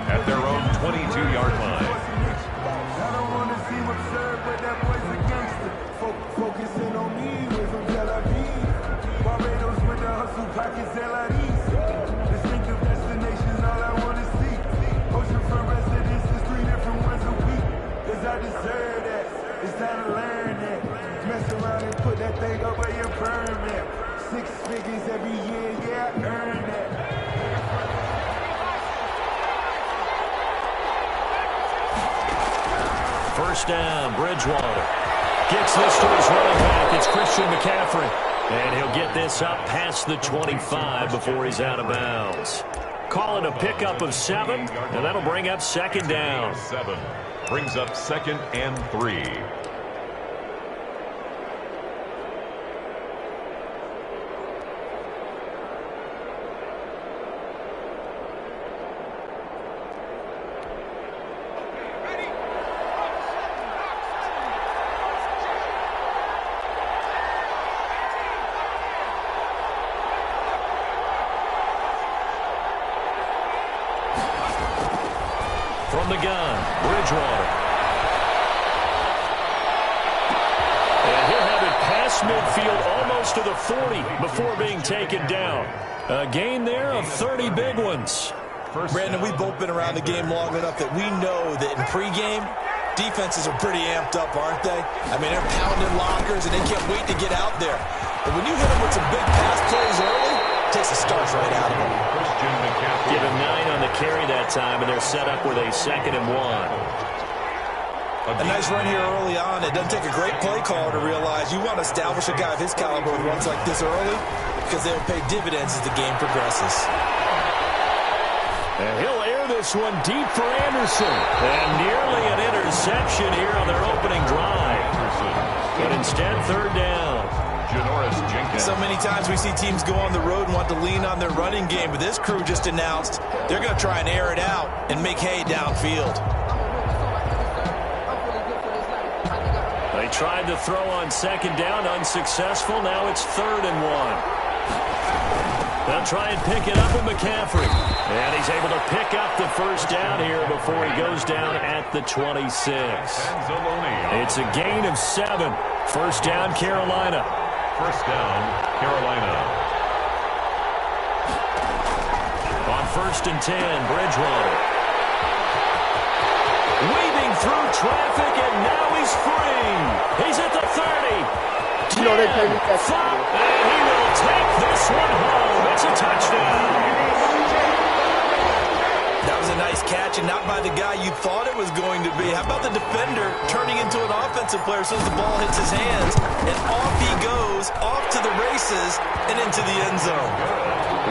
at their own 22-yard line. I don't want to seem absurd, but that boy's a gangster. Focusing on me, we're from Tel Aviv. Barbados with the hustle pockets, LIDs. Distinctive destinations, all I want to see. Oceanfront residences, 3 different ones a week. Cause I deserve that. It's time to learn that. Mess around and put that thing up where your permit. 6 figures every year, yeah, I earn that. First down, Bridgewater. Gets this to his running back. It's Christian McCaffrey. And he'll get this up past the 25 before he's out of bounds. Call it a pickup of 7, and that'll bring up 2nd down. 7 brings up 2nd and 3. From the gun, Bridgewater. And he'll have it past midfield almost to the 40 before being taken down. A gain there of 30 big ones. Brandon, we've both been around the game long enough that we know that in pregame, defenses are pretty amped up, aren't they? I mean, they're pounding lockers, and they can't wait to get out there. But when you hit them with some big pass plays early, it takes the starch right out of them. Give him 9 on the carry that time, and they're set up with a 2nd and 1. A nice run here early on. It doesn't take a great play caller to realize you want to establish a guy of his caliber with runs like this early because they'll pay dividends as the game progresses. And he'll air this one deep for Anderson. And nearly an interception here on their opening drive. But instead, 3rd down. So many times we see teams go on the road and want to lean on their running game, but this crew just announced they're going to try and air it out and make hay downfield. They tried to throw on 2nd down, unsuccessful. Now it's 3rd and 1. They'll try and pick it up with McCaffrey. And he's able to pick up the 1st down here before he goes down at the 26. It's a gain of 7. 1st down, Carolina. 1st down, Carolina. On 1st and 10, Bridgewater. Weaving through traffic, and now he's free. He's at the 30. 10, 5, and he will take this one home. It's a touchdown. That was a nice catch, and not by the guy you thought it was going to be. How about the defender turning into an offensive player as soon as the ball hits his hands, and off he goes, off to the races, and into the end zone.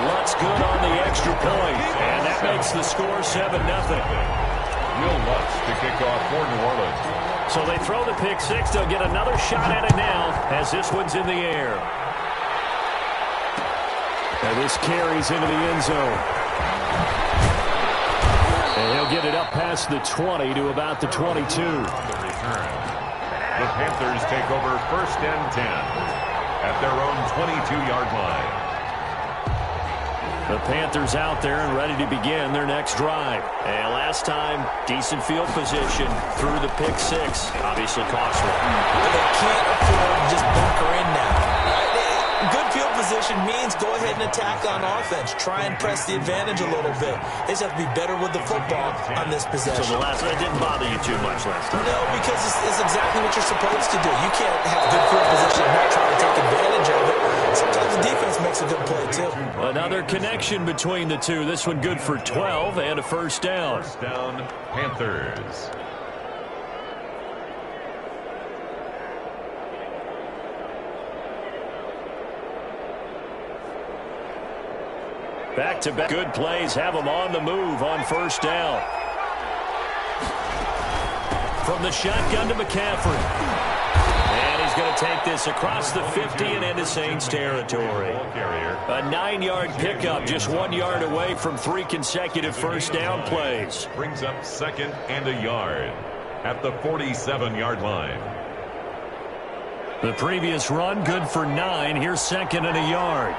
Lutz good on the extra point, and that makes the score 7-0. Will Lutz to kick off for New Orleans. So they throw the pick 6. They'll get another shot at it now as this one's in the air. And this carries into the end zone. And he'll get it up past the 20 to about the 22. On the return, the Panthers take over 1st and 10 at their own 22-yard line. The Panthers out there and ready to begin their next drive. And last time, decent field position through the pick 6. Obviously costly. But they can't afford to just bunker in now. Good field position means go ahead and attack on offense. Try and press the advantage a little bit. They just have to be better with the football on this possession. So that didn't bother you too much last time? No, because it's exactly what you're supposed to do. You can't have good field position and not try to take advantage of it. Sometimes the defense makes a good play, too. Another connection between the two. This one good for 12 and a 1st down. 1st down, Panthers. Back-to-back good plays have them on the move on first down. From the shotgun to McCaffrey. And he's going to take this across the 50 and into Saints territory. A 9-yard pickup, just 1 yard away from 3 consecutive first down plays. Brings up 2nd and a yard at the 47-yard line. The previous run, good for 9. Here's 2nd and a yard.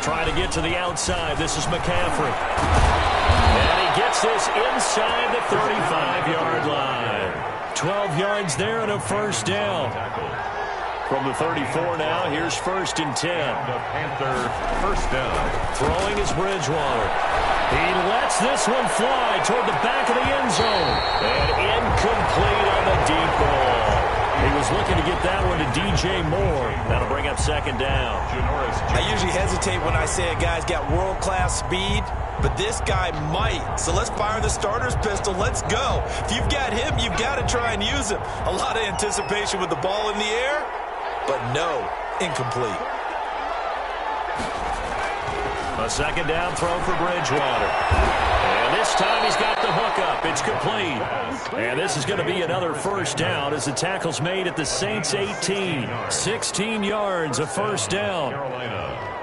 Trying to get to the outside. This is McCaffrey. And he gets this inside the 35-yard line. 12 yards there and a first down. From the 34 now, here's 1st and 10. The Panther first down. Throwing is Bridgewater. He lets this one fly toward the back of the end zone. And incomplete on the deep ball. He was looking to get that one to DJ Moore. That'll bring up 2nd down. I usually hesitate when I say a guy's got world-class speed, but this guy might. So let's fire the starter's pistol. Let's go. If you've got him, you've got to try and use him. A lot of anticipation with the ball in the air, but no, incomplete. A 2nd down throw for Bridgewater. And this time he's got the hook up. It's complete. And this is going to be another first down as the tackle's made at the Saints 18. 16 yards, a first down. Carolina.